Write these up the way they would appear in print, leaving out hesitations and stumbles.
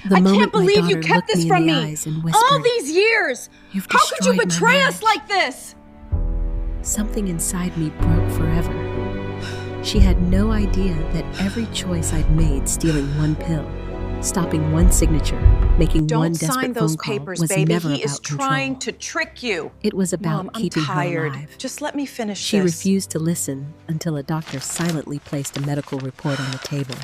The I moment can't my believe you daughter kept looked this me from in the me eyes and all whispered, these years. "You've How could you destroyed my betray us marriage," like this? something inside me broke forever. She had no idea that every choice I'd made, stealing one pill, stopping one signature, making one Don't sign desperate those phone call, papers, was baby. never He is about control. trying to trick you. It was Mom, about I'm keeping her tired. alive. Just let me finish She this. refused to listen until a doctor silently placed a medical report on the table.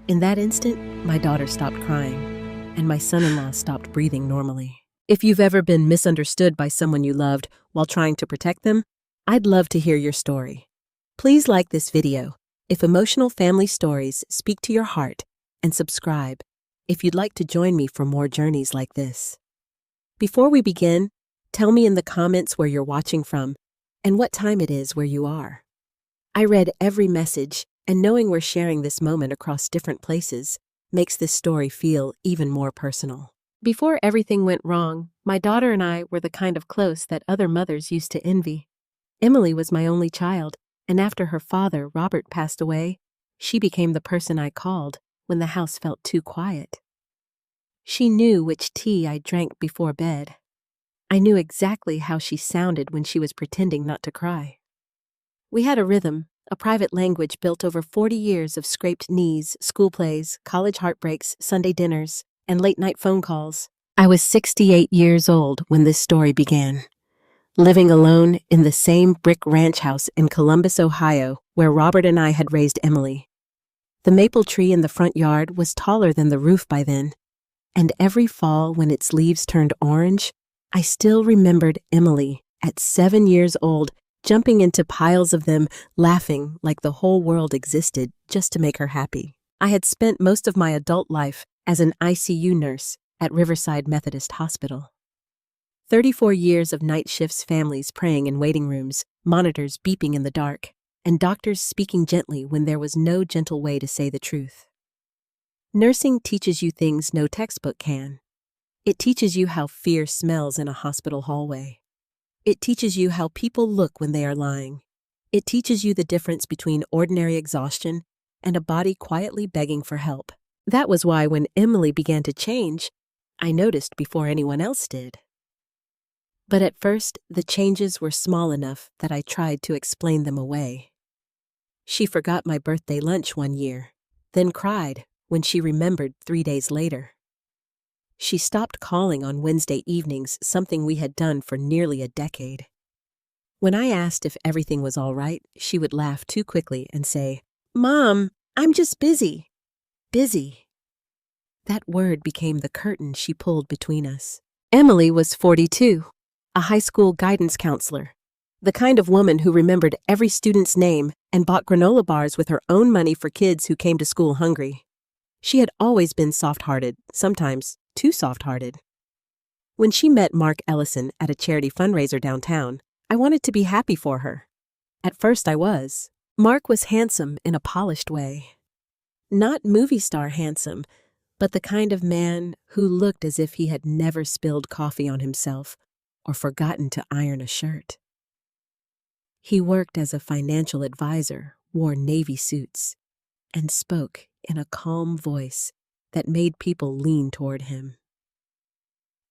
In that instant, my daughter stopped crying, and my son-in-law stopped breathing normally. If you've ever been misunderstood by someone you loved while trying to protect them, I'd love to hear your story. Please like this video if emotional family stories speak to your heart, and subscribe if you'd like to join me for more journeys like this. Before we begin, tell me in the comments where you're watching from and what time it is where you are. I read every message, and knowing we're sharing this moment across different places makes this story feel even more personal. Before everything went wrong, my daughter and I were the kind of close that other mothers used to envy. Emily was my only child, and after her father, Robert, passed away, she became the person I called when the house felt too quiet. She knew which tea I drank before bed. I knew exactly how she sounded when she was pretending not to cry. We had a rhythm, a private language built over 40 years of scraped knees, school plays, college heartbreaks, Sunday dinners, and late-night phone calls. I was 68 years old when this story began, living alone in the same brick ranch house in Columbus, Ohio, where Robert and I had raised Emily. The maple tree in the front yard was taller than the roof by then, and every fall when its leaves turned orange, I still remembered Emily, at 7 years old, jumping into piles of them, laughing like the whole world existed just to make her happy. I had spent most of my adult life as an ICU nurse at Riverside Methodist Hospital. 34 years of night shifts, families praying in waiting rooms, monitors beeping in the dark, and doctors speaking gently when there was no gentle way to say the truth. Nursing teaches you things no textbook can. It teaches you how fear smells in a hospital hallway. It teaches you how people look when they are lying. It teaches you the difference between ordinary exhaustion and a body quietly begging for help. That was why when Emily began to change, I noticed before anyone else did. But at first, the changes were small enough that I tried to explain them away. She forgot my birthday lunch one year, then cried when she remembered 3 days later. She stopped calling on Wednesday evenings, something we had done for nearly a decade. When I asked if everything was all right, she would laugh too quickly and say, "Mom, I'm just busy." Busy. That word became the curtain she pulled between us. Emily was 42, a high school guidance counselor, the kind of woman who remembered every student's name and bought granola bars with her own money for kids who came to school hungry. She had always been soft-hearted, sometimes too soft-hearted. When she met Mark Ellison at a charity fundraiser downtown, I wanted to be happy for her. At first I was. Mark was handsome in a polished way. Not movie star handsome, but the kind of man who looked as if he had never spilled coffee on himself or forgotten to iron a shirt. He worked as a financial advisor, wore navy suits, and spoke in a calm voice that made people lean toward him.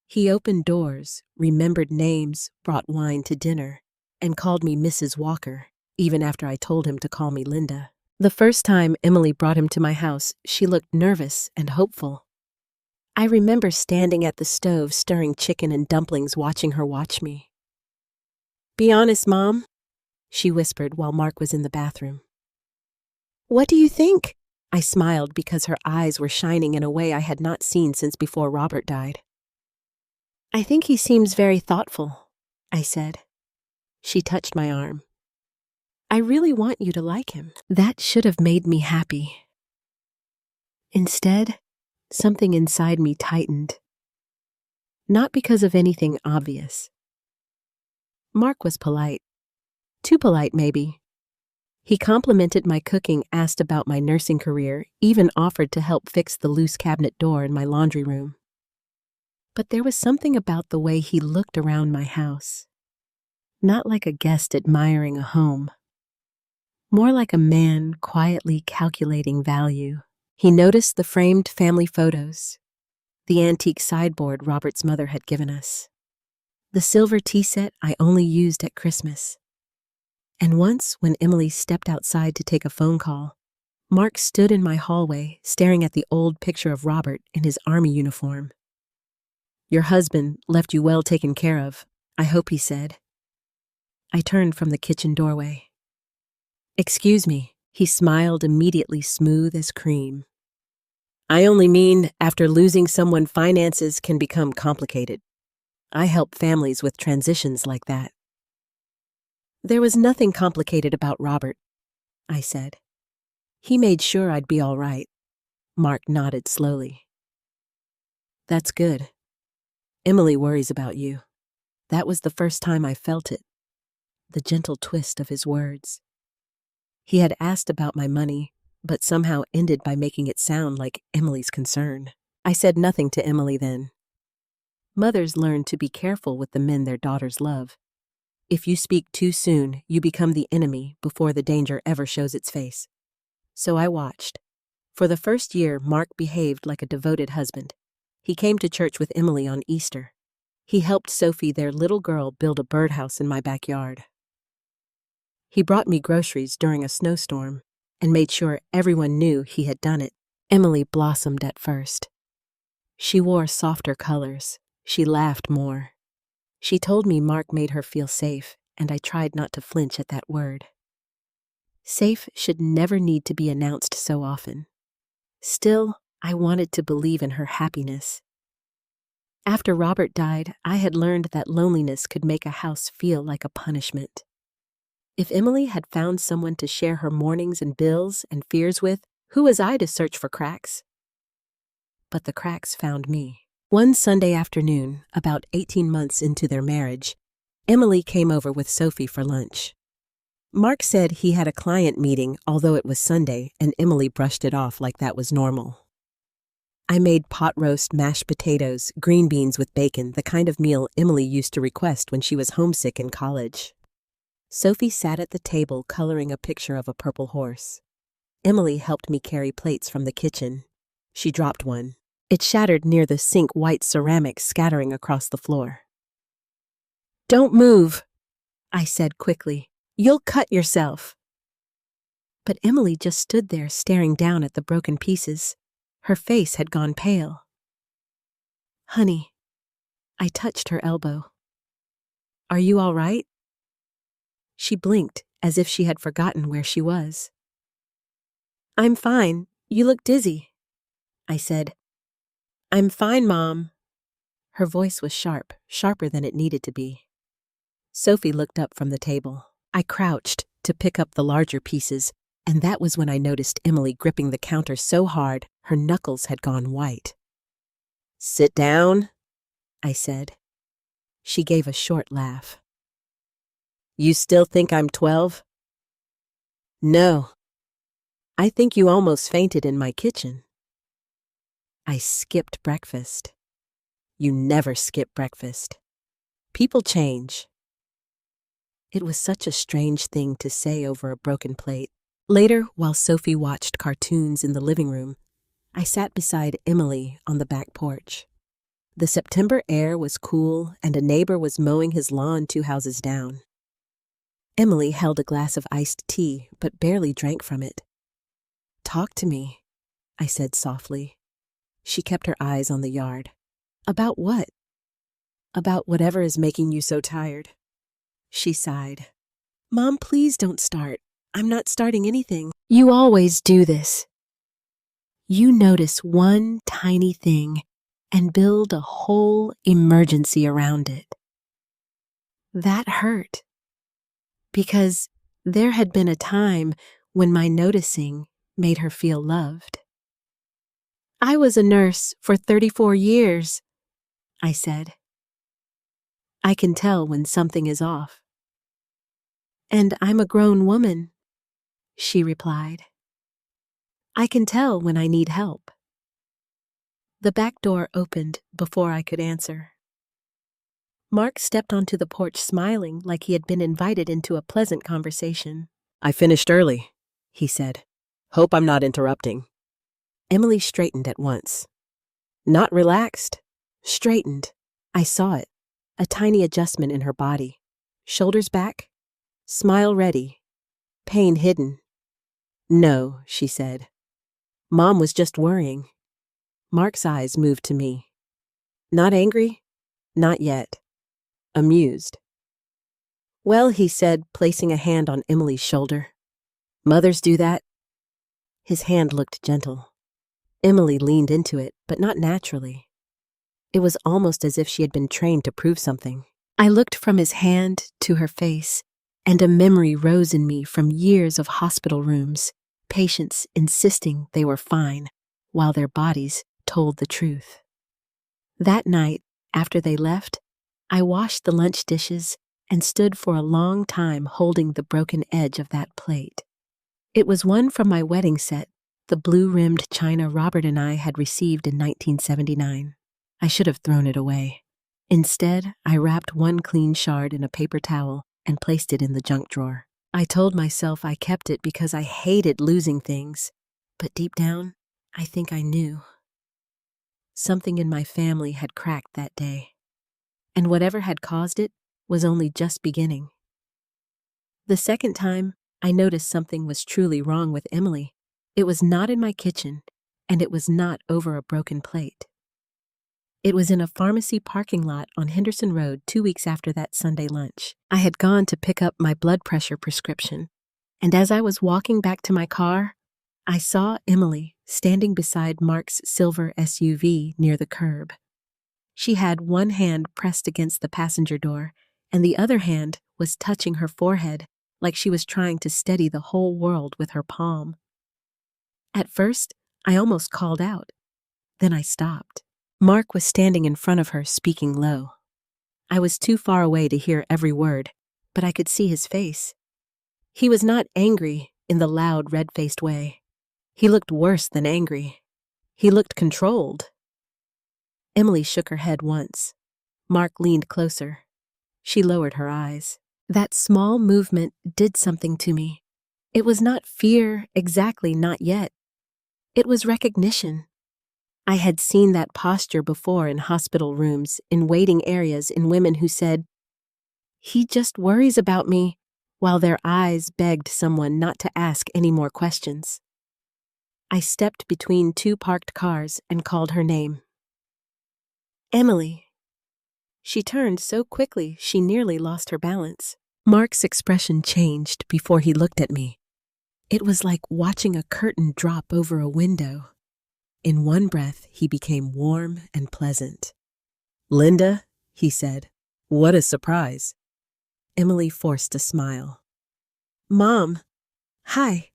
He opened doors, remembered names, brought wine to dinner, and called me Mrs. Walker, even after I told him to call me Linda. The first time Emily brought him to my house, she looked nervous and hopeful. I remember standing at the stove stirring chicken and dumplings, watching her watch me. "Be honest, Mom," she whispered while Mark was in the bathroom. "What do you think?" I smiled because her eyes were shining in a way I had not seen since before Robert died. "I think he seems very thoughtful," I said. She touched my arm. "I really want you to like him." That should have made me happy. Instead, something inside me tightened. Not because of anything obvious. Mark was polite. Too polite, maybe. He complimented my cooking, asked about my nursing career, even offered to help fix the loose cabinet door in my laundry room. But there was something about the way he looked around my house. Not like a guest admiring a home. More like a man quietly calculating value. He noticed the framed family photos, the antique sideboard Robert's mother had given us, the silver tea set I only used at Christmas. And once, when Emily stepped outside to take a phone call, Mark stood in my hallway staring at the old picture of Robert in his army uniform. "Your husband left you well taken care of, I hope," he said. I turned from the kitchen doorway. "Excuse me," he smiled, immediately smooth as cream. "I only mean, after losing someone, finances can become complicated. I help families with transitions like that." "There was nothing complicated about Robert," I said. "He made sure I'd be all right." Mark nodded slowly. "That's good. Emily worries about you." That was the first time I felt it, the gentle twist of his words. He had asked about my money, but somehow ended by making it sound like Emily's concern. I said nothing to Emily then. Mothers learn to be careful with the men their daughters love. If you speak too soon, you become the enemy before the danger ever shows its face. So I watched. For the first year, Mark behaved like a devoted husband. He came to church with Emily on Easter. He helped Sophie, their little girl, build a birdhouse in my backyard. He brought me groceries during a snowstorm and made sure everyone knew he had done it. Emily blossomed at first. She wore softer colors. She laughed more. She told me Mark made her feel safe, and I tried not to flinch at that word. Safe should never need to be announced so often. Still, I wanted to believe in her happiness. After Robert died, I had learned that loneliness could make a house feel like a punishment. If Emily had found someone to share her mornings and bills and fears with, who was I to search for cracks? But the cracks found me. One Sunday afternoon, about 18 months into their marriage, Emily came over with Sophie for lunch. Mark said he had a client meeting, although it was Sunday, and Emily brushed it off like that was normal. I made pot roast, mashed potatoes, green beans with bacon, the kind of meal Emily used to request when she was homesick in college. Sophie sat at the table coloring a picture of a purple horse. Emily helped me carry plates from the kitchen. She dropped one. It shattered near the sink, white ceramic scattering across the floor. "Don't move," I said quickly. "You'll cut yourself." But Emily just stood there staring down at the broken pieces. Her face had gone pale. "Honey," I touched her elbow. "Are you all right?" She blinked as if she had forgotten where she was. "I'm fine. You look dizzy," I said. "I'm fine, Mom." Her voice was sharp, sharper than it needed to be. Sophie looked up from the table. I crouched to pick up the larger pieces, and that was when I noticed Emily gripping the counter so hard her knuckles had gone white. "Sit down," I said. She gave a short laugh. "You still think I'm 12? No. I think you almost fainted in my kitchen." "I skipped breakfast." "You never skip breakfast. People change." It was such a strange thing to say over a broken plate. Later, while Sophie watched cartoons in the living room, I sat beside Emily on the back porch. The September air was cool, and a neighbor was mowing his lawn 2 houses down. Emily held a glass of iced tea, but barely drank from it. "Talk to me," I said softly. She kept her eyes on the yard. "About what?" "About whatever is making you so tired." She sighed. "Mom, please don't start. I'm not starting anything." "You always do this. You notice one tiny thing and build a whole emergency around it." That hurt. Because there had been a time when my noticing made her feel loved. "I was a nurse for 34 years, I said. "I can tell when something is off." "And I'm a grown woman," she replied. "I can tell when I need help." The back door opened before I could answer. Mark stepped onto the porch smiling like he had been invited into a pleasant conversation. "I finished early," he said. "Hope I'm not interrupting." Emily straightened at once. Not relaxed, straightened. I saw it, a tiny adjustment in her body. Shoulders back, smile ready, pain hidden. No, she said. Mom was just worrying. Mark's eyes moved to me. Not angry? Not yet. Amused. Well, he said, placing a hand on Emily's shoulder. Mothers do that. His hand looked gentle. Emily leaned into it, but not naturally. It was almost as if she had been trained to prove something. I looked from his hand to her face, and a memory rose in me from years of hospital rooms, patients insisting they were fine, while their bodies told the truth. That night, after they left, I washed the lunch dishes and stood for a long time holding the broken edge of that plate. It was one from my wedding set, the blue-rimmed china Robert and I had received in 1979. I should have thrown it away. Instead, I wrapped one clean shard in a paper towel and placed it in the junk drawer. I told myself I kept it because I hated losing things, but deep down, I think I knew. Something in my family had cracked that day, and whatever had caused it was only just beginning. The second time, I noticed something was truly wrong with Emily. It was not in my kitchen, and it was not over a broken plate. It was in a pharmacy parking lot on Henderson Road 2 weeks after that Sunday lunch. I had gone to pick up my blood pressure prescription, and as I was walking back to my car, I saw Emily standing beside Mark's silver SUV near the curb. She had one hand pressed against the passenger door, and the other hand was touching her forehead like she was trying to steady the whole world with her palm. At first, I almost called out. Then I stopped. Mark was standing in front of her, speaking low. I was too far away to hear every word, but I could see his face. He was not angry in the loud, red-faced way. He looked worse than angry. He looked controlled. Emily shook her head once. Mark leaned closer. She lowered her eyes. That small movement did something to me. It was not fear, exactly, not yet. It was recognition. I had seen that posture before in hospital rooms, in waiting areas, in women who said, "He just worries about me," while their eyes begged someone not to ask any more questions. I stepped between two parked cars and called her name. Emily. She turned so quickly she nearly lost her balance. Mark's expression changed before he looked at me. It was like watching a curtain drop over a window. In one breath, he became warm and pleasant. "Linda," he said, "what a surprise." Emily forced a smile. "Mom, hi."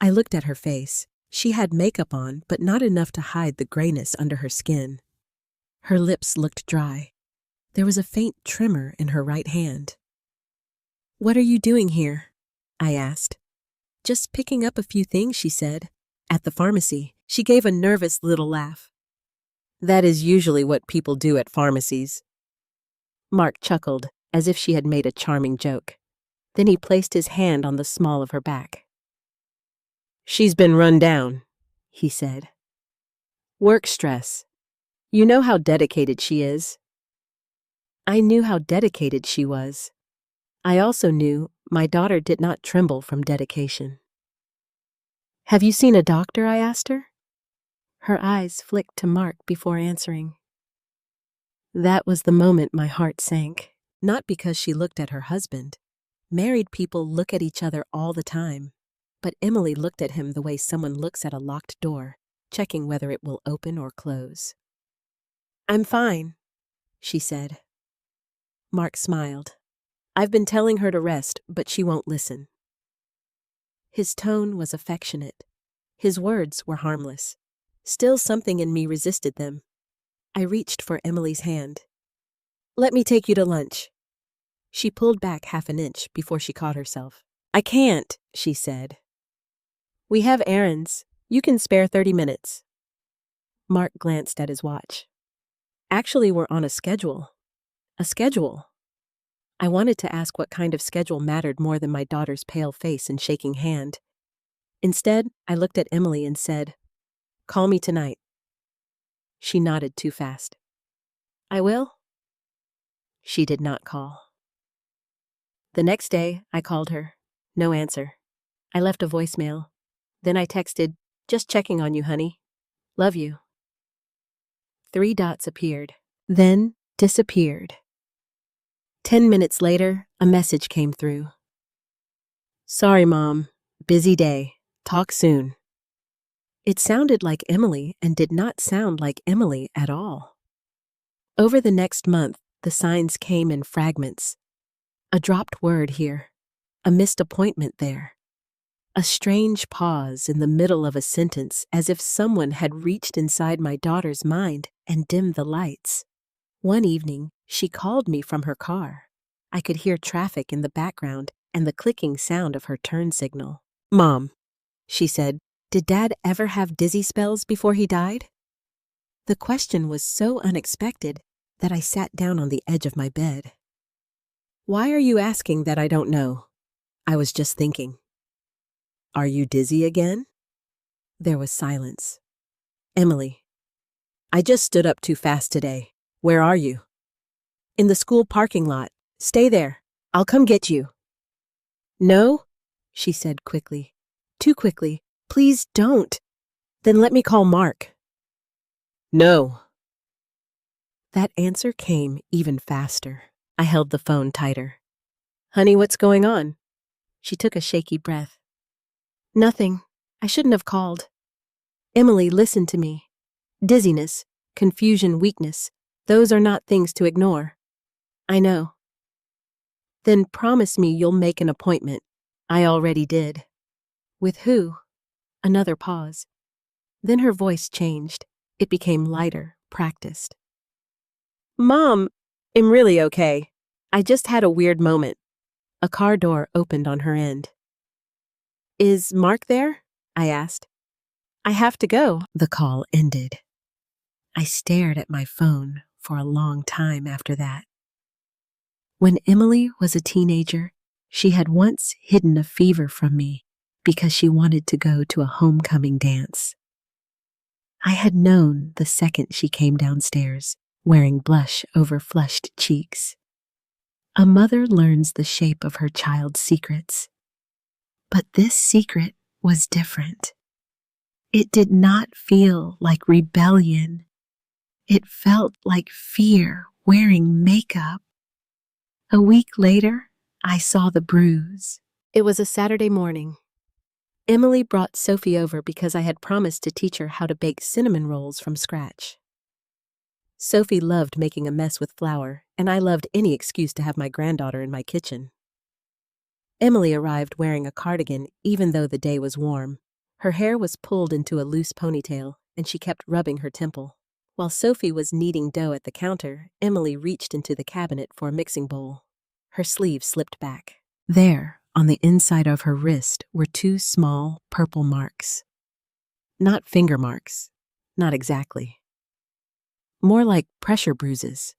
I looked at her face. She had makeup on, but not enough to hide the grayness under her skin. Her lips looked dry. There was a faint tremor in her right hand. "What are you doing here?" I asked. "Just picking up a few things," she said. "At the pharmacy." She gave a nervous little laugh. "That is usually what people do at pharmacies." Mark chuckled, as if she had made a charming joke. Then he placed his hand on the small of her back. "She's been run down," he said. "Work stress. You know how dedicated she is." I knew how dedicated she was. I also knew my daughter did not tremble from dedication. "Have you seen a doctor?" I asked her. Her eyes flicked to Mark before answering. That was the moment my heart sank, not because she looked at her husband. Married people look at each other all the time, but Emily looked at him the way someone looks at a locked door, checking whether it will open or close. "I'm fine," she said. Mark smiled. "I've been telling her to rest, but she won't listen." His tone was affectionate. His words were harmless. Still, something in me resisted them. I reached for Emily's hand. "Let me take you to lunch." She pulled back half an inch before she caught herself. "I can't," she said. "We have errands. You can spare 30 minutes. Mark glanced at his watch. "Actually, we're on a schedule." "A schedule?" I wanted to ask what kind of schedule mattered more than my daughter's pale face and shaking hand. Instead, I looked at Emily and said, "Call me tonight." She nodded too fast. I will. She did not call. The next day, I called her. No answer. I left a voicemail. Then I texted, just checking on you, honey. Love you. 3 dots appeared, then disappeared. 10 minutes later, a message came through. Sorry, Mom. Busy day. Talk soon. It sounded like Emily and did not sound like Emily at all. Over the next month, the signs came in fragments. A dropped word here, a missed appointment there, a strange pause in the middle of a sentence as if someone had reached inside my daughter's mind and dimmed the lights. One evening, she called me from her car. I could hear traffic in the background and the clicking sound of her turn signal. Mom, she said, did Dad ever have dizzy spells before he died? The question was so unexpected that I sat down on the edge of my bed. Why are you asking that? I don't know. I was just thinking. Are you dizzy again? There was silence. Emily, I just stood up too fast today. Where are you? In the school parking lot. Stay there. I'll come get you. No, she said quickly. Too quickly. Please don't. Then let me call Mark. No. That answer came even faster. I held the phone tighter. Honey, what's going on? She took a shaky breath. Nothing. I shouldn't have called. Emily, listen to me. Dizziness, confusion, weakness, those are not things to ignore. I know. Then promise me you'll make an appointment. I already did. With who? Another pause. Then her voice changed. It became lighter, practiced. Mom, I'm really okay. I just had a weird moment. A car door opened on her end. Is Mark there? I asked. I have to go. The call ended. I stared at my phone for a long time after that. When Emily was a teenager, she had once hidden a fever from me because she wanted to go to a homecoming dance. I had known the second she came downstairs, wearing blush over flushed cheeks. A mother learns the shape of her child's secrets. But this secret was different. It did not feel like rebellion. It felt like fear wearing makeup. A week later, I saw the bruise. It was a Saturday morning. Emily brought Sophie over because I had promised to teach her how to bake cinnamon rolls from scratch. Sophie loved making a mess with flour, and I loved any excuse to have my granddaughter in my kitchen. Emily arrived wearing a cardigan even though the day was warm. Her hair was pulled into a loose ponytail, and she kept rubbing her temple. While Sophie was kneading dough at the counter, Emily reached into the cabinet for a mixing bowl. Her sleeve slipped back. There, on the inside of her wrist, were 2 small, purple marks. Not finger marks. Not exactly. More like pressure bruises.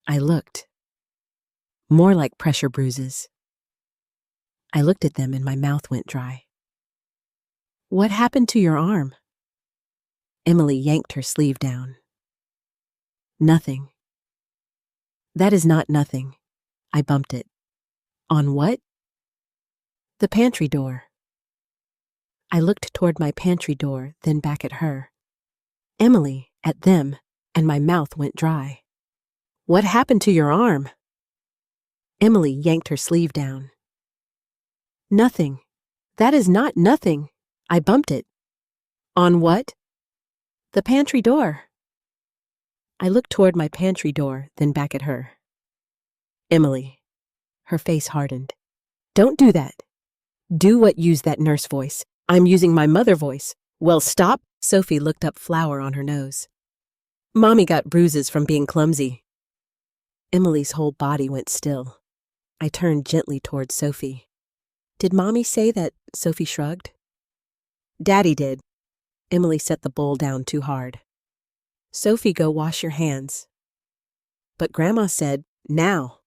I looked. More like pressure bruises. I looked at them and my mouth went dry. What happened to your arm? Emily yanked her sleeve down. Nothing. That is not nothing. I bumped it. On what? The pantry door. I looked toward my pantry door, then back at her. Emily, at them, and my mouth went dry. What happened to your arm? Emily yanked her sleeve down. Nothing. That is not nothing. I bumped it. On what? The pantry door. I looked toward my pantry door, then back at her. Emily. Her face hardened. Don't do that. Do what? Use that nurse voice. I'm using my mother voice. Well, stop. Sophie looked up, flour on her nose. Mommy got bruises from being clumsy. Emily's whole body went still. I turned gently toward Sophie. Did Mommy say that? Sophie shrugged. Daddy did. Emily set the bowl down too hard. Sophie, go wash your hands. But Grandma said, now.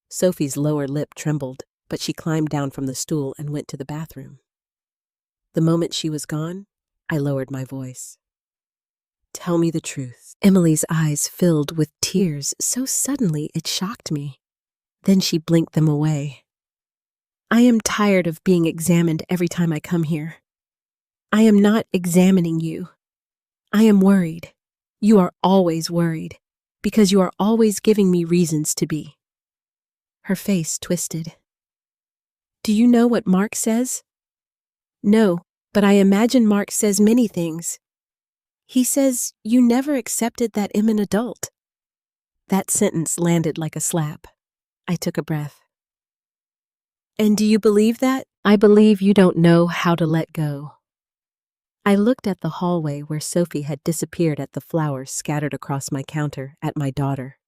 Sophie's lower lip trembled, but she climbed down from the stool and went to the bathroom. The moment she was gone, I lowered my voice. Tell me the truth. Emily's eyes filled with tears so suddenly it shocked me. Then she blinked them away. I am tired of being examined every time I come here. I am not examining you. I am worried. You are always worried, because you are always giving me reasons to be. Her face twisted. Do you know what Mark says? No, but I imagine Mark says many things. He says you never accepted that I'm an adult. That sentence landed like a slap. I took a breath. And do you believe that? I believe you don't know how to let go. I looked at the hallway where Sophie had disappeared at the flowers scattered across my counter at my daughter.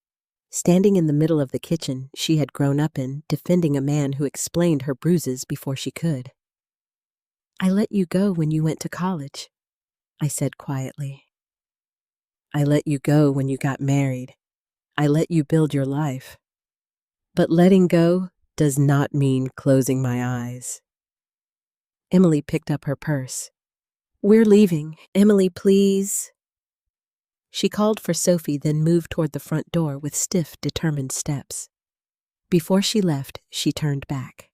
Standing in the middle of the kitchen she had grown up in, defending a man who explained her bruises before she could. I let you go when you went to college, I said quietly. I let you go when you got married. I let you build your life. But letting go does not mean closing my eyes. Emily picked up her purse. We're leaving. Emily, please. She called for Sophie, then moved toward the front door with stiff, determined steps. Before she left, she turned back.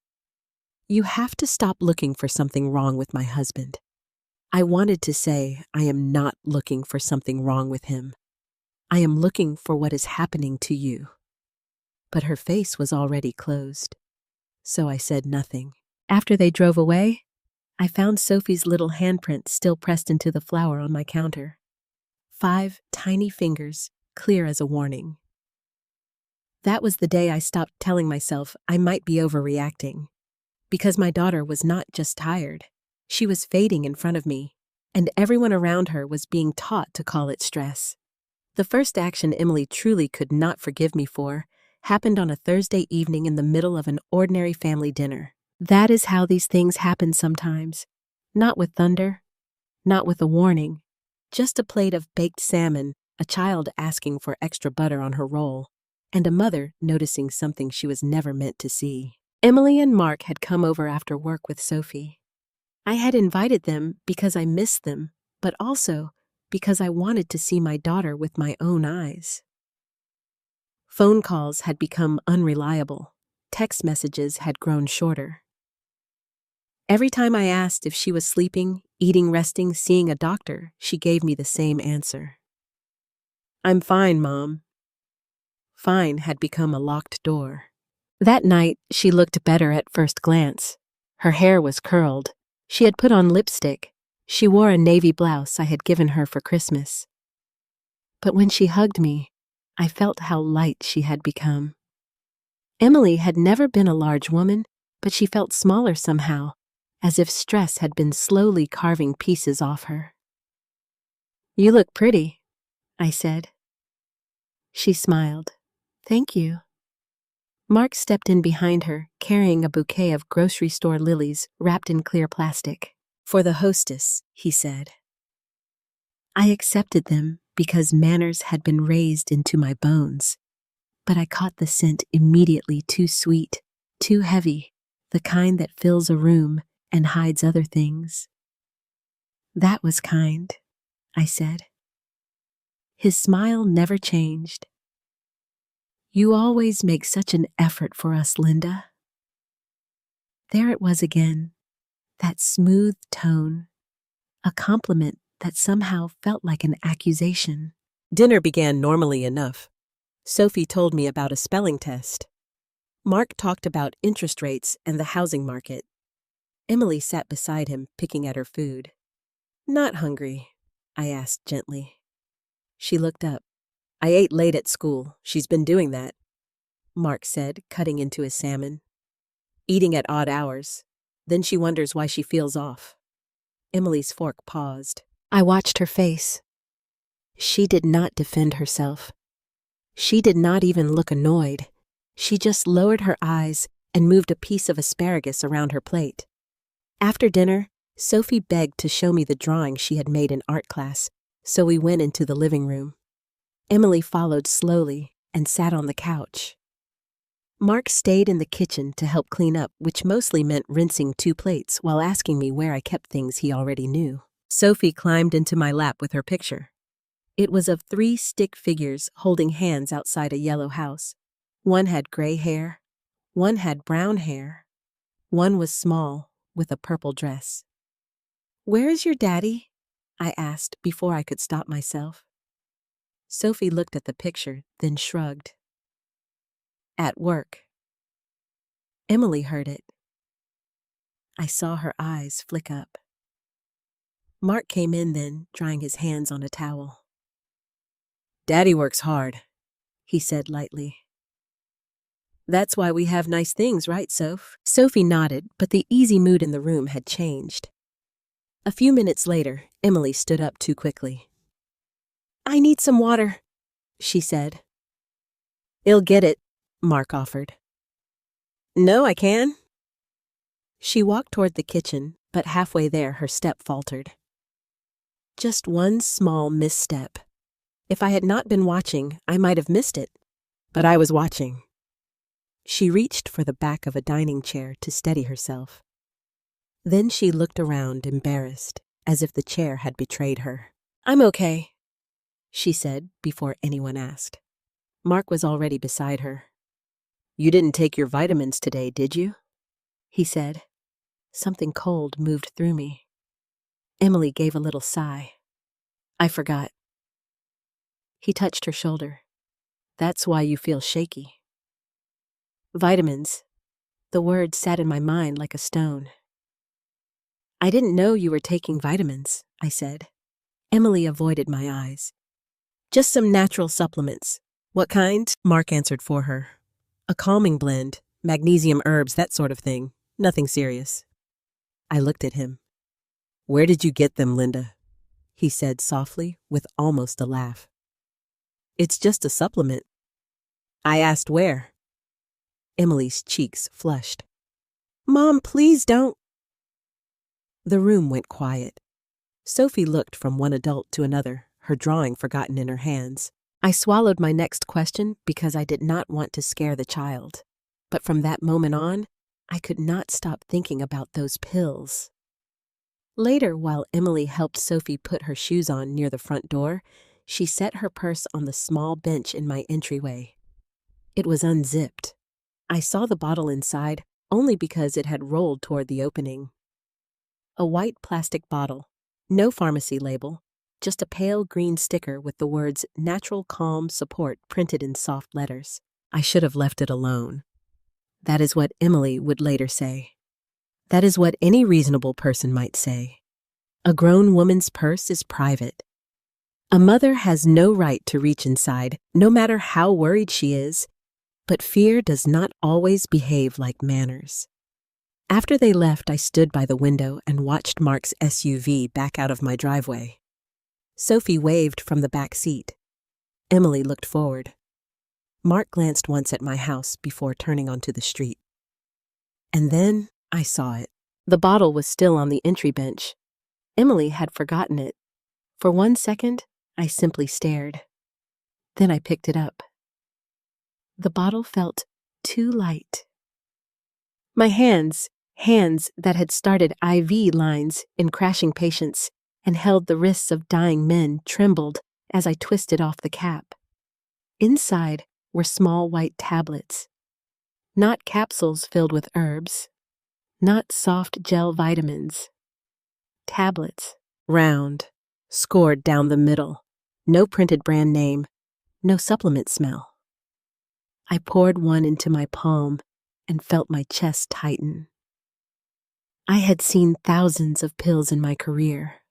You have to stop looking for something wrong with my husband. I wanted to say I am not looking for something wrong with him. I am looking for what is happening to you. But her face was already closed, so I said nothing. After they drove away, I found Sophie's little handprint still pressed into the flower on my counter. 5 tiny fingers, clear as a warning. That was the day I stopped telling myself I might be overreacting. Because my daughter was not just tired. She was fading in front of me, and everyone around her was being taught to call it stress. The first action Emily truly could not forgive me for happened on a Thursday evening in the middle of an ordinary family dinner. That is how these things happen sometimes. Not with thunder, not with a warning, just a plate of baked salmon, a child asking for extra butter on her roll, and a mother noticing something she was never meant to see. Emily and Mark had come over after work with Sophie. I had invited them because I missed them, but also because I wanted to see my daughter with my own eyes. Phone calls had become unreliable. Text messages had grown shorter. Every time I asked if she was sleeping, eating, resting, seeing a doctor, she gave me the same answer. I'm fine, Mom. Fine had become a locked door. That night, she looked better at first glance. Her hair was curled. She had put on lipstick. She wore a navy blouse I had given her for Christmas. But when she hugged me, I felt how light she had become. Emily had never been a large woman, but she felt smaller somehow, as if stress had been slowly carving pieces off her. You look pretty, I said. She smiled. Thank you. Mark stepped in behind her, carrying a bouquet of grocery store lilies wrapped in clear plastic. For the hostess, he said. I accepted them because manners had been raised into my bones, but I caught the scent immediately too sweet, too heavy, the kind that fills a room and hides other things. That was kind, I said. His smile never changed. You always make such an effort for us, Linda. There it was again, that smooth tone, a compliment that somehow felt like an accusation. Dinner began normally enough. Sophie told me about a spelling test. Mark talked about interest rates and the housing market. Emily sat beside him, picking at her food. Not hungry, I asked gently. She looked up. I ate late at school. She's been doing that, Mark said, cutting into his salmon. Eating at odd hours. Then she wonders why she feels off. Emily's fork paused. I watched her face. She did not defend herself. She did not even look annoyed. She just lowered her eyes and moved a piece of asparagus around her plate. After dinner, Sophie begged to show me the drawing she had made in art class, so we went into the living room. Emily followed slowly and sat on the couch. Mark stayed in the kitchen to help clean up, which mostly meant rinsing 2 plates while asking me where I kept things he already knew. Sophie climbed into my lap with her picture. It was of 3 stick figures holding hands outside a yellow house. One had gray hair, one had brown hair, one was small with a purple dress. "Where is your daddy?" I asked before I could stop myself. Sophie looked at the picture, then shrugged. "At work." Emily heard it. I saw her eyes flick up. Mark came in then, drying his hands on a towel. "Daddy works hard," he said lightly. "That's why we have nice things, right, Soph?" Sophie nodded, but the easy mood in the room had changed. A few minutes later, Emily stood up too quickly. "I need some water," she said. "I'll get it," Mark offered. "No, I can." She walked toward the kitchen, but halfway there her step faltered. Just one small misstep. If I had not been watching, I might have missed it. But I was watching. She reached for the back of a dining chair to steady herself. Then she looked around, embarrassed, as if the chair had betrayed her. "I'm okay," she said before anyone asked. Mark was already beside her. "You didn't take your vitamins today, did you?" he said. Something cold moved through me. Emily gave a little sigh. "I forgot." He touched her shoulder. "That's why you feel shaky." Vitamins. The word sat in my mind like a stone. "I didn't know you were taking vitamins," I said. Emily avoided my eyes. "Just some natural supplements." "What kind?" Mark answered for her. "A calming blend, magnesium herbs, that sort of thing. Nothing serious." I looked at him. "Where did you get them, Linda?" he said softly, with almost a laugh. "It's just a supplement." I asked where. Emily's cheeks flushed. "Mom, please don't." The room went quiet. Sophie looked from one adult to another, her drawing forgotten in her hands. I swallowed my next question because I did not want to scare the child. But from that moment on, I could not stop thinking about those pills. Later, while Emily helped Sophie put her shoes on near the front door, she set her purse on the small bench in my entryway. It was unzipped. I saw the bottle inside only because it had rolled toward the opening. A white plastic bottle, no pharmacy label, just a pale green sticker with the words "Natural Calm Support" printed in soft letters. I should have left it alone. That is what Emily would later say. That is what any reasonable person might say. A grown woman's purse is private. A mother has no right to reach inside, no matter how worried she is, but fear does not always behave like manners. After they left, I stood by the window and watched Mark's SUV back out of my driveway. Sophie waved from the back seat. Emily looked forward. Mark glanced once at my house before turning onto the street. And then I saw it. The bottle was still on the entry bench. Emily had forgotten it. For 1 second, I simply stared. Then I picked it up. The bottle felt too light. My hands that had started IV lines in crashing patients and held the wrists of dying men, trembled as I twisted off the cap. Inside were small white tablets. Not capsules filled with herbs. Not soft gel vitamins. Tablets, round, scored down the middle. No printed brand name. No supplement smell. I poured one into my palm and felt my chest tighten. I had seen thousands of pills in my career.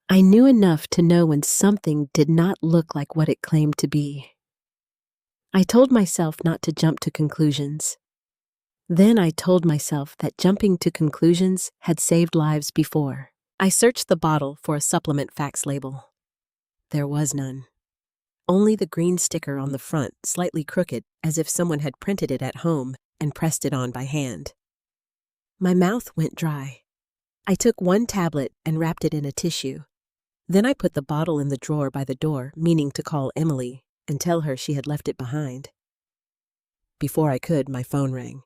I knew enough to know when something did not look like what it claimed to be. I told myself not to jump to conclusions. Then I told myself that jumping to conclusions had saved lives before. I searched the bottle for a supplement facts label. There was none. Only the green sticker on the front, slightly crooked, as if someone had printed it at home and pressed it on by hand. My mouth went dry. I took one tablet and wrapped it in a tissue. Then I put the bottle in the drawer by the door, meaning to call Emily and tell her she had left it behind. Before I could, my phone rang.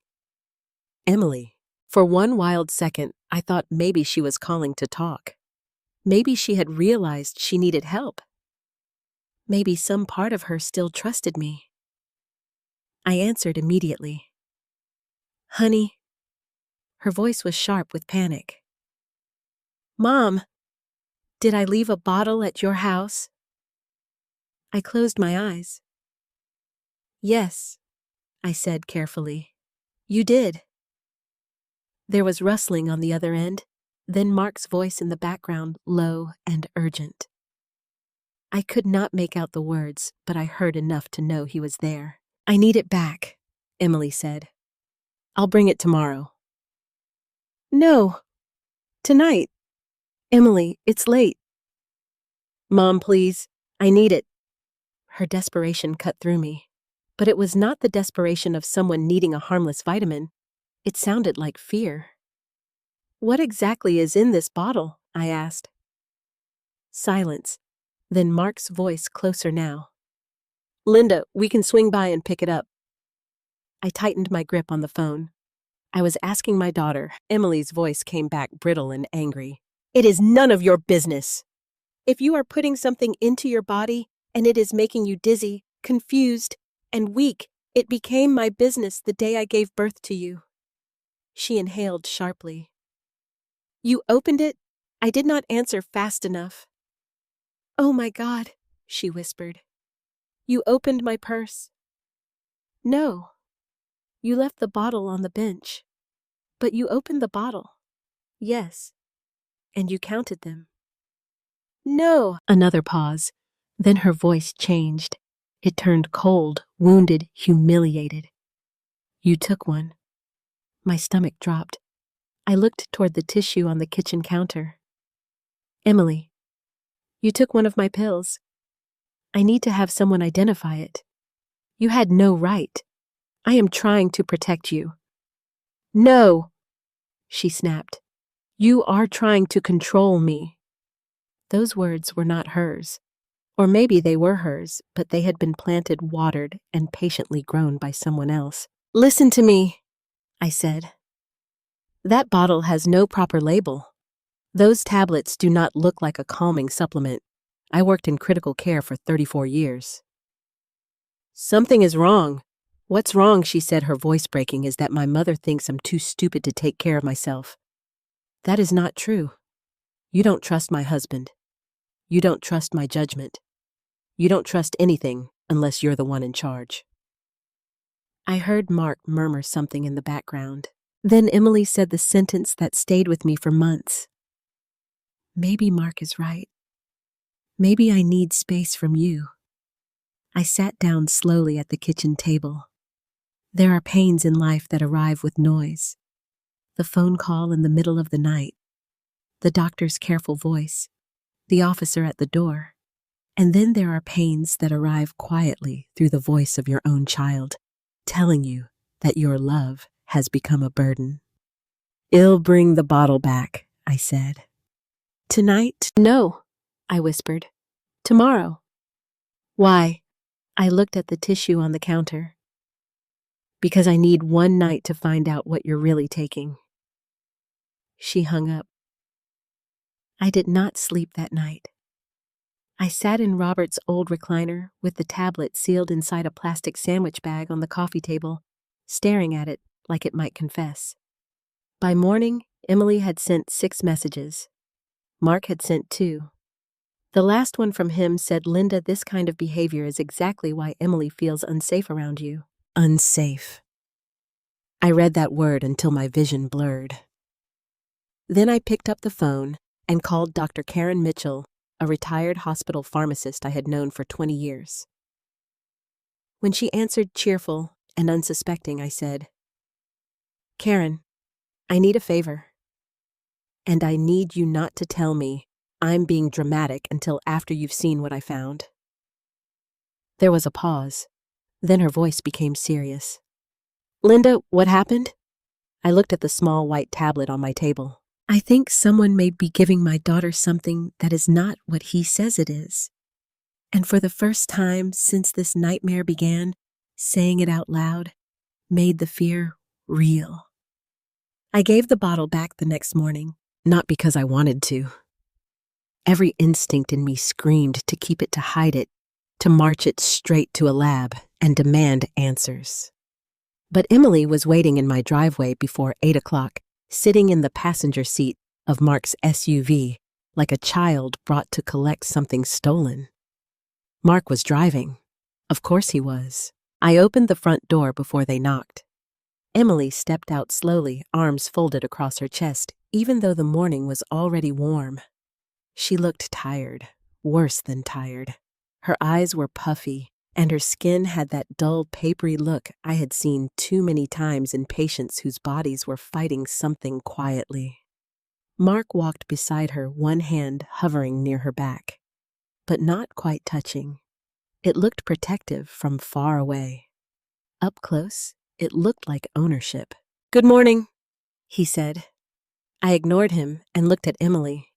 Emily. For one wild second, I thought maybe she was calling to talk. Maybe she had realized she needed help. Maybe some part of her still trusted me. I answered immediately. Honey. Her voice was sharp with panic. Mom, did I leave a bottle at your house? I closed my eyes. Yes, I said carefully. You did. There was rustling on the other end, then Mark's voice in the background, low and urgent. I could not make out the words, but I heard enough to know he was there. I need it back, Emily said. I'll bring it tomorrow. No, tonight. Emily, it's late. Mom, please, I need it. Her desperation cut through me. But it was not the desperation of someone needing a harmless vitamin. It sounded like fear. What exactly is in this bottle? I asked. Silence. Then Mark's voice closer now. Linda, we can swing by and pick it up. I tightened my grip on the phone. I was asking my daughter. Emily's voice came back brittle and angry. It is none of your business. If you are putting something into your body and it is making you dizzy, confused, and weak, it became my business the day I gave birth to you. She inhaled sharply. You opened it? I did not answer fast enough. Oh my God, she whispered. You opened my purse. No. You left the bottle on the bench. But you opened the bottle. Yes. And you counted them. No. Another pause. Then her voice changed. It turned cold, wounded, humiliated. You took one. My stomach dropped. I looked toward the tissue on the kitchen counter. Emily, you took one of my pills. I need to have someone identify it. You had no right. I am trying to protect you. No, she snapped. You are trying to control me. Those words were not hers. Or maybe they were hers, but they had been planted, watered, and patiently grown by someone else. Listen to me, I said. That bottle has no proper label. Those tablets do not look like a calming supplement. I worked in critical care for 34 years. Something is wrong. What's wrong, she said, her voice breaking, is that my mother thinks I'm too stupid to take care of myself. That is not true. You don't trust my husband. You don't trust my judgment. You don't trust anything unless you're the one in charge. I heard Mark murmur something in the background. Then Emily said the sentence that stayed with me for months. Maybe Mark is right. Maybe I need space from you. I sat down slowly at the kitchen table. There are pains in life that arrive with noise. The phone call in the middle of the night, the doctor's careful voice, the officer at the door. And then there are pains that arrive quietly through the voice of your own child, telling you that your love has become a burden. I'll bring the bottle back, I said. Tonight? No, I whispered. Tomorrow. Why? I looked at the tissue on the counter. Because I need one night to find out what you're really taking. She hung up. I did not sleep that night. I sat in Robert's old recliner with the tablet sealed inside a plastic sandwich bag on the coffee table, staring at it like it might confess. By morning, Emily had sent 6 messages. Mark had sent 2. The last one from him said, Linda, this kind of behavior is exactly why Emily feels unsafe around you. Unsafe. I read that word until my vision blurred. Then I picked up the phone and called Dr. Karen Mitchell, a retired hospital pharmacist I had known for 20 years. When she answered cheerful and unsuspecting, I said, Karen, I need a favor. And I need you not to tell me I'm being dramatic until after you've seen what I found. There was a pause. Then her voice became serious. Linda, what happened? I looked at the small white tablet on my table. I think someone may be giving my daughter something that is not what he says it is. And for the first time since this nightmare began, saying it out loud made the fear real. I gave the bottle back the next morning, not because I wanted to. Every instinct in me screamed to keep it, to hide it, to march it straight to a lab and demand answers. But Emily was waiting in my driveway before 8 o'clock, sitting in the passenger seat of Mark's SUV like a child brought to collect something stolen. Mark was driving. Of course he was. I opened the front door before they knocked. Emily stepped out slowly, arms folded across her chest, even though the morning was already warm. She looked tired, worse than tired. Her eyes were puffy, and her skin had that dull, papery look I had seen too many times in patients whose bodies were fighting something quietly. Mark walked beside her, one hand hovering near her back, but not quite touching. It looked protective from far away. Up close, it looked like ownership. "Good morning," he said. I ignored him and looked at Emily.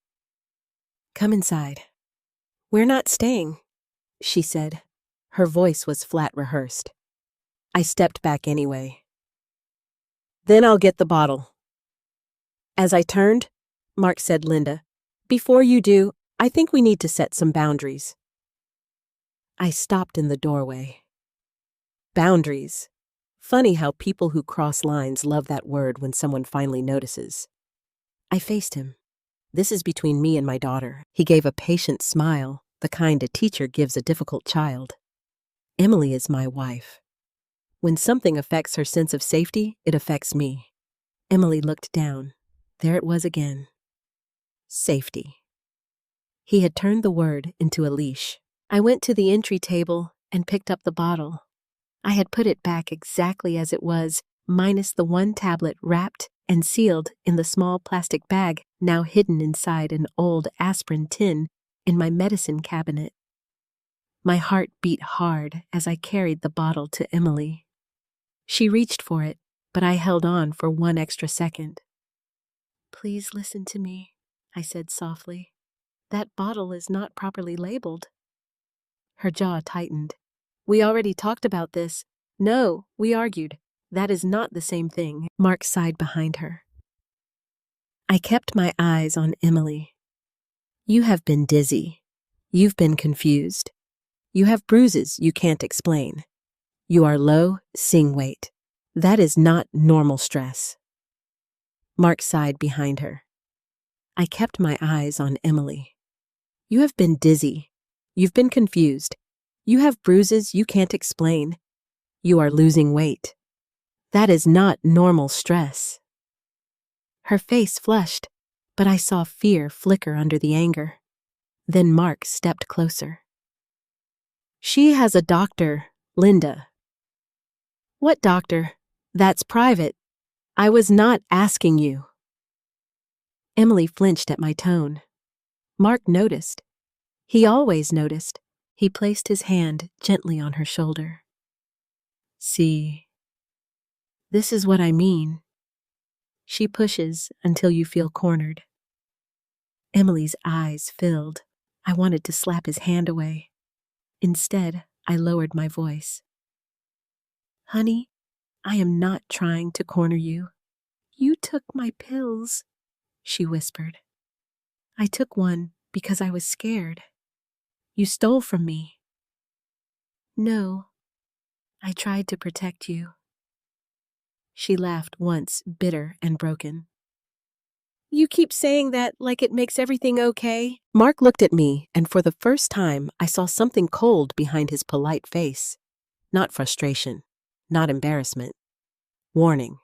"Come inside." "We're not staying," she said. Her voice was flat rehearsed. I stepped back anyway. "Then I'll get the bottle." As I turned, Mark said, "Linda, before you do, I think we need to set some boundaries." I stopped in the doorway. Boundaries. Funny how people who cross lines love that word when someone finally notices. I faced him. "This is between me and my daughter." He gave a patient smile, the kind a teacher gives a difficult child. "Emily is my wife. When something affects her sense of safety, it affects me." Emily looked down. There it was again. Safety. He had turned the word into a leash. I went to the entry table and picked up the bottle. I had put it back exactly as it was, minus the one tablet wrapped and sealed in the small plastic bag now hidden inside an old aspirin tin in my medicine cabinet. My heart beat hard as I carried the bottle to Emily. She reached for it, but I held on for one extra second. "Please listen to me," I said softly. "That bottle is not properly labeled." Her jaw tightened. "We already talked about this." "No," we argued. "That is not the same thing." Mark sighed behind her. I kept my eyes on Emily. "You have been dizzy. You've been confused. You have bruises you can't explain. You are low sing weight. That is not normal stress." Mark sighed behind her. I kept my eyes on Emily. "You have been dizzy. You've been confused. You have bruises you can't explain. You are losing weight. That is not normal stress." Her face flushed, but I saw fear flicker under the anger. Then Mark stepped closer. "She has a doctor, Linda." "What doctor? That's private. I was not asking you." Emily flinched at my tone. Mark noticed. He always noticed. He placed his hand gently on her shoulder. "See, this is what I mean. She pushes until you feel cornered." Emily's eyes filled. I wanted to slap his hand away. Instead, I lowered my voice. "Honey, I am not trying to corner you." "You took my pills," she whispered. "I took one because I was scared." "You stole from me." "No, I tried to protect you." She laughed once, bitter and broken. "You keep saying that like it makes everything okay." Mark looked at me, and for the first time, I saw something cold behind his polite face. Not frustration, not embarrassment. Warning.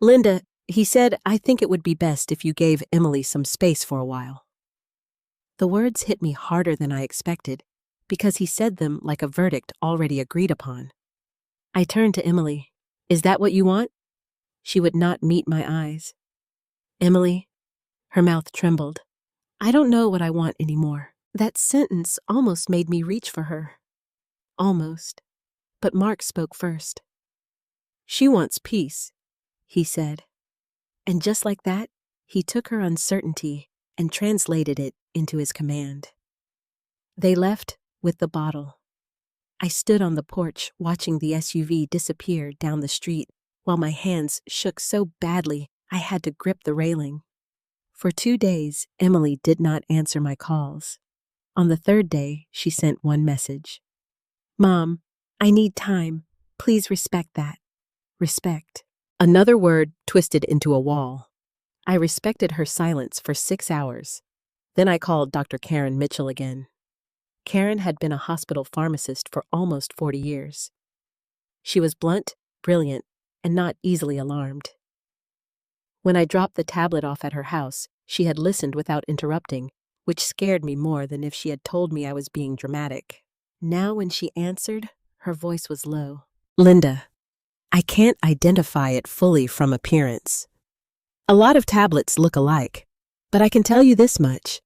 "Linda," he said, "I think it would be best if you gave Emily some space for a while." The words hit me harder than I expected, because he said them like a verdict already agreed upon. I turned to Emily. "Is that what you want?" She would not meet my eyes. "Emily," her mouth trembled. "I don't know what I want anymore." That sentence almost made me reach for her. Almost. But Mark spoke first. "She wants peace," he said. And just like that, he took her uncertainty and translated it into his command. They left with the bottle. I stood on the porch watching the SUV disappear down the street while my hands shook so badly I had to grip the railing. For 2 days, Emily did not answer my calls. On the third day, she sent one message. Mom, I need time. Please respect that. Respect. Another word twisted into a wall. I respected her silence for 6 hours. Then I called Dr. Karen Mitchell again. Karen had been a hospital pharmacist for almost 40 years. She was blunt, brilliant, and not easily alarmed. When I dropped the tablet off at her house, she had listened without interrupting, which scared me more than if she had told me I was being dramatic. Now when she answered, her voice was low. Linda, I can't identify it fully from appearance. A lot of tablets look alike, but I can tell you this much.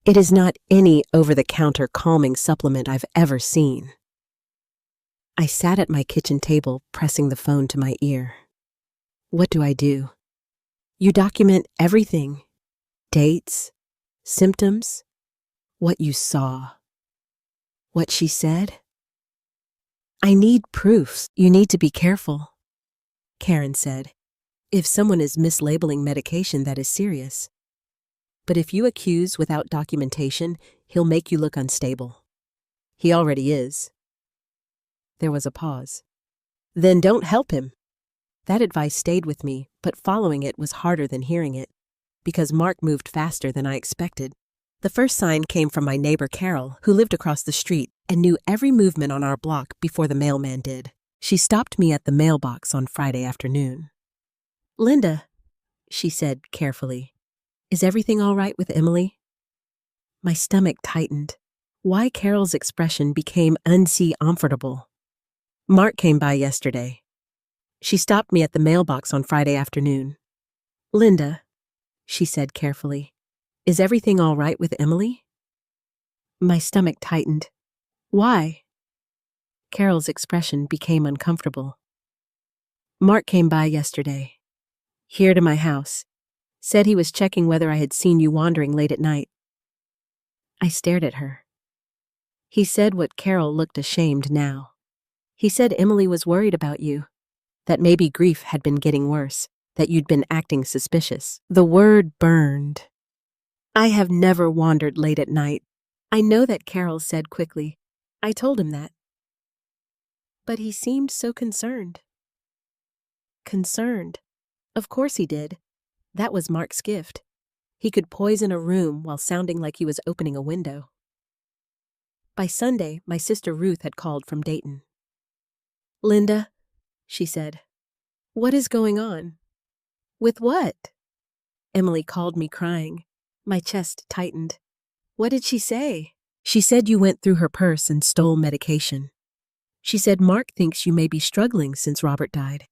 It is not any over-the-counter calming supplement I've ever seen. I sat at my kitchen table, pressing the phone to my ear. What do I do? You document everything. Dates, symptoms, what you saw. What she said? I need proofs. You need to be careful. Karen said, if someone is mislabeling medication, that is serious. But if you accuse without documentation, he'll make you look unstable. He already is. There was a pause. Then don't help him. That advice stayed with me, but following it was harder than hearing it, because Mark moved faster than I expected. The first sign came from my neighbor Carol, who lived across the street and knew every movement on our block before the mailman did. She stopped me at the mailbox on Friday afternoon. Linda, she said carefully, is everything all right with Emily? My stomach tightened. Why Carol's expression became unconfortable. Mark came by yesterday. She stopped me at the mailbox on Friday afternoon. Linda, she said carefully, is everything all right with Emily? My stomach tightened. Why? Carol's expression became uncomfortable. Mark came by yesterday, here to my house, said he was checking whether I had seen you wandering late at night. I stared at her. He said what Carol looked ashamed now. He said Emily was worried about you, that maybe grief had been getting worse, that you'd been acting suspicious. The word burned. I have never wandered late at night. I know that, Carol said quickly. I told him that. But he seemed so concerned. Concerned. Of course he did. That was Mark's gift. He could poison a room while sounding like he was opening a window. By Sunday, my sister Ruth had called from Dayton. Linda, she said, what is going on? With what? Emily called me crying. My chest tightened. What did she say? She said you went through her purse and stole medication. She said Mark thinks you may be struggling since Robert died.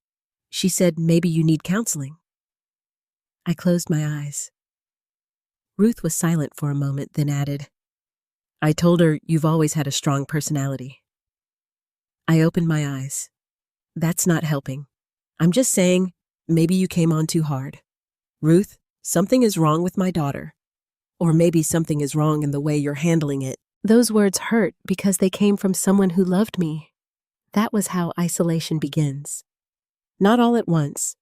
She said maybe you need counseling. I closed my eyes. Ruth was silent for a moment, then added, I told her you've always had a strong personality. I opened my eyes. That's not helping. I'm just saying, maybe you came on too hard. Ruth, something is wrong with my daughter. Or maybe something is wrong in the way you're handling it. Those words hurt because they came from someone who loved me. That was how isolation begins. Not all at once.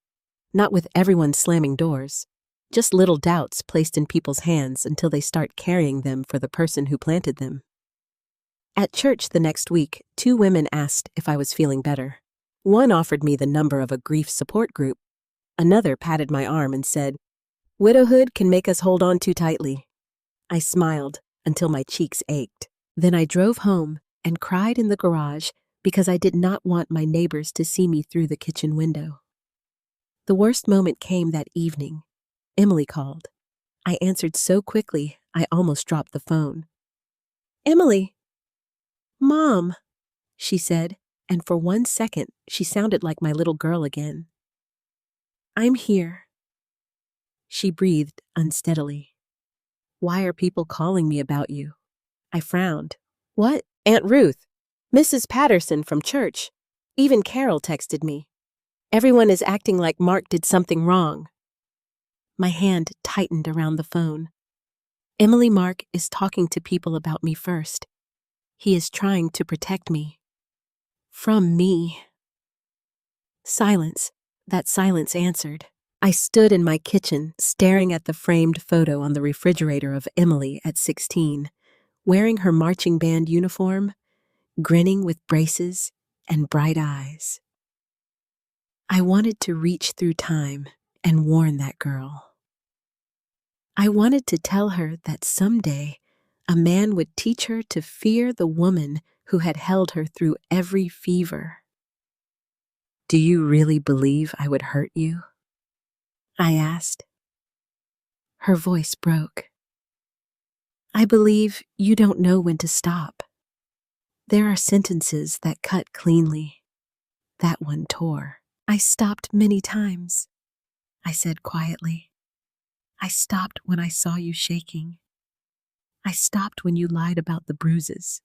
Not with everyone slamming doors. Just little doubts placed in people's hands until they start carrying them for the person who planted them. At church the next week, 2 women asked if I was feeling better. One offered me the number of a grief support group. Another patted my arm and said, Widowhood can make us hold on too tightly. I smiled until my cheeks ached. Then I drove home and cried in the garage because I did not want my neighbors to see me through the kitchen window. The worst moment came that evening. Emily called. I answered so quickly, I almost dropped the phone. Emily! Mom, she said, and for 1 second, she sounded like my little girl again. I'm here. She breathed unsteadily. Why are people calling me about you? I frowned. What? Aunt Ruth, Mrs. Patterson from church. Even Carol texted me. Everyone is acting like Mark did something wrong. My hand tightened around the phone. Emily, Mark is talking to people about me first. He is trying to protect me. From me. Silence. That silence answered. I stood in my kitchen, staring at the framed photo on the refrigerator of Emily at 16, wearing her marching band uniform, grinning with braces and bright eyes. I wanted to reach through time and warn that girl. I wanted to tell her that someday a man would teach her to fear the woman who had held her through every fever. "Do you really believe I would hurt you?" I asked. Her voice broke. "I believe you don't know when to stop. There are sentences that cut cleanly. That one tore. I stopped many times," I said quietly. "I stopped when I saw you shaking. I stopped when you lied about the bruises.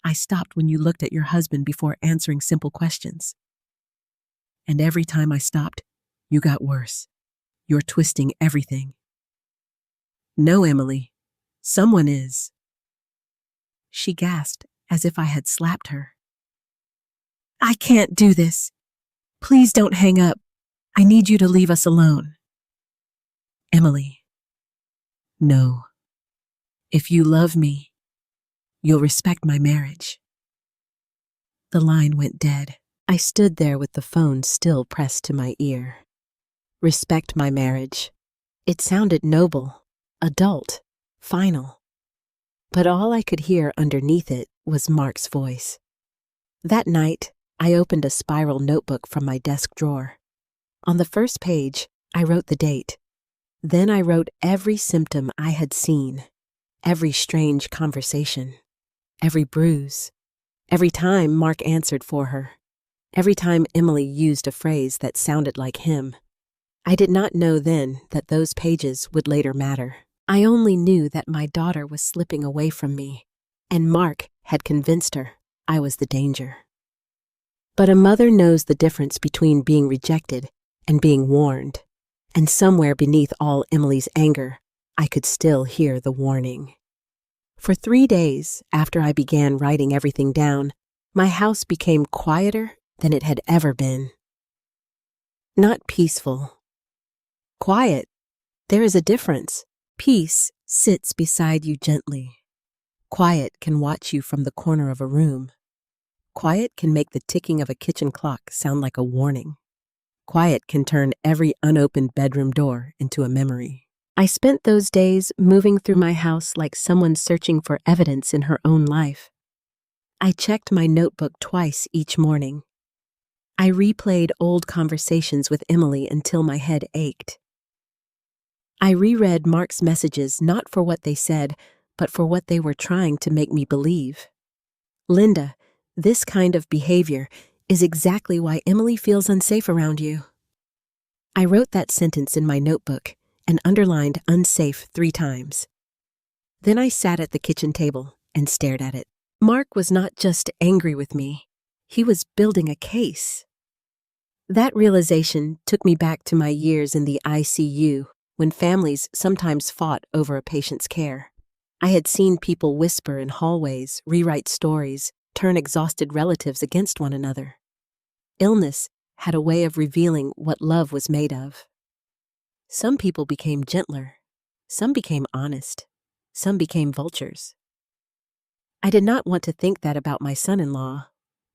I stopped when you looked at your husband before answering simple questions. And every time I stopped, you got worse. You're twisting everything." "No, Emily. Someone is." She gasped as if I had slapped her. "I can't do this. Please don't hang up. I need you to leave us alone." "Emily, no. If you love me, you'll respect my marriage." The line went dead. I stood there with the phone still pressed to my ear. Respect my marriage. It sounded noble, adult, final. But all I could hear underneath it was Mark's voice. That night, I opened a spiral notebook from my desk drawer. On the first page, I wrote the date. Then I wrote every symptom I had seen, every strange conversation, every bruise, every time Mark answered for her, every time Emily used a phrase that sounded like him. I did not know then that those pages would later matter. I only knew that my daughter was slipping away from me, and Mark had convinced her I was the danger. But a mother knows the difference between being rejected and being warned, and somewhere beneath all Emily's anger, I could still hear the warning. For 3 days after I began writing everything down, my house became quieter than it had ever been. Not peaceful. Quiet. There is a difference. Peace sits beside you gently. Quiet can watch you from the corner of a room. Quiet can make the ticking of a kitchen clock sound like a warning. Quiet can turn every unopened bedroom door into a memory. I spent those days moving through my house like someone searching for evidence in her own life. I checked my notebook twice each morning. I replayed old conversations with Emily until my head ached. I reread Mark's messages not for what they said, but for what they were trying to make me believe. "Linda, this kind of behavior is exactly why Emily feels unsafe around you." I wrote that sentence in my notebook and underlined unsafe 3 times. Then I sat at the kitchen table and stared at it. Mark was not just angry with me. He was building a case. That realization took me back to my years in the ICU, when families sometimes fought over a patient's care. I had seen people whisper in hallways, rewrite stories, turn exhausted relatives against one another. Illness had a way of revealing what love was made of. Some people became gentler, some became honest, some became vultures. I did not want to think that about my son-in-law,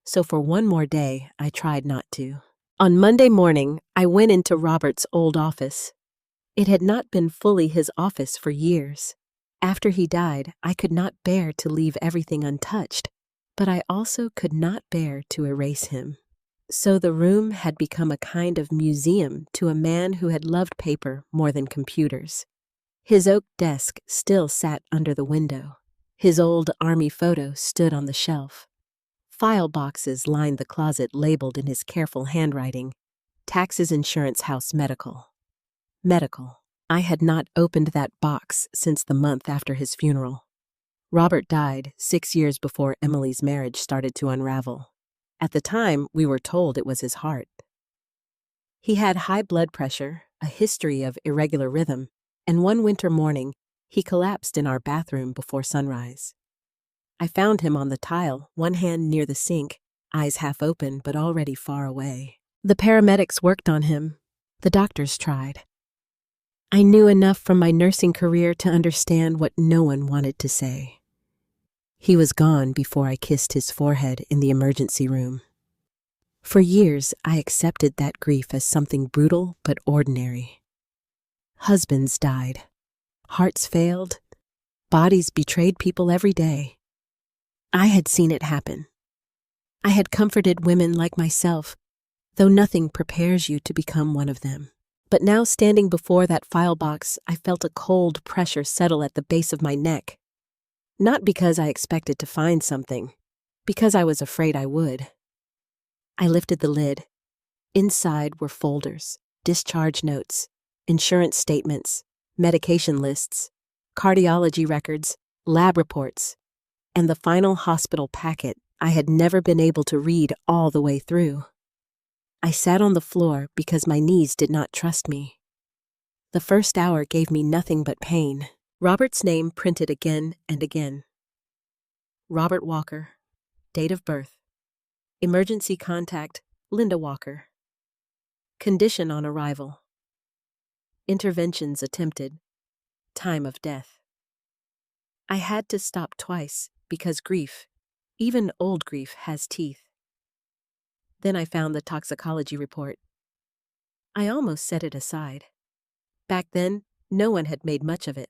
so for one more day, I tried not to. On Monday morning, I went into Robert's old office. It had not been fully his office for years. After he died, I could not bear to leave everything untouched, but I also could not bear to erase him. So the room had become a kind of museum to a man who had loved paper more than computers. His oak desk still sat under the window. His old army photo stood on the shelf. File boxes lined the closet labeled in his careful handwriting, "Taxes, Insurance, House, Medical." Medical. I had not opened that box since the month after his funeral. Robert died 6 years before Emily's marriage started to unravel. At the time, we were told it was his heart. He had high blood pressure, a history of irregular rhythm, and one winter morning, he collapsed in our bathroom before sunrise. I found him on the tile, one hand near the sink, eyes half open but already far away. The paramedics worked on him. The doctors tried. I knew enough from my nursing career to understand what no one wanted to say. He was gone before I kissed his forehead in the emergency room. For years, I accepted that grief as something brutal but ordinary. Husbands died. Hearts failed. Bodies betrayed people every day. I had seen it happen. I had comforted women like myself, though nothing prepares you to become one of them. But now, standing before that file box, I felt a cold pressure settle at the base of my neck. Not because I expected to find something, because I was afraid I would. I lifted the lid. Inside were folders, discharge notes, insurance statements, medication lists, cardiology records, lab reports, and the final hospital packet I had never been able to read all the way through. I sat on the floor because my knees did not trust me. The first hour gave me nothing but pain. Robert's name printed again and again. Robert Walker. Date of birth. Emergency contact, Linda Walker. Condition on arrival. Interventions attempted. Time of death. I had to stop twice because grief, even old grief, has teeth. Then I found the toxicology report. I almost set it aside. Back then, no one had made much of it.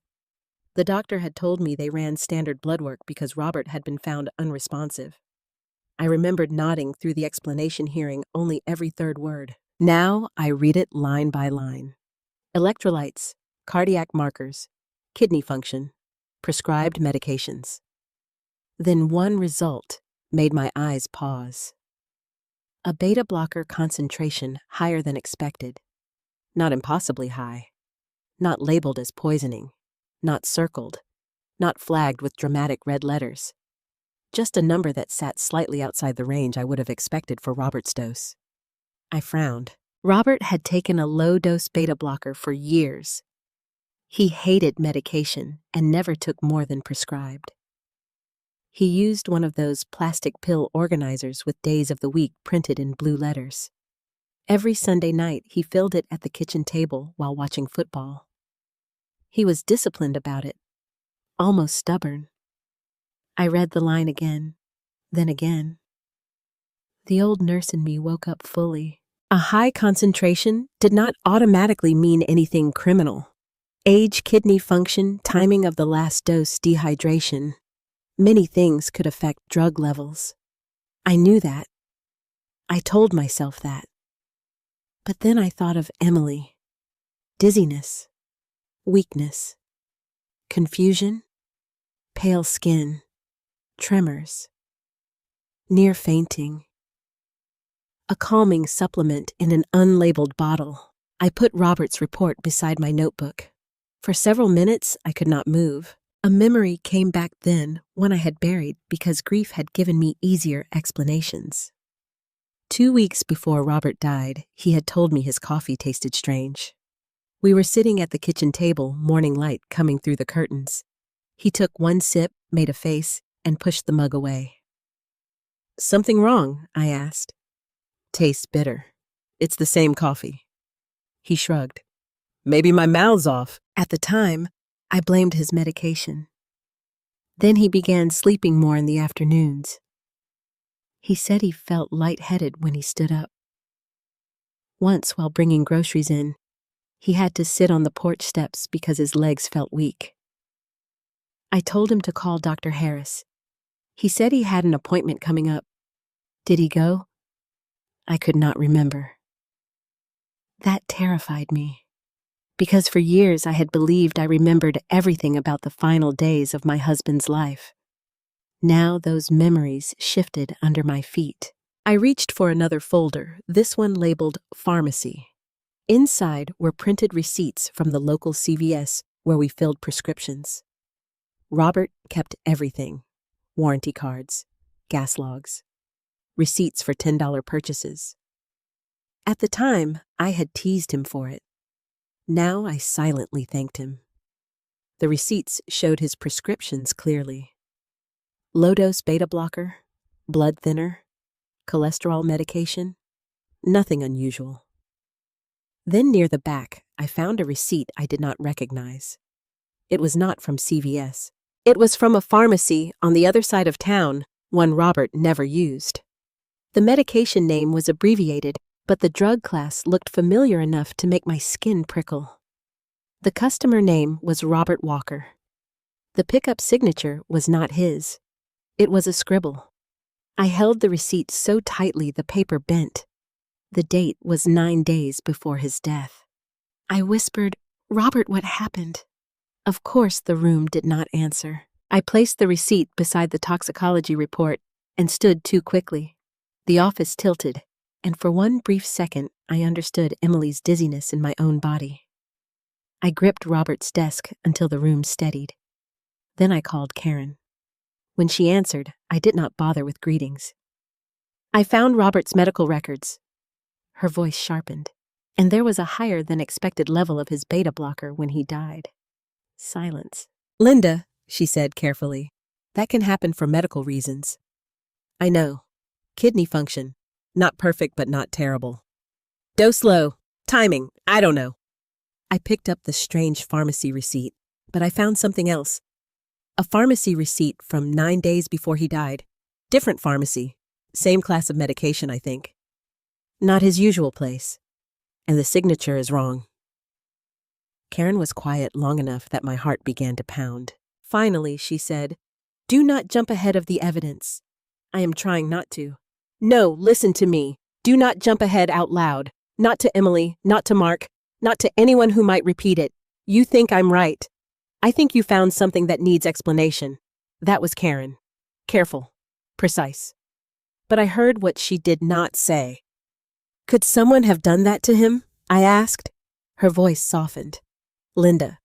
The doctor had told me they ran standard blood work because Robert had been found unresponsive. I remembered nodding through the explanation, hearing only every third word. Now I read it line by line. Electrolytes, cardiac markers, kidney function, prescribed medications. Then one result made my eyes pause. A beta blocker concentration higher than expected. Not impossibly high. Not labeled as poisoning. Not circled. Not flagged with dramatic red letters. Just a number that sat slightly outside the range I would have expected for Robert's dose. I frowned. Robert had taken a low-dose beta blocker for years. He hated medication and never took more than prescribed. He used one of those plastic pill organizers with days of the week printed in blue letters. Every Sunday night, he filled it at the kitchen table while watching football. He was disciplined about it, almost stubborn. I read the line again, then again. The old nurse in me woke up fully. A high concentration did not automatically mean anything criminal. Age, kidney function, timing of the last dose, dehydration. Many things could affect drug levels. I knew that. I told myself that. But then I thought of Emily. Dizziness, weakness, confusion, pale skin, tremors, near fainting. A calming supplement in an unlabeled bottle. I put Robert's report beside my notebook. For several minutes, I could not move. A memory came back then, one I had buried because grief had given me easier explanations. 2 weeks before Robert died, he had told me his coffee tasted strange. We were sitting at the kitchen table, morning light coming through the curtains. He took one sip, made a face, and pushed the mug away. "Something wrong?" I asked. "Tastes bitter. It's the same coffee." He shrugged. "Maybe my mouth's off." At the time, I blamed his medication. Then he began sleeping more in the afternoons. He said he felt lightheaded when he stood up. Once, while bringing groceries in, he had to sit on the porch steps because his legs felt weak. I told him to call Dr. Harris. He said he had an appointment coming up. Did he go? I could not remember. That terrified me, because for years I had believed I remembered everything about the final days of my husband's life. Now those memories shifted under my feet. I reached for another folder, this one labeled Pharmacy. Inside were printed receipts from the local CVS where we filled prescriptions. Robert kept everything: warranty cards, gas logs, receipts for $10 purchases. At the time, I had teased him for it. Now I silently thanked him. The receipts showed his prescriptions clearly. Low-dose beta blocker, blood thinner, cholesterol medication, nothing unusual. Then near the back, I found a receipt I did not recognize. It was not from CVS. It was from a pharmacy on the other side of town, one Robert never used. The medication name was abbreviated, but the drug class looked familiar enough to make my skin prickle. The customer name was Robert Walker. The pickup signature was not his. It was a scribble. I held the receipt so tightly the paper bent. The date was 9 days before his death. I whispered, "Robert, what happened?" Of course the room did not answer. I placed the receipt beside the toxicology report and stood too quickly. The office tilted, and for one brief second I understood Emily's dizziness in my own body. I gripped Robert's desk until the room steadied. Then I called Karen. When she answered, I did not bother with greetings. "I found Robert's medical records." Her voice sharpened, and there was a higher than expected level of his beta blocker when he died. Silence. "Linda," she said carefully, "that can happen for medical reasons." "I know. Kidney function. Not perfect, but not terrible. Dose low. Timing. I don't know." I picked up the strange pharmacy receipt, but I found something else. A pharmacy receipt from 9 days before he died. Different pharmacy. Same class of medication, I think. Not his usual place. And the signature is wrong. Karen was quiet long enough that my heart began to pound. Finally, she said, "Do not jump ahead of the evidence." "I am trying not to." "No, listen to me. Do not jump ahead out loud. Not to Emily, not to Mark, not to anyone who might repeat it. You think I'm right. I think you found something that needs explanation." That was Karen. Careful. Precise. But I heard what she did not say. "Could someone have done that to him?" I asked. Her voice softened. "Linda,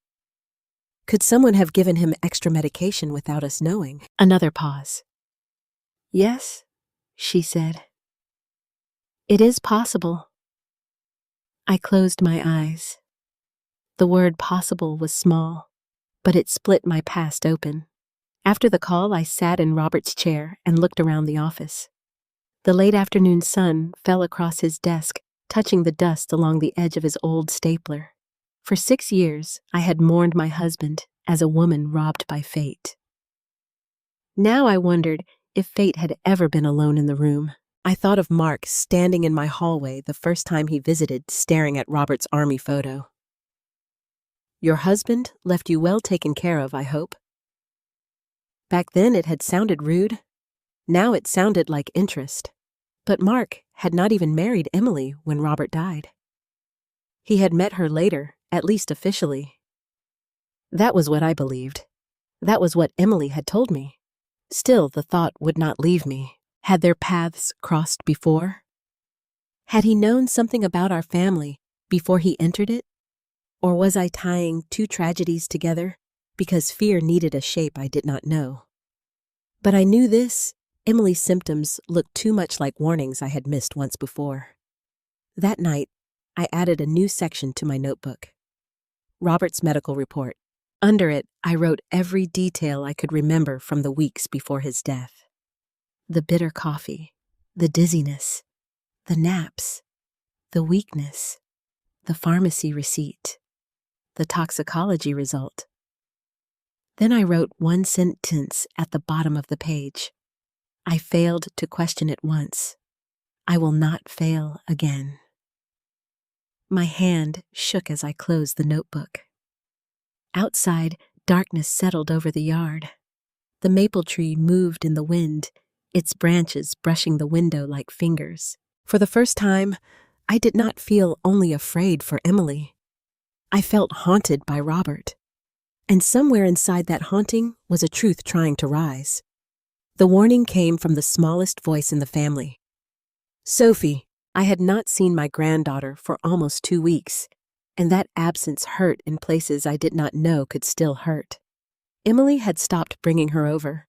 could someone have given him extra medication without us knowing?" Another pause. "Yes," she said. "It is possible." I closed my eyes. The word possible was small, but it split my past open. After the call, I sat in Robert's chair and looked around the office. The late afternoon sun fell across his desk, touching the dust along the edge of his old stapler. For 6 years, I had mourned my husband as a woman robbed by fate. Now I wondered if fate had ever been alone in the room. I thought of Mark standing in my hallway the first time he visited, staring at Robert's army photo. "Your husband left you well taken care of, I hope." Back then it had sounded rude. Now it sounded like interest. But Mark had not even married Emily when Robert died. He had met her later, at least officially. That was what I believed. That was what Emily had told me. Still, the thought would not leave me. Had their paths crossed before? Had he known something about our family before he entered it? Or was I tying two tragedies together because fear needed a shape I did not know? But I knew this: Emily's symptoms looked too much like warnings I had missed once before. That night, I added a new section to my notebook. Robert's medical report. Under it, I wrote every detail I could remember from the weeks before his death. The bitter coffee, the dizziness, the naps, the weakness, the pharmacy receipt, the toxicology result. Then I wrote one sentence at the bottom of the page. I failed to question it once. I will not fail again. My hand shook as I closed the notebook. Outside, darkness settled over the yard. The maple tree moved in the wind, its branches brushing the window like fingers. For the first time, I did not feel only afraid for Emily. I felt haunted by Robert. And somewhere inside that haunting was a truth trying to rise. The warning came from the smallest voice in the family. Sophie. I had not seen my granddaughter for almost 2 weeks, and that absence hurt in places I did not know could still hurt. Emily had stopped bringing her over.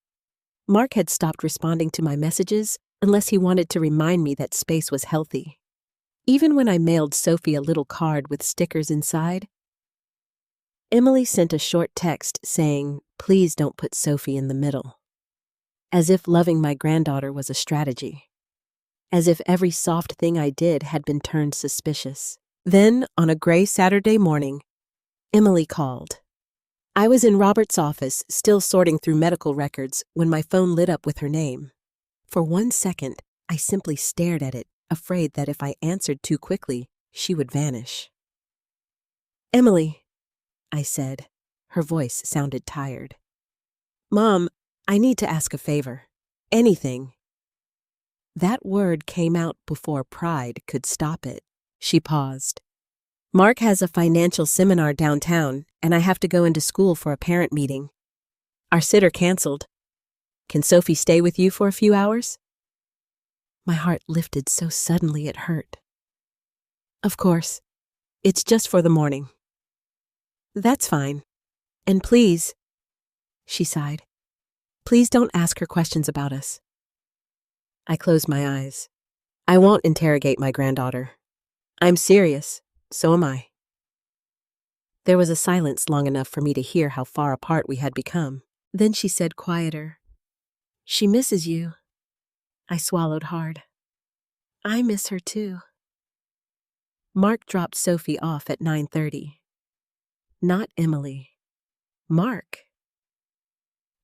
Mark had stopped responding to my messages unless he wanted to remind me that space was healthy. Even when I mailed Sophie a little card with stickers inside, Emily sent a short text saying, "Please don't put Sophie in the middle." As if loving my granddaughter was a strategy. As if every soft thing I did had been turned suspicious. Then, on a gray Saturday morning, Emily called. I was in Robert's office, still sorting through medical records, when my phone lit up with her name. For 1 second, I simply stared at it, afraid that if I answered too quickly, she would vanish. "Emily," I said. Her voice sounded tired. "Mom, I need to ask a favor. Anything." That word came out before pride could stop it. She paused. "Mark has a financial seminar downtown, and I have to go into school for a parent meeting. Our sitter canceled. Can Sophie stay with you for a few hours?" My heart lifted so suddenly it hurt. "Of course. It's just for the morning." "That's fine. And please," she sighed, "please don't ask her questions about us." I closed my eyes. I won't interrogate my granddaughter. I'm serious. So am I. There was a silence long enough for me to hear how far apart we had become. Then she said quieter, "She misses you." I swallowed hard. I miss her too. Mark dropped Sophie off at 9:30. Not Emily. Mark.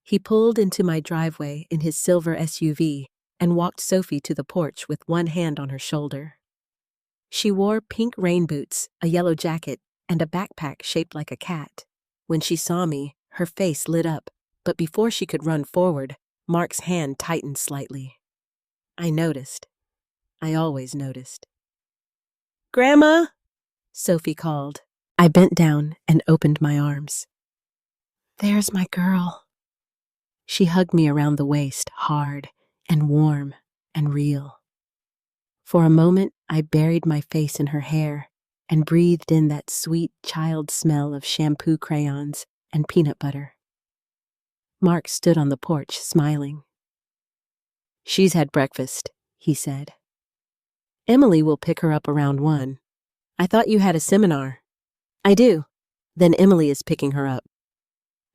He pulled into my driveway in his silver SUV and walked Sophie to the porch with one hand on her shoulder. She wore pink rain boots, a yellow jacket, and a backpack shaped like a cat. When she saw me, her face lit up, but before she could run forward, Mark's hand tightened slightly. I noticed. I always noticed. "Grandma!" Sophie called. I bent down and opened my arms. "There's my girl." She hugged me around the waist, hard and warm and real. For a moment, I buried my face in her hair and breathed in that sweet child smell of shampoo crayons and peanut butter. Mark stood on the porch, smiling. "She's had breakfast," he said. "Emily will pick her up around 1. I thought you had a seminar." "I do. Then Emily is picking her up."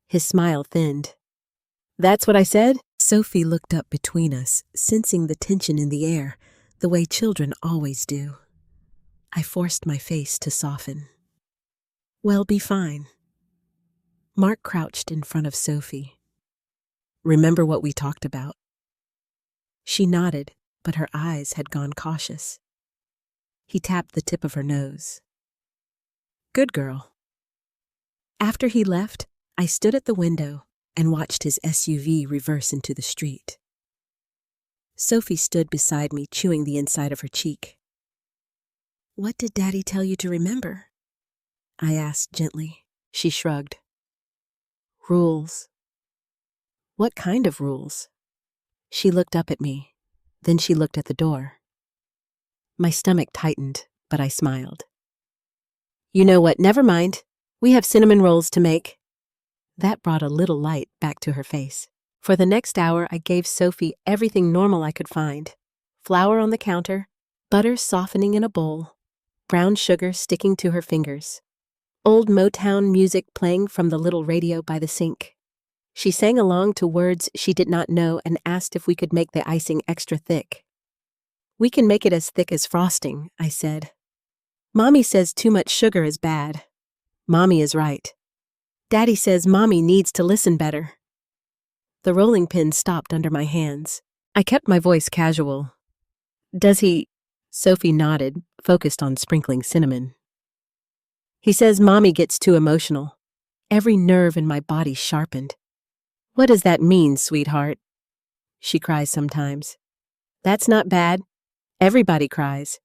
His smile thinned. "That's what I said?" Sophie looked up between us, sensing the tension in the air, the way children always do. I forced my face to soften. "Well, be fine." Mark crouched in front of Sophie. "Remember what we talked about?" She nodded, but her eyes had gone cautious. He tapped the tip of her nose. "Good girl." After he left, I stood at the window and watched his SUV reverse into the street. Sophie stood beside me, chewing the inside of her cheek. "What did Daddy tell you to remember?" I asked gently. She shrugged. "Rules." "What kind of rules?" She looked up at me. Then she looked at the door. My stomach tightened, but I smiled. "You know what? Never mind. We have cinnamon rolls to make." That brought a little light back to her face. For the next hour, I gave Sophie everything normal I could find. Flour on the counter, butter softening in a bowl, brown sugar sticking to her fingers, old Motown music playing from the little radio by the sink. She sang along to words she did not know and asked if we could make the icing extra thick. "We can make it as thick as frosting," I said. "Mommy says too much sugar is bad." Mommy is right. Daddy says Mommy needs to listen better. The rolling pin stopped under my hands. I kept my voice casual. "Does he?" Sophie nodded, focused on sprinkling cinnamon. "He says Mommy gets too emotional." Every nerve in my body sharpened. "What does that mean, sweetheart?" "She cries sometimes." "That's not bad. Everybody cries.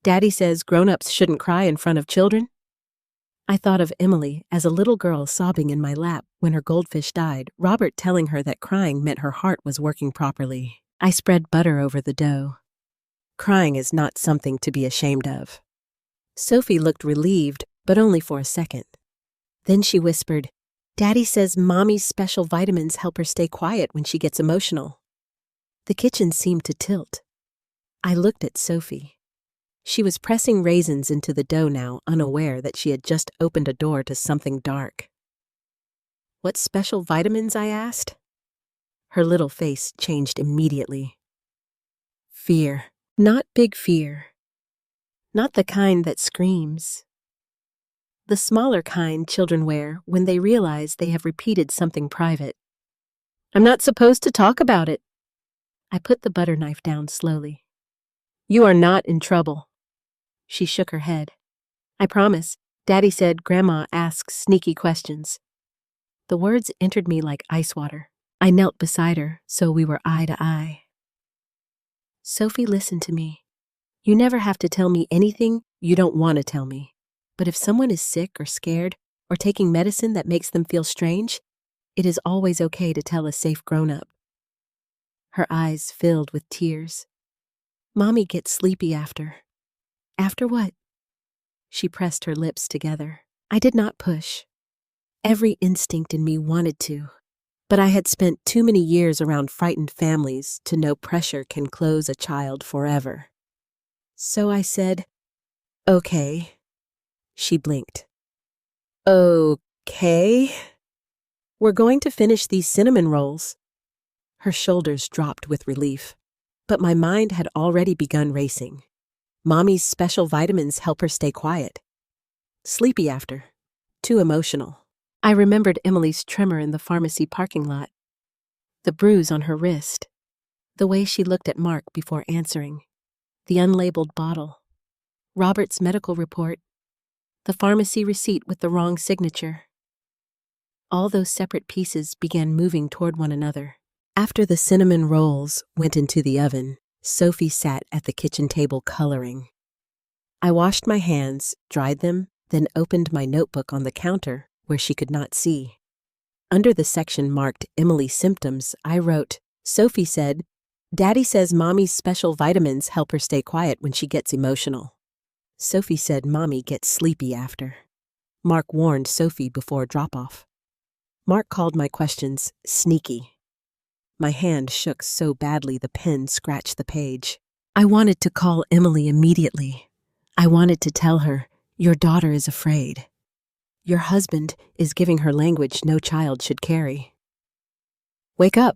Daddy says grown-ups shouldn't cry in front of children." I thought of Emily as a little girl sobbing in my lap when her goldfish died, Robert telling her that crying meant her heart was working properly. I spread butter over the dough. Crying is not something to be ashamed of. Sophie looked relieved, but only for a second. Then she whispered, "Daddy says Mommy's special vitamins help her stay quiet when she gets emotional." The kitchen seemed to tilt. I looked at Sophie. She was pressing raisins into the dough now, unaware that she had just opened a door to something dark. "What special vitamins?" I asked. Her little face changed immediately. Fear. Not big fear. Not the kind that screams. The smaller kind children wear when they realize they have repeated something private. I'm not supposed to talk about it. I put the butter knife down slowly. You are not in trouble. She shook her head. I promise. Daddy said Grandma asks sneaky questions. The words entered me like ice water. I knelt beside her, so we were eye to eye. Sophie, listen to me. You never have to tell me anything you don't want to tell me. But if someone is sick or scared or taking medicine that makes them feel strange, it is always okay to tell a safe grown-up. Her eyes filled with tears. Mommy gets sleepy after. After what? She pressed her lips together. I did not push. Every instinct in me wanted to, but I had spent too many years around frightened families to know pressure can close a child forever. So I said, okay. She blinked. Okay. We're going to finish these cinnamon rolls. Her shoulders dropped with relief, but my mind had already begun racing. Mommy's special vitamins help her stay quiet. Sleepy after. Too emotional. I remembered Emily's tremor in the pharmacy parking lot. The bruise on her wrist. The way she looked at Mark before answering. The unlabeled bottle. Robert's medical report. The pharmacy receipt with the wrong signature. All those separate pieces began moving toward one another. After the cinnamon rolls went into the oven, Sophie sat at the kitchen table coloring. I washed my hands, dried them, then opened my notebook on the counter where she could not see. Under the section marked Emily Symptoms, I wrote, Sophie said, Daddy says Mommy's special vitamins help her stay quiet when she gets emotional. Sophie said Mommy gets sleepy after. Mark warned Sophie before drop-off. Mark called my questions sneaky. My hand shook so badly the pen scratched the page. I wanted to call Emily immediately. I wanted to tell her, your daughter is afraid. Your husband is giving her language no child should carry. Wake up.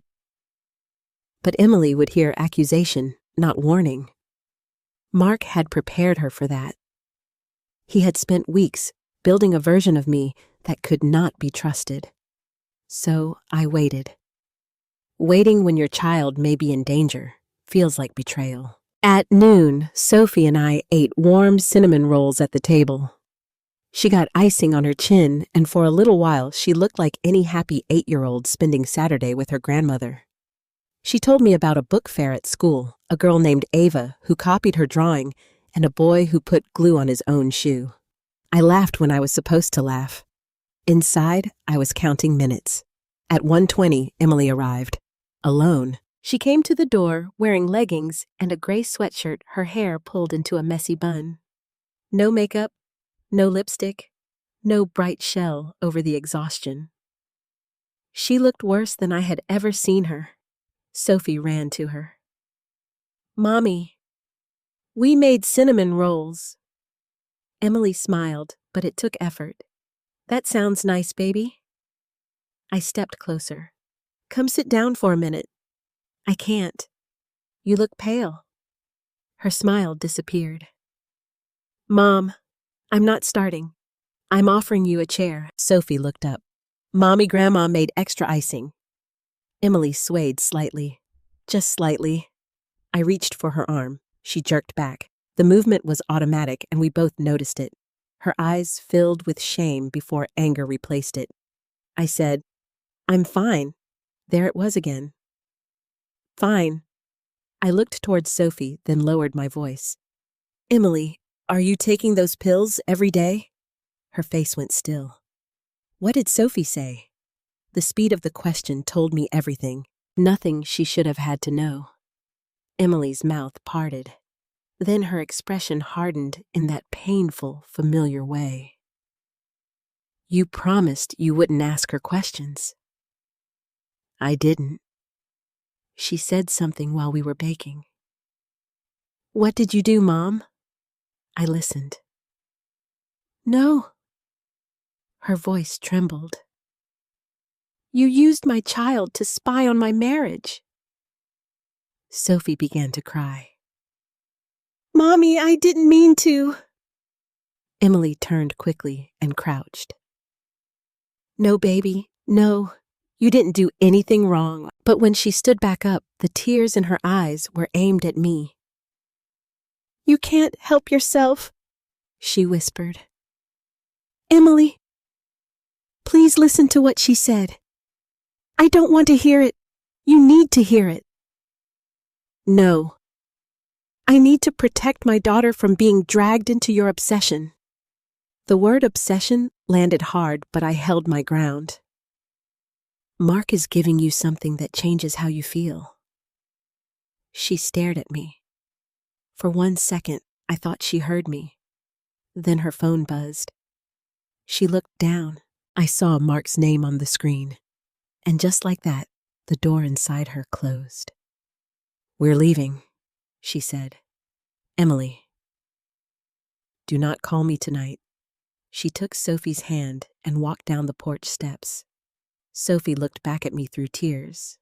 But Emily would hear accusation, not warning. Mark had prepared her for that. He had spent weeks building a version of me that could not be trusted. So I waited. Waiting when your child may be in danger feels like betrayal. At noon, Sophie and I ate warm cinnamon rolls at the table. She got icing on her chin, and for a little while she looked like any happy 8-year-old spending Saturday with her grandmother. She told me about a book fair at school, a girl named Ava who copied her drawing, and a boy who put glue on his own shoe. I laughed when I was supposed to laugh. Inside, I was counting minutes. At 1:20, Emily arrived. Alone. She came to the door wearing leggings and a gray sweatshirt, her hair pulled into a messy bun. No makeup, no lipstick, no bright shell over the exhaustion. She looked worse than I had ever seen her. Sophie ran to her. Mommy, we made cinnamon rolls. Emily smiled, but it took effort. That sounds nice, baby. I stepped closer. Come sit down for a minute. I can't. You look pale. Her smile disappeared. Mom, I'm not starting. I'm offering you a chair. Sophie looked up. Mommy, Grandma made extra icing. Emily swayed slightly. Just slightly. I reached for her arm. She jerked back. The movement was automatic, and we both noticed it. Her eyes filled with shame before anger replaced it. I said, I'm fine. There it was again. Fine. I looked towards Sophie, then lowered my voice. Emily, are you taking those pills every day? Her face went still. What did Sophie say? The speed of the question told me everything, nothing she should have had to know. Emily's mouth parted. Then her expression hardened in that painful, familiar way. You promised you wouldn't ask her questions. I didn't. She said something while we were baking. What did you do, Mom? I listened. No. Her voice trembled. You used my child to spy on my marriage. Sophie began to cry. Mommy, I didn't mean to. Emily turned quickly and crouched. No, baby, no. You didn't do anything wrong. But when she stood back up, the tears in her eyes were aimed at me. You can't help yourself, she whispered. Emily, please listen to what she said. I don't want to hear it. You need to hear it. No. I need to protect my daughter from being dragged into your obsession. The word obsession landed hard, but I held my ground. Mark is giving you something that changes how you feel. She stared at me. For 1 second, I thought she heard me. Then her phone buzzed. She looked down. I saw Mark's name on the screen. And just like that, the door inside her closed. We're leaving, she said. Emily, do not call me tonight. She took Sophie's hand and walked down the porch steps. Sophie looked back at me through tears.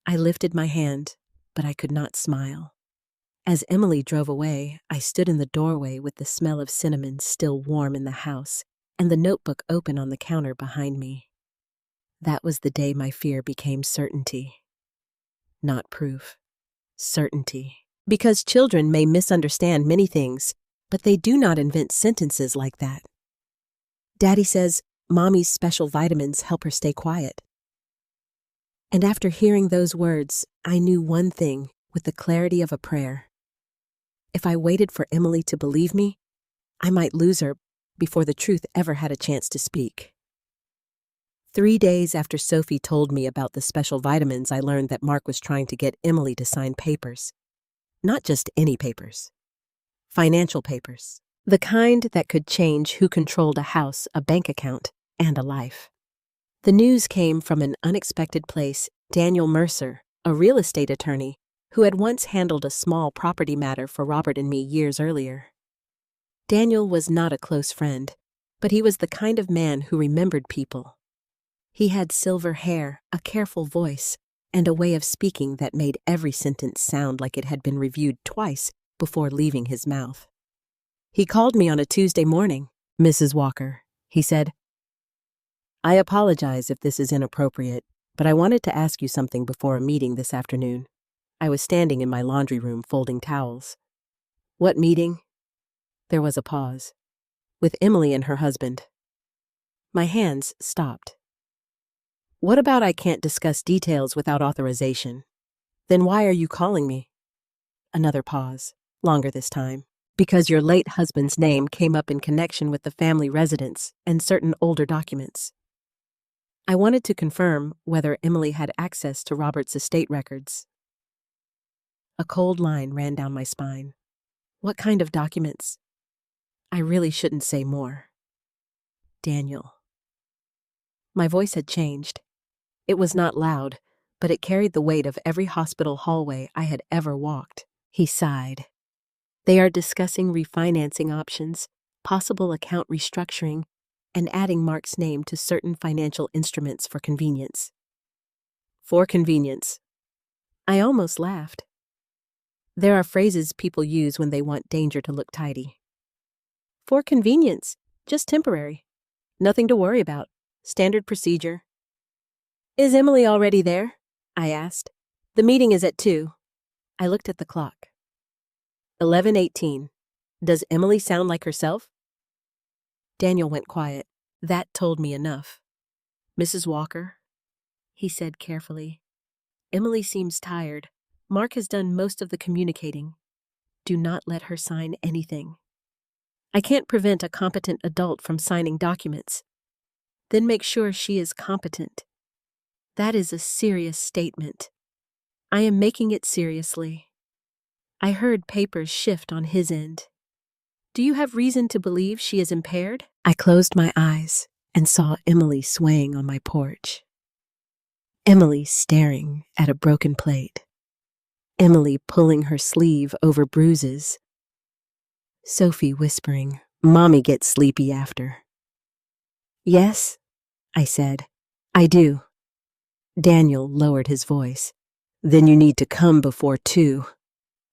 I lifted my hand, but I could not smile. As Emily drove away, I stood in the doorway with the smell of cinnamon still warm in the house and the notebook open on the counter behind me. That was the day my fear became certainty. Not proof. Certainty. Because children may misunderstand many things, but they do not invent sentences like that. Daddy says Mommy's special vitamins help her stay quiet. And after hearing those words, I knew one thing with the clarity of a prayer. If I waited for Emily to believe me, I might lose her before the truth ever had a chance to speak. 3 days after Sophie told me about the special vitamins, I learned that Mark was trying to get Emily to sign papers. Not just any papers. Financial papers. The kind that could change who controlled a house, a bank account, and a life. The news came from an unexpected place, Daniel Mercer, a real estate attorney who had once handled a small property matter for Robert and me years earlier. Daniel was not a close friend, but he was the kind of man who remembered people. He had silver hair, a careful voice, and a way of speaking that made every sentence sound like it had been reviewed twice before leaving his mouth. He called me on a Tuesday morning. Mrs. Walker, he said, I apologize if this is inappropriate, but I wanted to ask you something before a meeting this afternoon. I was standing in my laundry room folding towels. What meeting? There was a pause. With Emily and her husband. My hands stopped. What about I can't discuss details without authorization? Then why are you calling me? Another pause, longer this time. Because your late husband's name came up in connection with the family residence and certain older documents. I wanted to confirm whether Emily had access to Robert's estate records. A cold line ran down my spine. What kind of documents? I really shouldn't say more. Daniel. My voice had changed. It was not loud, but it carried the weight of every hospital hallway I had ever walked. He sighed. They are discussing refinancing options, possible account restructuring, and adding Mark's name to certain financial instruments for convenience. For convenience. I almost laughed. There are phrases people use when they want danger to look tidy. For convenience, just temporary. Nothing to worry about. Standard procedure. Is Emily already there? I asked. The meeting is at 2. I looked at the clock. 11:18. Does Emily sound like herself? Daniel went quiet. That told me enough. Mrs. Walker, he said carefully. Emily seems tired. Mark has done most of the communicating. Do not let her sign anything. I can't prevent a competent adult from signing documents. Then make sure she is competent. That is a serious statement. I am making it seriously. I heard papers shift on his end. Do you have reason to believe she is impaired? I closed my eyes and saw Emily swaying on my porch. Emily staring at a broken plate. Emily pulling her sleeve over bruises. Sophie whispering, Mommy gets sleepy after. Yes, I said. I do. Daniel lowered his voice. Then you need to come before 2.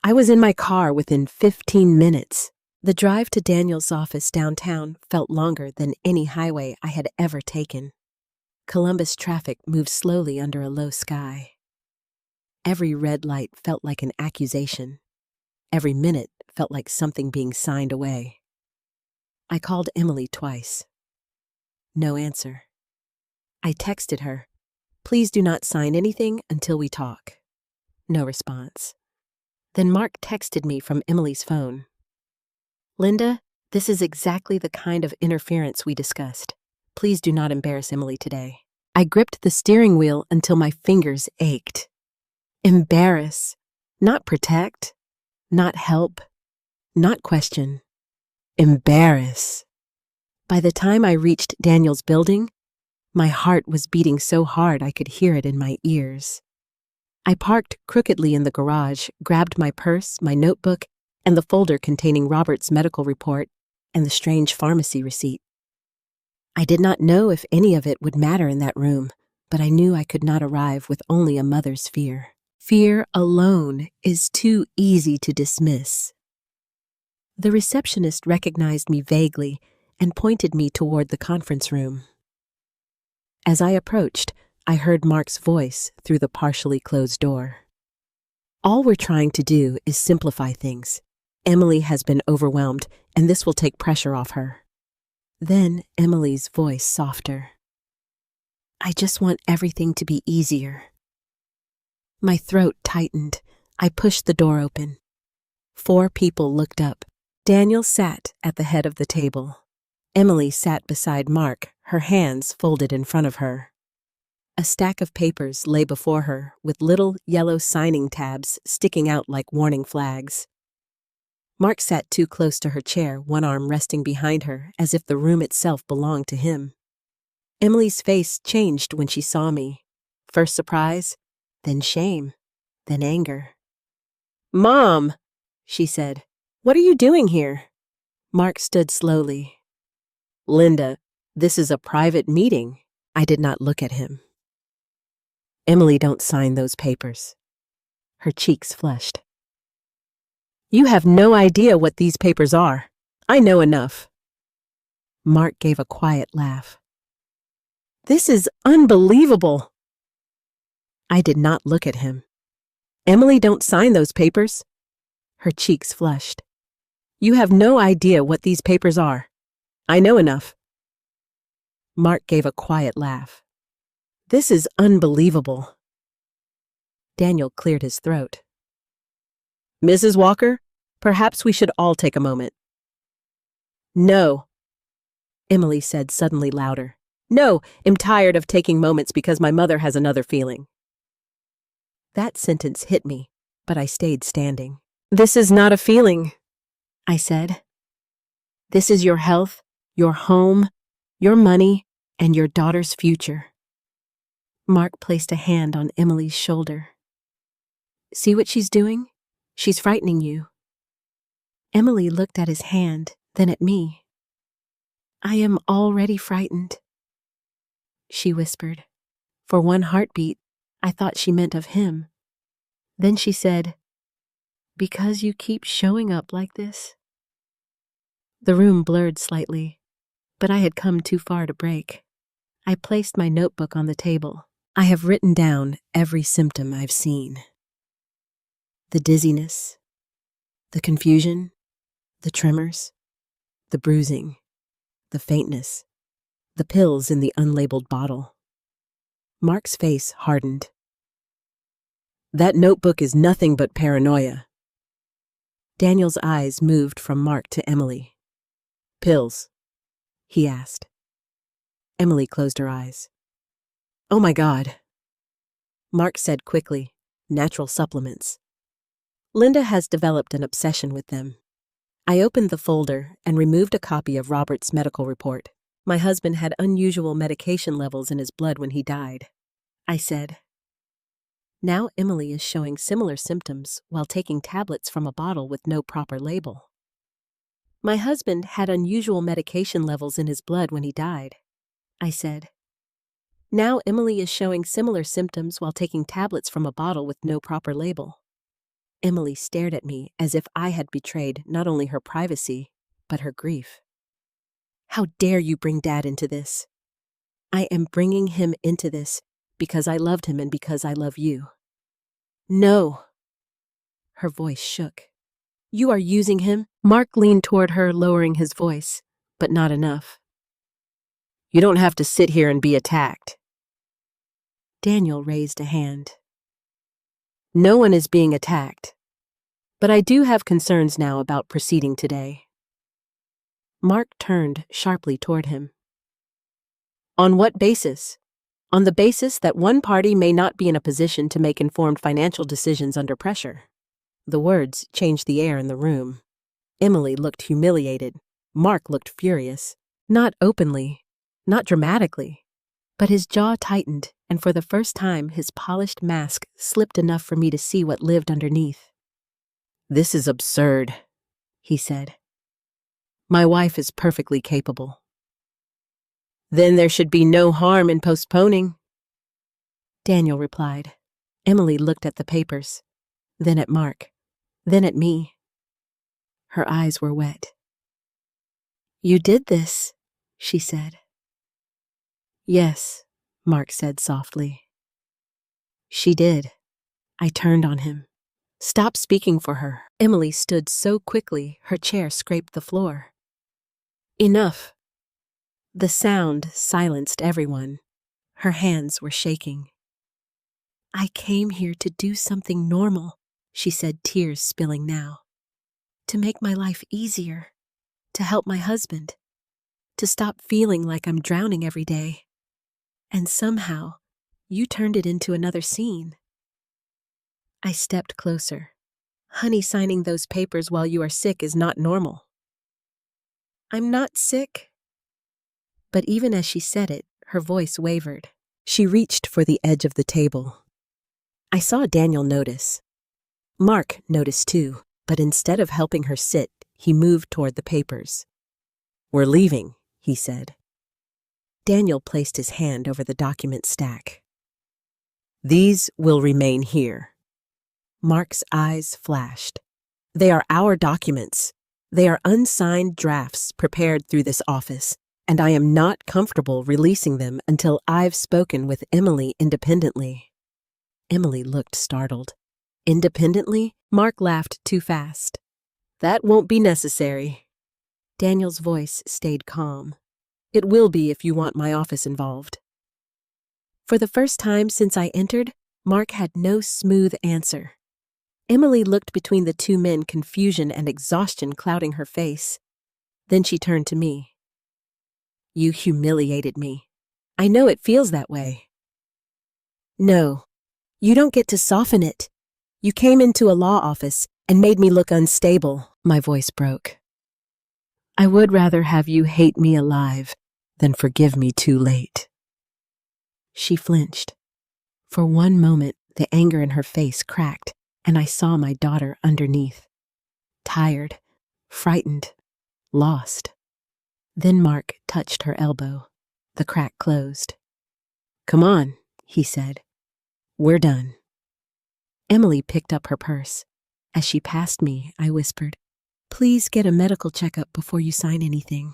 I was in my car within 15 minutes. The drive to Daniel's office downtown felt longer than any highway I had ever taken. Columbus traffic moved slowly under a low sky. Every red light felt like an accusation. Every minute felt like something being signed away. I called Emily twice. No answer. I texted her, "Please do not sign anything until we talk." No response. Then Mark texted me from Emily's phone. "Linda, this is exactly the kind of interference we discussed. Please do not embarrass Emily today." I gripped the steering wheel until my fingers ached. Embarrass, not protect, not help, not question. Embarrass. By the time I reached Daniel's building, my heart was beating so hard I could hear it in my ears. I parked crookedly in the garage, grabbed my purse, my notebook, and the folder containing Robert's medical report and the strange pharmacy receipt. I did not know if any of it would matter in that room, but I knew I could not arrive with only a mother's fear. Fear alone is too easy to dismiss. The receptionist recognized me vaguely and pointed me toward the conference room. As I approached, I heard Mark's voice through the partially closed door. "All we're trying to do is simplify things. Emily has been overwhelmed, and this will take pressure off her." Then Emily's voice softer. "I just want everything to be easier." My throat tightened. I pushed the door open. 4 people looked up. Daniel sat at the head of the table. Emily sat beside Mark, her hands folded in front of her. A stack of papers lay before her, with little yellow signing tabs sticking out like warning flags. Mark sat too close to her chair, one arm resting behind her, as if the room itself belonged to him. Emily's face changed when she saw me. First surprise, then shame, then anger. "Mom," she said, "what are you doing here?" Mark stood slowly. "Linda, this is a private meeting." I did not look at him. "Emily, don't sign those papers." Her cheeks flushed. "You have no idea what these papers are. I know enough." Mark gave a quiet laugh. "This is unbelievable." I did not look at him. "Emily, don't sign those papers." Her cheeks flushed. "You have no idea what these papers are. I know enough." Mark gave a quiet laugh. "This is unbelievable." Daniel cleared his throat. "Mrs. Walker, perhaps we should all take a moment." "No," Emily said suddenly louder. "No, I'm tired of taking moments because my mother has another feeling." That sentence hit me, but I stayed standing. "This is not a feeling," I said. "This is your health, your home, your money, and your daughter's future." Mark placed a hand on Emily's shoulder. "See what she's doing? She's frightening you." Emily looked at his hand, then at me. "I am already frightened," she whispered. For one heartbeat, I thought she meant of him. Then she said, "Because you keep showing up like this?" The room blurred slightly, but I had come too far to break. I placed my notebook on the table. I have written down every symptom I've seen. The dizziness, the confusion, the tremors, the bruising, the faintness, the pills in the unlabeled bottle. Mark's face hardened. "That notebook is nothing but paranoia." Daniel's eyes moved from Mark to Emily. "Pills?" he asked. Emily closed her eyes. "Oh my God." Mark said quickly, "Natural supplements. Linda has developed an obsession with them." I opened the folder and removed a copy of Robert's medical report. My husband had unusual medication levels in his blood when he died. I said, "Now Emily is showing similar symptoms while taking tablets from a bottle with no proper label." "My husband had unusual medication levels in his blood when he died," I said. "Now Emily is showing similar symptoms while taking tablets from a bottle with no proper label." Emily stared at me as if I had betrayed not only her privacy, but her grief. How dare you bring Dad into this? I am bringing him into this because I loved him and because I love you. No. Her voice shook. You are using him? Mark leaned toward her, lowering his voice, but not enough. You don't have to sit here and be attacked. Daniel raised a hand. No one is being attacked, but I do have concerns now about proceeding today. Mark turned sharply toward him. On what basis? On the basis that one party may not be in a position to make informed financial decisions under pressure. The words changed the air in the room. Emily looked humiliated. Mark looked furious. Not openly, not dramatically, but his jaw tightened, and for the first time his polished mask slipped enough for me to see what lived underneath. This is absurd, he said. My wife is perfectly capable. Then there should be no harm in postponing, Daniel replied. Emily looked at the papers, then at Mark, then at me. Her eyes were wet. You did this, she said. Yes, Mark said softly. She did. I turned on him. Stop speaking for her. Emily stood so quickly her chair scraped the floor. Enough. The sound silenced everyone. Her hands were shaking. I came here to do something normal, she said, tears spilling now. To make my life easier. To help my husband. To stop feeling like I'm drowning every day. And somehow, you turned it into another scene. I stepped closer. Honey, signing those papers while you are sick is not normal. I'm not sick. But even as she said it, her voice wavered. She reached for the edge of the table. I saw Daniel notice. Mark noticed too, but instead of helping her sit, he moved toward the papers. We're leaving, he said. Daniel placed his hand over the document stack. These will remain here. Mark's eyes flashed. They are our documents. They are unsigned drafts prepared through this office, and I am not comfortable releasing them until I've spoken with Emily independently. Emily looked startled. Independently? Mark laughed too fast. That won't be necessary. Daniel's voice stayed calm. It will be if you want my office involved. For the first time since I entered, Mark had no smooth answer. Emily looked between the two men, confusion and exhaustion clouding her face. Then she turned to me. You humiliated me. I know it feels that way. No, you don't get to soften it. You came into a law office and made me look unstable. My voice broke. I would rather have you hate me alive than forgive me too late. She flinched. For one moment, the anger in her face cracked, and I saw my daughter underneath. Tired, frightened, lost. Then Mark touched her elbow. The crack closed. Come on, he said. We're done. Emily picked up her purse. As she passed me, I whispered, Please get a medical checkup before you sign anything.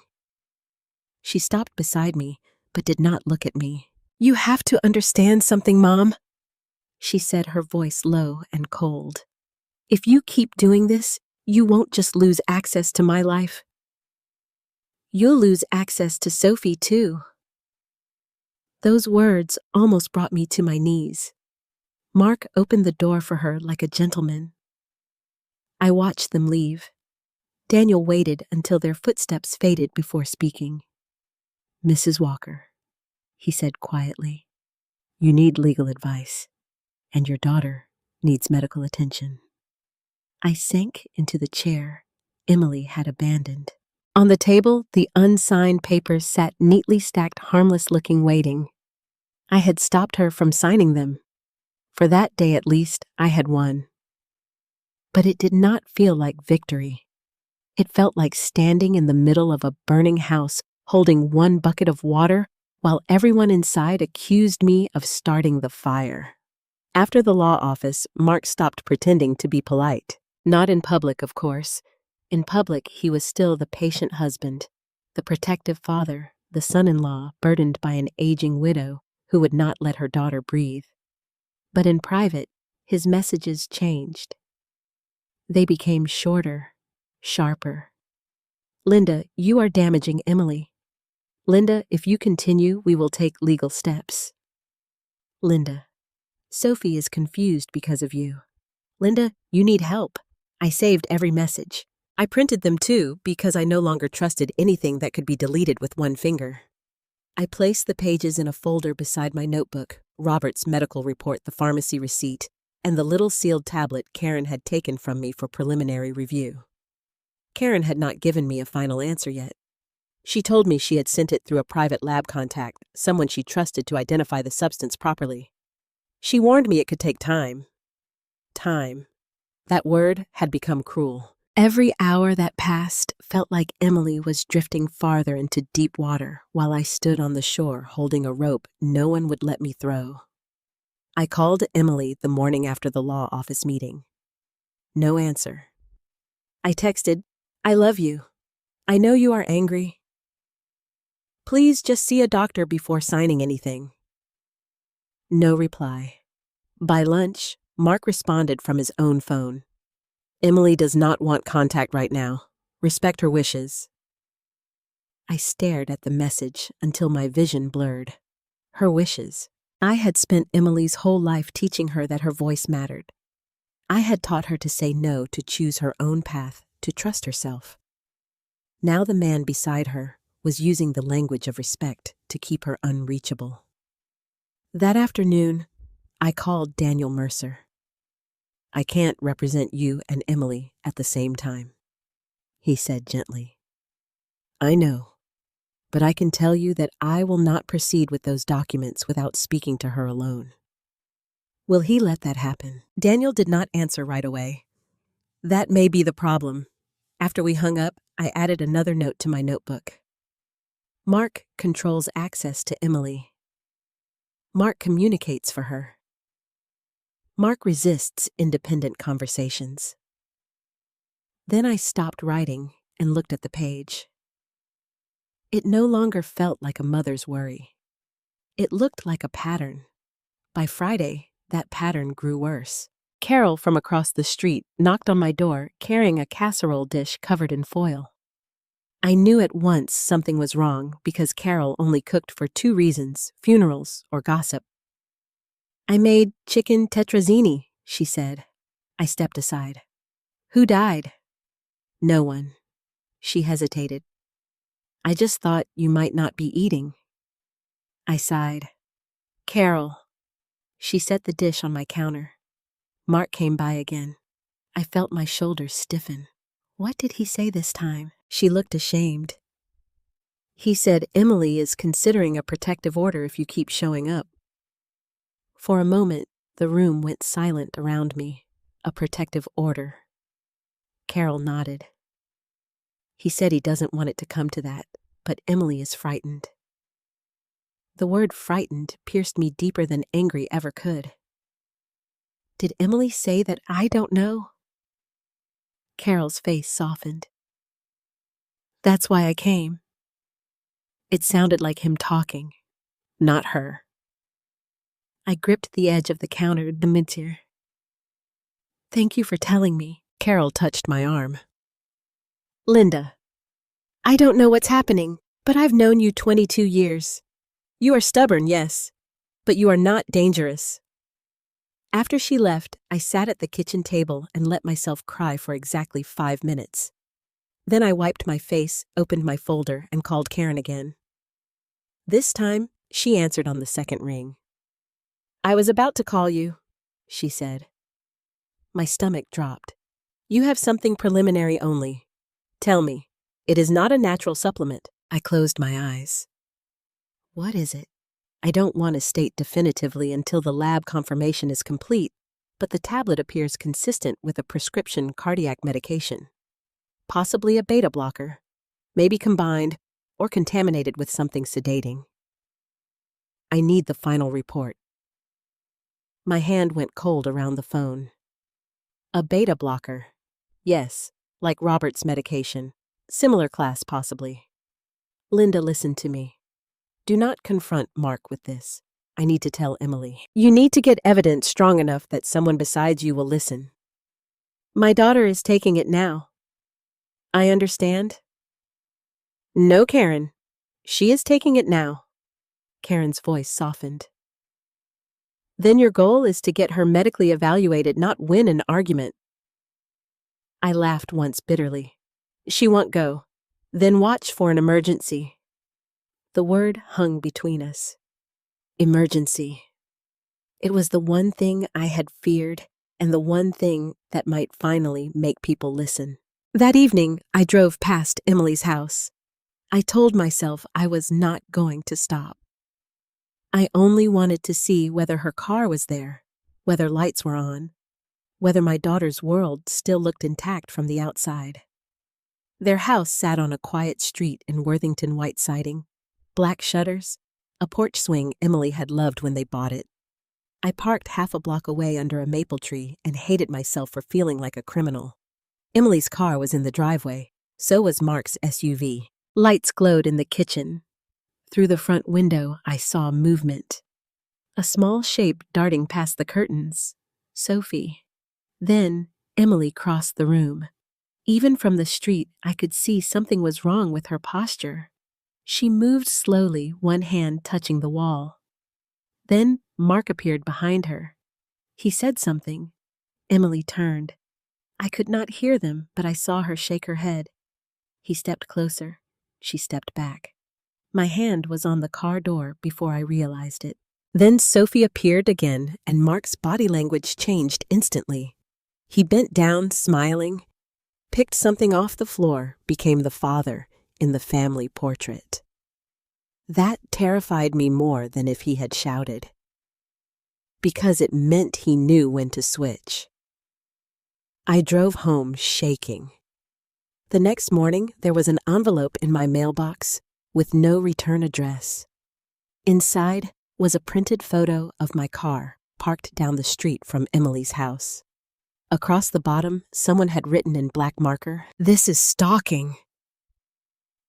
She stopped beside me, but did not look at me. You have to understand something, Mom, she said, her voice low and cold. If you keep doing this, you won't just lose access to my life. You'll lose access to Sophie, too. Those words almost brought me to my knees. Mark opened the door for her like a gentleman. I watched them leave. Daniel waited until their footsteps faded before speaking. Mrs. Walker, he said quietly, you need legal advice, and your daughter needs medical attention. I sank into the chair Emily had abandoned. On the table, the unsigned papers sat neatly stacked, harmless-looking, waiting. I had stopped her from signing them. For that day at least, I had won. But it did not feel like victory. It felt like standing in the middle of a burning house, holding one bucket of water, while everyone inside accused me of starting the fire. After the law office, Mark stopped pretending to be polite. Not in public, of course. In public, he was still the patient husband, the protective father, the son-in-law burdened by an aging widow who would not let her daughter breathe. But in private, his messages changed. They became shorter, sharper. Linda, you are damaging Emily. Linda, if you continue, we will take legal steps. Linda, Sophie is confused because of you. Linda, you need help. I saved every message. I printed them too because I no longer trusted anything that could be deleted with one finger. I placed the pages in a folder beside my notebook, Robert's medical report, the pharmacy receipt, and the little sealed tablet Karen had taken from me for preliminary review. Karen had not given me a final answer yet. She told me she had sent it through a private lab contact, someone she trusted to identify the substance properly. She warned me it could take time. Time. That word had become cruel. Every hour that passed felt like Emily was drifting farther into deep water while I stood on the shore holding a rope no one would let me throw. I called Emily the morning after the law office meeting. No answer. I texted, "I love you. I know you are angry. Please just see a doctor before signing anything." No reply. By lunch, Mark responded from his own phone. "Emily does not want contact right now. Respect her wishes." I stared at the message until my vision blurred. Her wishes. I had spent Emily's whole life teaching her that her voice mattered. I had taught her to say no, to choose her own path, to trust herself. Now the man beside her was using the language of respect to keep her unreachable. That afternoon, I called Daniel Mercer. "I can't represent you and Emily at the same time," he said gently. "I know, but I can tell you that I will not proceed with those documents without speaking to her alone." Will he let that happen? Daniel did not answer right away. That may be the problem. After we hung up, I added another note to my notebook. Mark controls access to Emily. Mark communicates for her. Mark resists independent conversations. Then I stopped writing and looked at the page. It no longer felt like a mother's worry. It looked like a pattern. By Friday, that pattern grew worse. Carol from across the street knocked on my door carrying a casserole dish covered in foil. I knew at once something was wrong because Carol only cooked for 2 reasons: funerals or gossip. "I made chicken tetrazzini," she said. I stepped aside. "Who died?" "No one." She hesitated. "I just thought you might not be eating." I sighed. "Carol." She set the dish on my counter. Mark came by again. I felt my shoulders stiffen. What did he say this time? She looked ashamed. "He said Emily is considering a protective order if you keep showing up." For a moment, the room went silent around me. A protective order. Carol nodded. "He said he doesn't want it to come to that, but Emily is frightened." The word frightened pierced me deeper than angry ever could. Did Emily say that I don't know? Carol's face softened. "That's why I came." It sounded like him talking, not her. I gripped the edge of the counter, the mid-tier. "Thank you for telling me." Carol touched my arm. "Linda, I don't know what's happening, but I've known you 22 years. You are stubborn, yes, but you are not dangerous." After she left, I sat at the kitchen table and let myself cry for exactly 5 minutes. Then I wiped my face, opened my folder, and called Karen again. This time, she answered on the second ring. "I was about to call you," she said. My stomach dropped. "You have something preliminary only. Tell me. It is not a natural supplement." I closed my eyes. What is it? I don't want to state definitively until the lab confirmation is complete, but the tablet appears consistent with a prescription cardiac medication. Possibly a beta blocker, maybe combined or contaminated with something sedating. I need the final report. My hand went cold around the phone. A beta blocker. Yes, like Robert's medication. Similar class, possibly. Linda listened to me. Do not confront Mark with this. I need to tell Emily. You need to get evidence strong enough that someone besides you will listen. My daughter is taking it now. I understand. No, Karen. She is taking it now. Karen's voice softened. Then your goal is to get her medically evaluated, not win an argument. I laughed once bitterly. She won't go. Then watch for an emergency. The word hung between us. Emergency. It was the one thing I had feared, and the one thing that might finally make people listen. That evening, I drove past Emily's house. I told myself I was not going to stop. I only wanted to see whether her car was there, whether lights were on, whether my daughter's world still looked intact from the outside. Their house sat on a quiet street in Worthington white siding, black shutters, a porch swing Emily had loved when they bought it. I parked half a block away under a maple tree and hated myself for feeling like a criminal. Emily's car was in the driveway, so was Mark's SUV. Lights glowed in the kitchen. Through the front window, I saw movement. A small shape darting past the curtains. Sophie. Then, Emily crossed the room. Even from the street, I could see something was wrong with her posture. She moved slowly, one hand touching the wall. Then, Mark appeared behind her. He said something. Emily turned. I could not hear them, but I saw her shake her head. He stepped closer. She stepped back. My hand was on the car door before I realized it. Then Sophie appeared again, and Mark's body language changed instantly. He bent down, smiling, picked something off the floor, became the father in the family portrait. That terrified me more than if he had shouted, because it meant he knew when to switch. I drove home shaking. The next morning, there was an envelope in my mailbox with no return address. Inside was a printed photo of my car parked down the street from Emily's house. Across the bottom, someone had written in black marker, "This is stalking."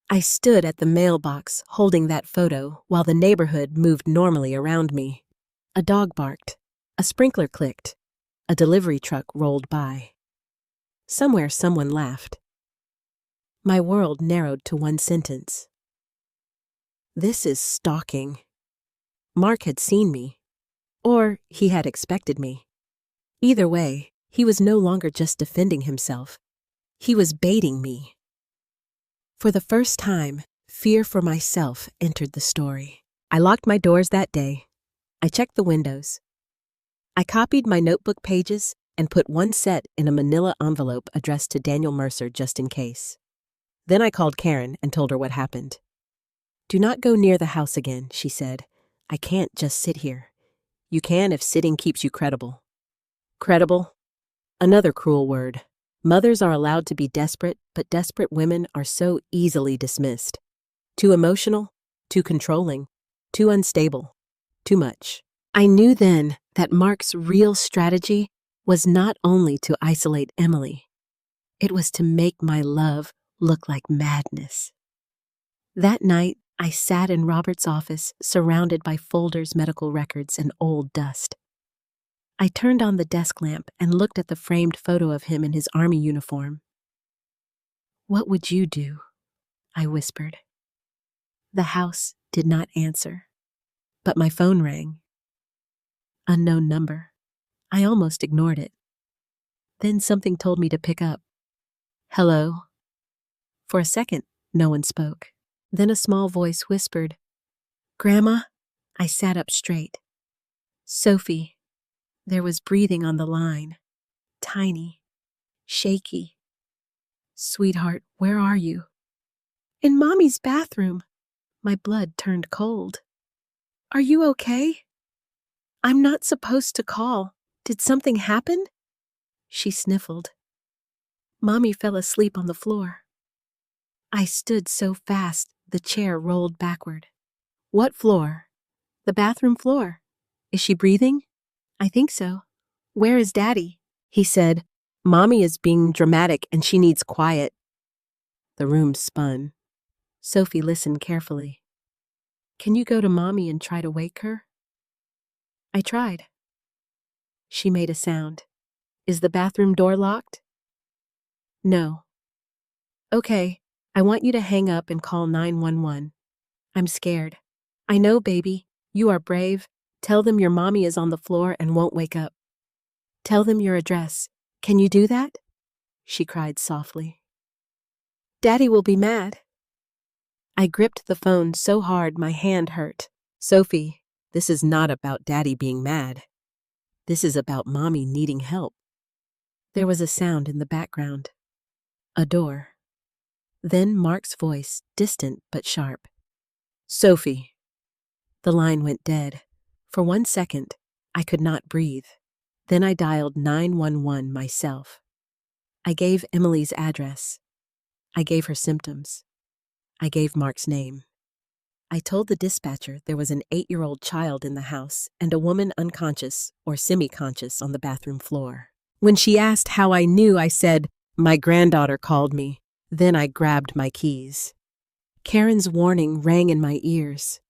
I stood at the mailbox holding that photo while the neighborhood moved normally around me. A dog barked, a sprinkler clicked, a delivery truck rolled by. Somewhere someone laughed. My world narrowed to one sentence. This is stalking. Mark had seen me, or he had expected me. Either way, he was no longer just defending himself. He was baiting me. For the first time, fear for myself entered the story. I locked my doors that day. I checked the windows. I copied my notebook pages and put one set in a manila envelope addressed to Daniel Mercer just in case. Then I called Karen and told her what happened. Do not go near the house again, she said. I can't just sit here. You can if sitting keeps you credible. Credible? Another cruel word. Mothers are allowed to be desperate, but desperate women are so easily dismissed. Too emotional, too controlling, too unstable, too much. I knew then that Mark's real strategy was not only to isolate Emily. It was to make my love look like madness. That night, I sat in Robert's office, surrounded by folders, medical records, and old dust. I turned on the desk lamp and looked at the framed photo of him in his army uniform. What would you do? I whispered. The house did not answer, but my phone rang. Unknown number. I almost ignored it. Then something told me to pick up. Hello? For a second, no one spoke. Then a small voice whispered, Grandma? I sat up straight. Sophie. There was breathing on the line. Tiny. Shaky. Sweetheart, where are you? In Mommy's bathroom. My blood turned cold. Are you okay? I'm not supposed to call. Did something happen? She sniffled. Mommy fell asleep on the floor. I stood so fast, the chair rolled backward. What floor? The bathroom floor. Is she breathing? I think so. Where is Daddy? He said, Mommy is being dramatic and she needs quiet. The room spun. Sophie listened carefully. Can you go to Mommy and try to wake her? I tried. She made a sound. Is the bathroom door locked? No. Okay, I want you to hang up and call 911. I'm scared. I know, baby. You are brave. Tell them your mommy is on the floor and won't wake up. Tell them your address. Can you do that? She cried softly. Daddy will be mad. I gripped the phone so hard my hand hurt. Sophie, this is not about Daddy being mad. This is about Mommy needing help. There was a sound in the background. A door. Then Mark's voice, distant but sharp. Sophie. The line went dead. For 1 second, I could not breathe. Then I dialed 911 myself. I gave Emily's address. I gave her symptoms. I gave Mark's name. I told the dispatcher there was an 8-year-old child in the house and a woman unconscious or semi-conscious on the bathroom floor. When she asked how I knew, I said, my granddaughter called me. Then I grabbed my keys. Karen's warning rang in my ears.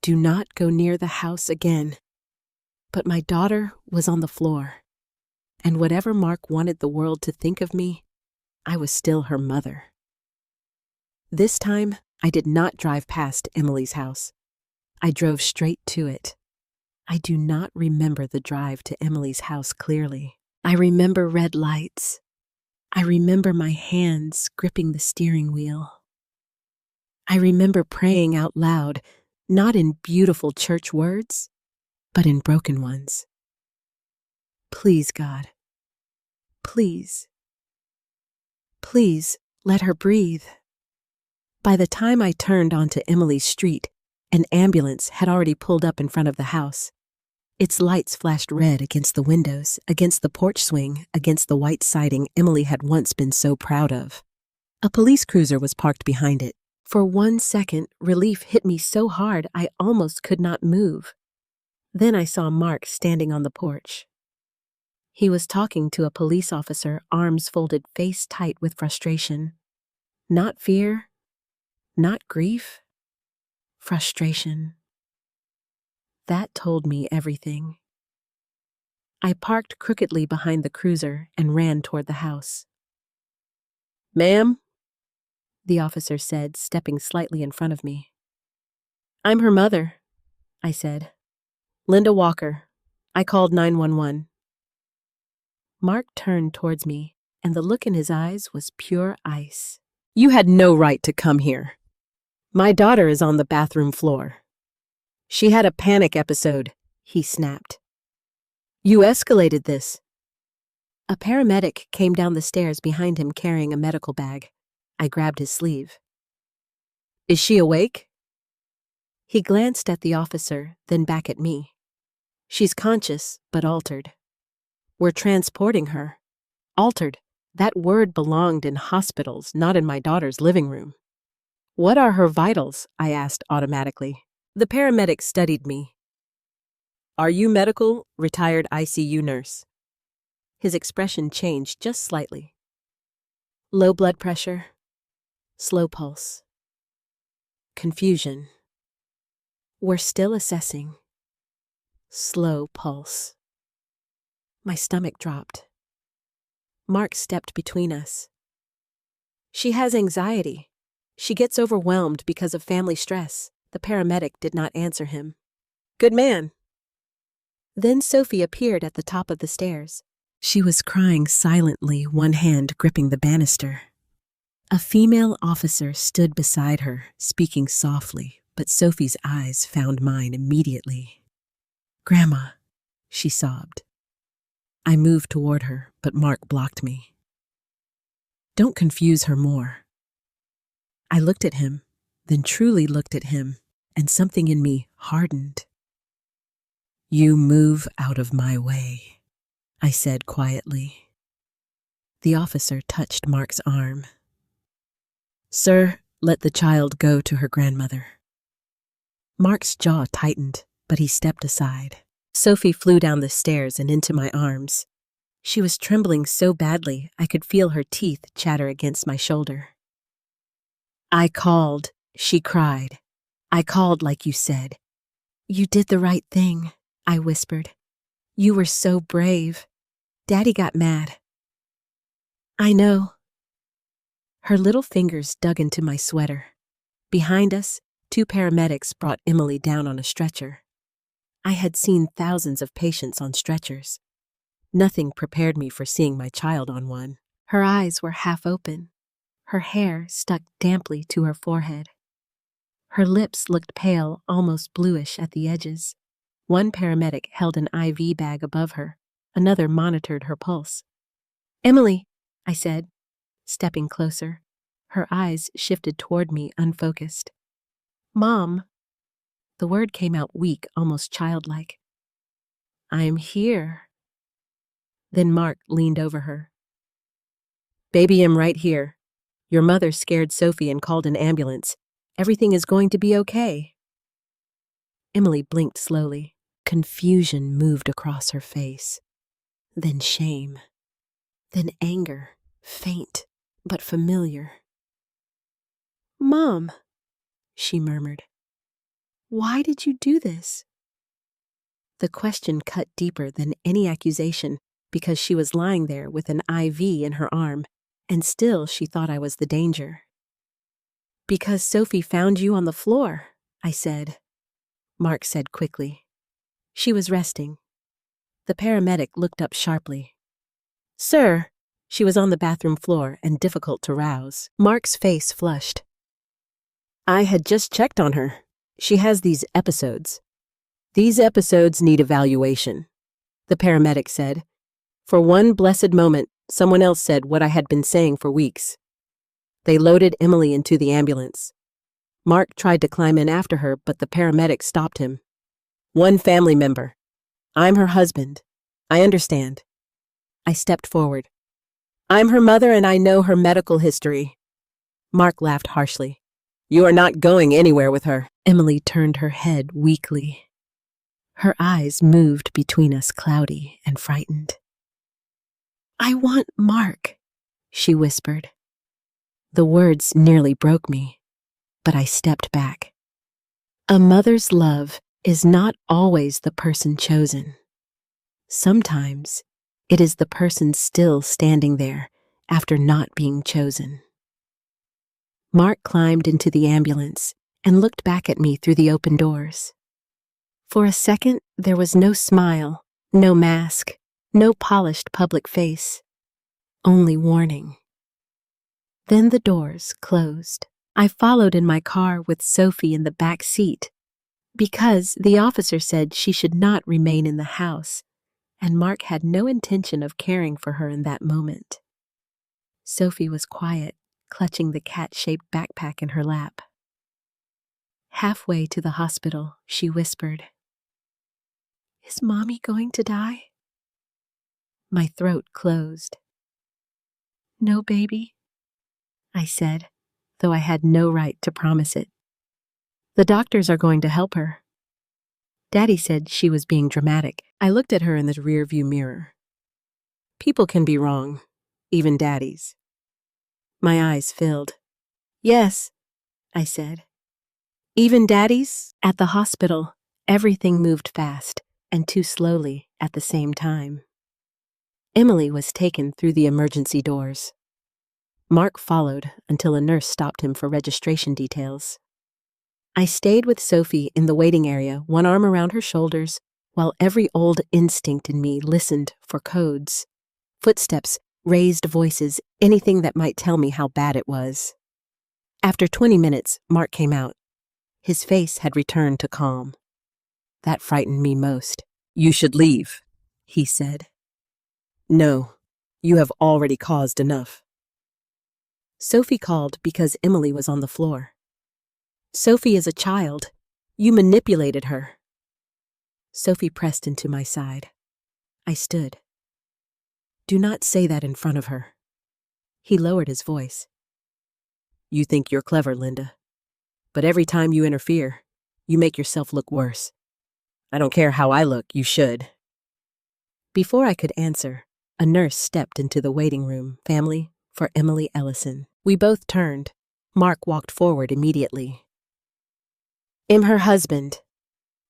Do not go near the house again. But my daughter was on the floor. And whatever Mark wanted the world to think of me, I was still her mother. This time, I did not drive past Emily's house. I drove straight to it. I do not remember the drive to Emily's house clearly. I remember red lights. I remember my hands gripping the steering wheel. I remember praying out loud, not in beautiful church words, but in broken ones. Please, God. Please. Please let her breathe. By the time I turned onto Emily's street, an ambulance had already pulled up in front of the house. Its lights flashed red against the windows, against the porch swing, against the white siding Emily had once been so proud of. A police cruiser was parked behind it. For 1 second, relief hit me so hard I almost could not move. Then I saw Mark standing on the porch. He was talking to a police officer, arms folded, face tight with frustration. Not fear, not grief, frustration. That told me everything. I parked crookedly behind the cruiser and ran toward the house. Ma'am, the officer said, stepping slightly in front of me. I'm her mother, I said. Linda Walker. I called 911. Mark turned towards me, and the look in his eyes was pure ice. You had no right to come here. My daughter is on the bathroom floor. She had a panic episode, he snapped. You escalated this. A paramedic came down the stairs behind him carrying a medical bag. I grabbed his sleeve. Is she awake? He glanced at the officer, then back at me. She's conscious, but altered. We're transporting her. Altered. That word belonged in hospitals, not in my daughter's living room. What are her vitals? I asked automatically. The paramedic studied me. Are you medical, retired ICU nurse? His expression changed just slightly. Low blood pressure. Slow pulse. Confusion. We're still assessing. Slow pulse. My stomach dropped. Mark stepped between us. She has anxiety. She gets overwhelmed because of family stress. The paramedic did not answer him. Good man. Then Sophie appeared at the top of the stairs. She was crying silently, one hand gripping the banister. A female officer stood beside her, speaking softly, but Sophie's eyes found mine immediately. Grandma, she sobbed. I moved toward her, but Mark blocked me. Don't confuse her more. I looked at him, then truly looked at him, and something in me hardened. You move out of my way, I said quietly. The officer touched Mark's arm. Sir, let the child go to her grandmother. Mark's jaw tightened, but he stepped aside. Sophie flew down the stairs and into my arms. She was trembling so badly I could feel her teeth chatter against my shoulder. "I called," she cried. "I called like you said." "You did the right thing," I whispered. "You were so brave. Daddy got mad." "I know." Her little fingers dug into my sweater. Behind us, 2 paramedics brought Emily down on a stretcher. I had seen thousands of patients on stretchers. Nothing prepared me for seeing my child on one. Her eyes were half open. Her hair stuck damply to her forehead. Her lips looked pale, almost bluish at the edges. One paramedic held an IV bag above her. Another monitored her pulse. "Emily," I said, stepping closer. Her eyes shifted toward me, unfocused. "Mom." The word came out weak, almost childlike. "I'm here." Then Mark leaned over her. "Baby, I'm right here. Your mother scared Sophie and called an ambulance. Everything is going to be okay." Emily blinked slowly. Confusion moved across her face. Then shame. Then anger, faint but familiar. "Mom," she murmured. "Why did you do this?" The question cut deeper than any accusation because she was lying there with an IV in her arm, and still she thought I was the danger. "Because Sophie found you on the floor," I said. Mark said quickly. "She was resting." The paramedic looked up sharply. "Sir," she was on the bathroom floor and difficult to rouse. Mark's face flushed. "I had just checked on her. She has these episodes. These episodes need evaluation," the paramedic said. For one blessed moment, someone else said what I had been saying for weeks. They loaded Emily into the ambulance. Mark tried to climb in after her, but the paramedic stopped him. "One family member. I'm her husband. I understand." I stepped forward. "I'm her mother and I know her medical history." Mark laughed harshly. "You are not going anywhere with her." Emily turned her head weakly. Her eyes moved between us, cloudy and frightened. "I want Mark," she whispered. The words nearly broke me, but I stepped back. A mother's love is not always the person chosen. Sometimes it is the person still standing there after not being chosen. Mark climbed into the ambulance and looked back at me through the open doors. For a second, there was no smile, no mask, no polished public face, only warning. Then the doors closed. I followed in my car with Sophie in the back seat because the officer said she should not remain in the house, and Mark had no intention of caring for her in that moment. Sophie was quiet, clutching the cat-shaped backpack in her lap. Halfway to the hospital, she whispered, "Is Mommy going to die?" My throat closed. "No, baby," I said, though I had no right to promise it. "The doctors are going to help her." Daddy said she was being dramatic. I looked at her in the rearview mirror. People can be wrong, even daddies. My eyes filled. "Yes," I said. "Even daddies?" At the hospital, everything moved fast and too slowly at the same time. Emily was taken through the emergency doors. Mark followed until a nurse stopped him for registration details. I stayed with Sophie in the waiting area, one arm around her shoulders, while every old instinct in me listened for codes. Footsteps, raised voices, anything that might tell me how bad it was. After 20 minutes, Mark came out. His face had returned to calm. That frightened me most. "You should leave," he said. "No, you have already caused enough." Sophie called because Emily was on the floor. "Sophie is a child. You manipulated her." Sophie pressed into my side. I stood. "Do not say that in front of her." He lowered his voice. "You think you're clever, Linda. But every time you interfere, you make yourself look worse. I don't care how I look, you should. Before I could answer, a nurse stepped into the waiting room, family, for Emily Ellison. We both turned. Mark walked forward immediately. "I'm her husband."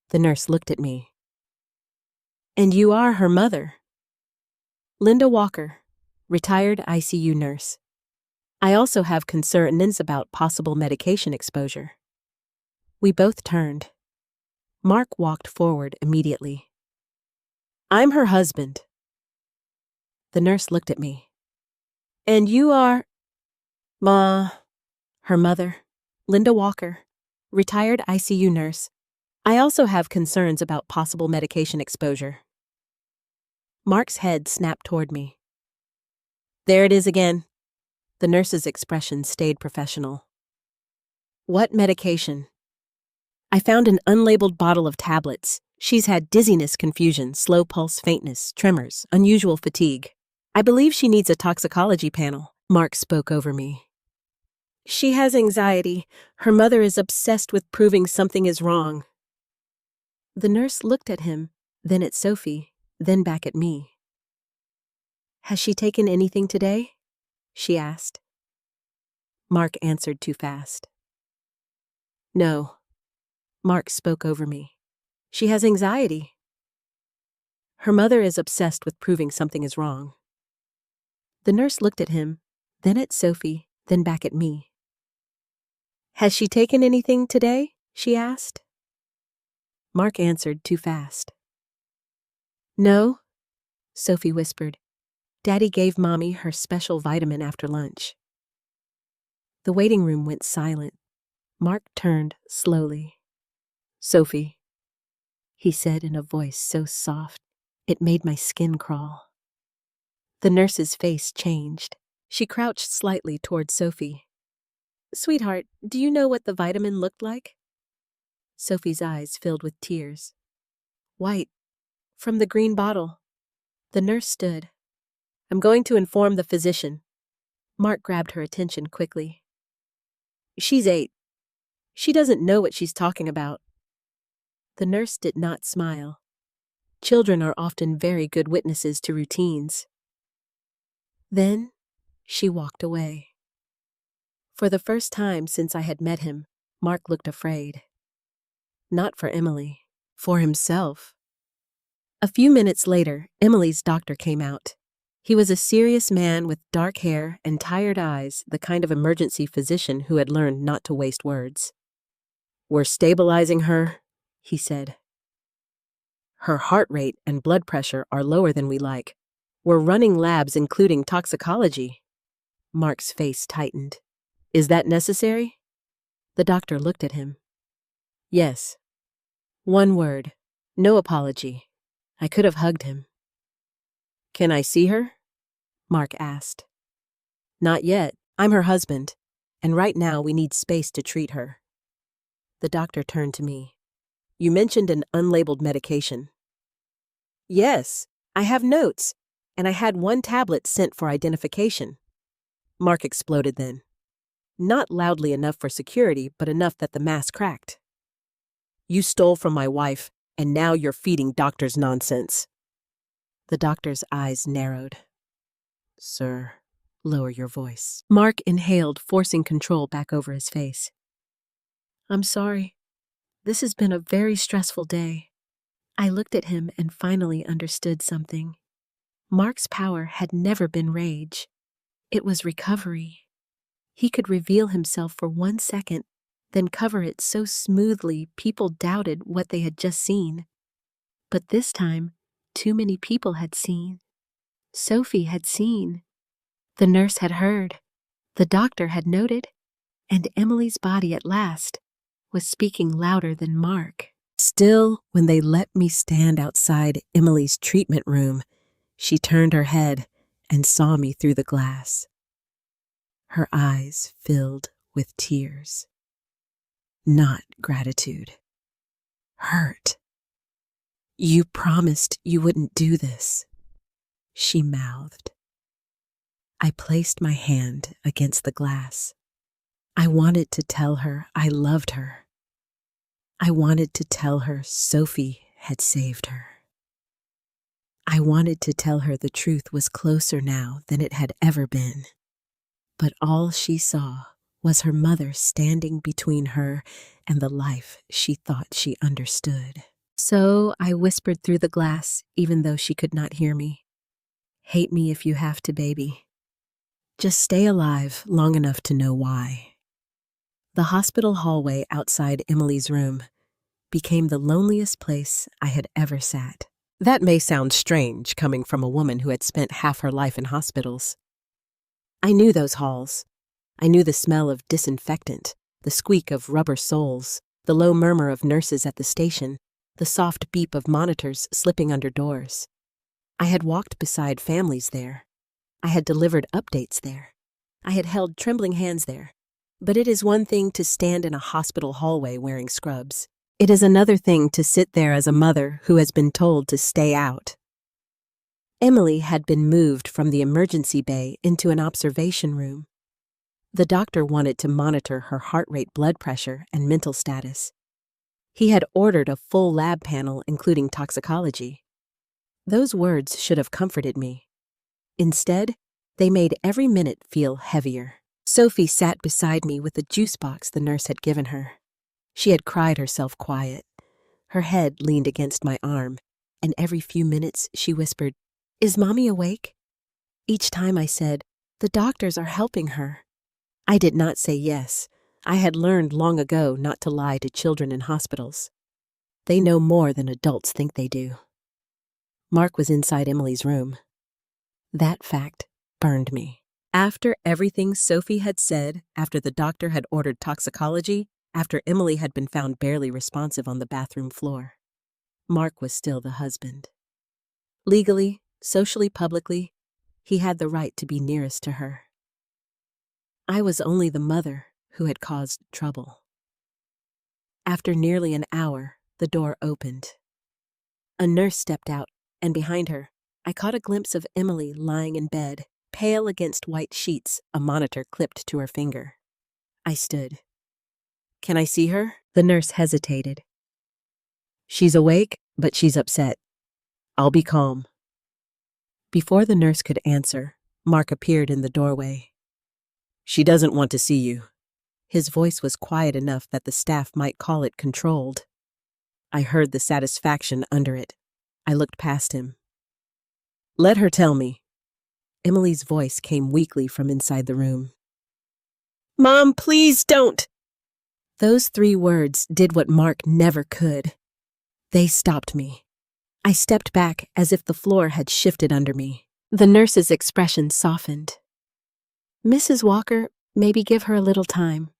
The nurse looked at me. "And you are her mother." "Linda Walker, retired ICU nurse. I also have concerns about possible medication exposure." We both turned. Mark walked forward immediately. "I'm her husband." The nurse looked at me. "And you are—" Her mother, Linda Walker, retired ICU nurse. I also have concerns about possible medication exposure. Mark's head snapped toward me. "There it is again." The nurse's expression stayed professional. "What medication?" "I found an unlabeled bottle of tablets. She's had dizziness, confusion, slow pulse, faintness, tremors, unusual fatigue. I believe she needs a toxicology panel." Mark spoke over me. "She has anxiety. Her mother is obsessed with proving something is wrong." The nurse looked at him, then at Sophie, then back at me. "Has she taken anything today?" she asked. Mark answered too fast. "No." Mark spoke over me. "She has anxiety. Her mother is obsessed with proving something is wrong." The nurse looked at him, then at Sophie, then back at me. "Has she taken anything today?" she asked. Mark answered too fast. "No," Sophie whispered. "Daddy gave Mommy her special vitamin after lunch." The waiting room went silent. Mark turned slowly. "Sophie," he said in a voice so soft it made my skin crawl. The nurse's face changed. She crouched slightly toward Sophie. "Sweetheart, do you know what the vitamin looked like?" Sophie's eyes filled with tears. "White, from the green bottle." The nurse stood. "I'm going to inform the physician." Mark grabbed her attention quickly. "She's 8. She doesn't know what she's talking about." The nurse did not smile. Children are often very good witnesses to routines. Then she walked away. For the first time since I had met him, Mark looked afraid. Not for Emily, for himself. A few minutes later, Emily's doctor came out. He was a serious man with dark hair and tired eyes, the kind of emergency physician who had learned not to waste words. "We're stabilizing her," he said. "Her heart rate and blood pressure are lower than we like. We're running labs including toxicology." Mark's face tightened. "Is that necessary?" The doctor looked at him. "Yes." One word. No apology. I could have hugged him. "Can I see her?" Mark asked. "Not yet. I'm her husband, and right now we need space to treat her." The doctor turned to me. "You mentioned an unlabeled medication." "Yes, I have notes, and I had one tablet sent for identification." Mark exploded then. Not loudly enough for security, but enough that the mask cracked. "You stole from my wife, and now you're feeding doctors nonsense." The doctor's eyes narrowed. "Sir, lower your voice." Mark inhaled, forcing control back over his face. "I'm sorry. This has been a very stressful day." I looked at him and finally understood something. Mark's power had never been rage. It was recovery. He could reveal himself for 1 second, then cover it so smoothly people doubted what they had just seen. But this time, too many people had seen. Sophie had seen. The nurse had heard. The doctor had noted. And Emily's body at last was speaking louder than Mark. Still, when they let me stand outside Emily's treatment room, she turned her head and saw me through the glass. Her eyes filled with tears. Not gratitude. Hurt. "You promised you wouldn't do this," she mouthed. I placed my hand against the glass. I wanted to tell her I loved her. I wanted to tell her Sophie had saved her. I wanted to tell her the truth was closer now than it had ever been, but all she saw was her mother standing between her and the life she thought she understood. So I whispered through the glass, even though she could not hear me. Hate me if you have to, baby. Just stay alive long enough to know why. The hospital hallway outside Emily's room became the loneliest place I had ever sat. That may sound strange coming from a woman who had spent half her life in hospitals. I knew those halls. I knew the smell of disinfectant, the squeak of rubber soles, the low murmur of nurses at the station, the soft beep of monitors slipping under doors. I had walked beside families there. I had delivered updates there. I had held trembling hands there. But it is one thing to stand in a hospital hallway wearing scrubs. It is another thing to sit there as a mother who has been told to stay out. Emily had been moved from the emergency bay into an observation room. The doctor wanted to monitor her heart rate, blood pressure, and mental status. He had ordered a full lab panel, including toxicology. Those words should have comforted me. Instead, they made every minute feel heavier. Sophie sat beside me with the juice box the nurse had given her. She had cried herself quiet. Her head leaned against my arm, and every few minutes she whispered, "Is Mommy awake?" Each time I said, "The doctors are helping her." I did not say yes. I had learned long ago not to lie to children in hospitals. They know more than adults think they do. Mark was inside Emily's room. That fact burned me. After everything Sophie had said, after the doctor had ordered toxicology, after Emily had been found barely responsive on the bathroom floor, Mark was still the husband. Legally, socially, publicly, he had the right to be nearest to her. I was only the mother who had caused trouble. After nearly an hour, the door opened. A nurse stepped out, and behind her, I caught a glimpse of Emily lying in bed, pale against white sheets, a monitor clipped to her finger. I stood. "Can I see her?" The nurse hesitated. "She's awake, but she's upset. I'll be calm." Before the nurse could answer, Mark appeared in the doorway. "She doesn't want to see you." His voice was quiet enough that the staff might call it controlled. I heard the satisfaction under it. I looked past him. "Let her tell me." Emily's voice came weakly from inside the room. "Mom, please don't." Those 3 words did what Mark never could. They stopped me. I stepped back as if the floor had shifted under me. The nurse's expression softened. "Mrs. Walker, maybe give her a little time."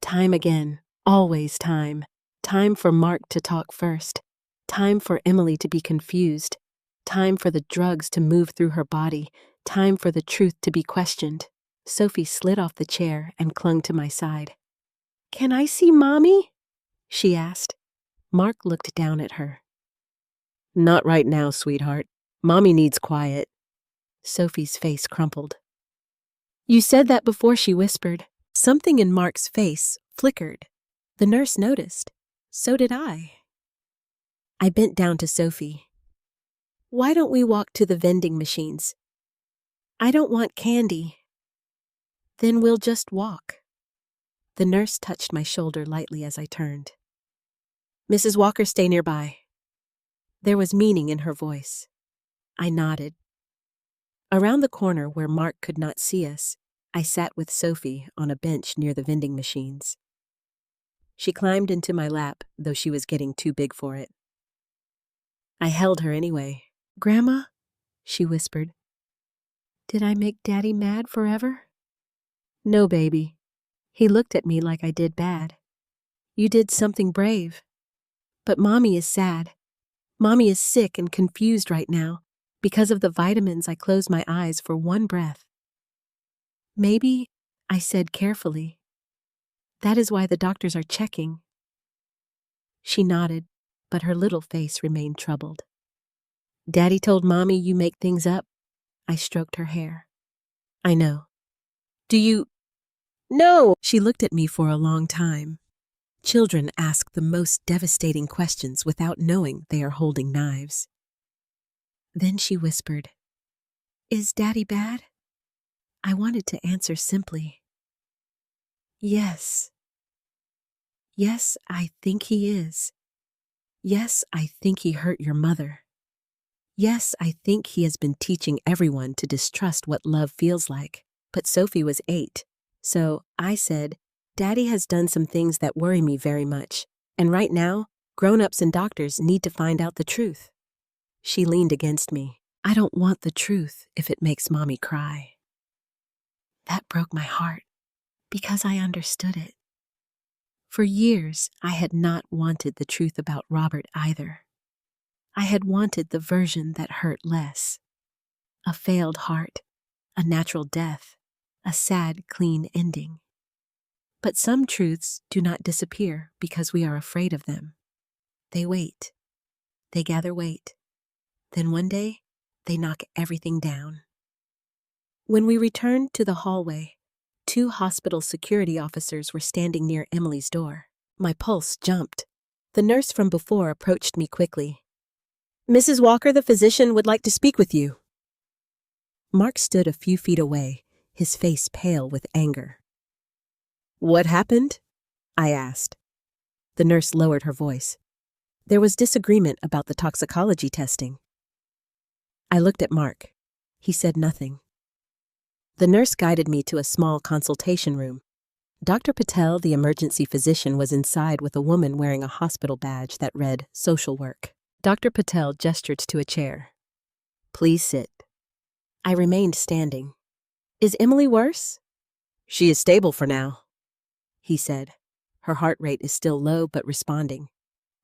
Time again, always time. Time for Mark to talk first. Time for Emily to be confused. Time for the drugs to move through her body. Time for the truth to be questioned. Sophie slid off the chair and clung to my side. "Can I see Mommy?" she asked. Mark looked down at her. "Not right now, sweetheart. Mommy needs quiet." Sophie's face crumpled. "You said that before," she whispered. Something in Mark's face flickered. The nurse noticed. So did I. I bent down to Sophie. "Why don't we walk to the vending machines?" "I don't want candy." "Then we'll just walk." The nurse touched my shoulder lightly as I turned. "Mrs. Walker, stay nearby." There was meaning in her voice. I nodded. Around the corner where Mark could not see us, I sat with Sophie on a bench near the vending machines. She climbed into my lap, though she was getting too big for it. I held her anyway. "Grandma," she whispered, "did I make Daddy mad forever?" "No, baby." He looked at me like I did bad. "You did something brave. But Mommy is sad. Mommy is sick and confused right now. Because of the vitamins, I closed my eyes for one breath." "Maybe," I said carefully, "that is why the doctors are checking." She nodded, but her little face remained troubled. "Daddy told Mommy you make things up." I stroked her hair. "I know." "Do you—" "No!" She looked at me for a long time. Children ask the most devastating questions without knowing they are holding knives. Then she whispered, "Is Daddy bad?" I wanted to answer simply, "Yes. Yes, I think he is. Yes, I think he hurt your mother. Yes, I think he has been teaching everyone to distrust what love feels like." But Sophie was 8, so I said, "Daddy has done some things that worry me very much, and right now, grown-ups and doctors need to find out the truth." She leaned against me. "I don't want the truth if it makes Mommy cry." That broke my heart, because I understood it. For years, I had not wanted the truth about Robert either. I had wanted the version that hurt less. A failed heart, a natural death, a sad, clean ending. But some truths do not disappear because we are afraid of them. They wait. They gather weight. Then one day, they knock everything down. When we returned to the hallway, 2 hospital security officers were standing near Emily's door. My pulse jumped. The nurse from before approached me quickly. "Mrs. Walker, the physician, would like to speak with you." Mark stood a few feet away, his face pale with anger. "What happened?" I asked. The nurse lowered her voice. "There was disagreement about the toxicology testing." I looked at Mark. He said nothing. The nurse guided me to a small consultation room. Dr. Patel, the emergency physician, was inside with a woman wearing a hospital badge that read social work. Dr. Patel gestured to a chair. "Please sit." I remained standing. "Is Emily worse?" "She is stable for now," he said. "Her heart rate is still low but responding.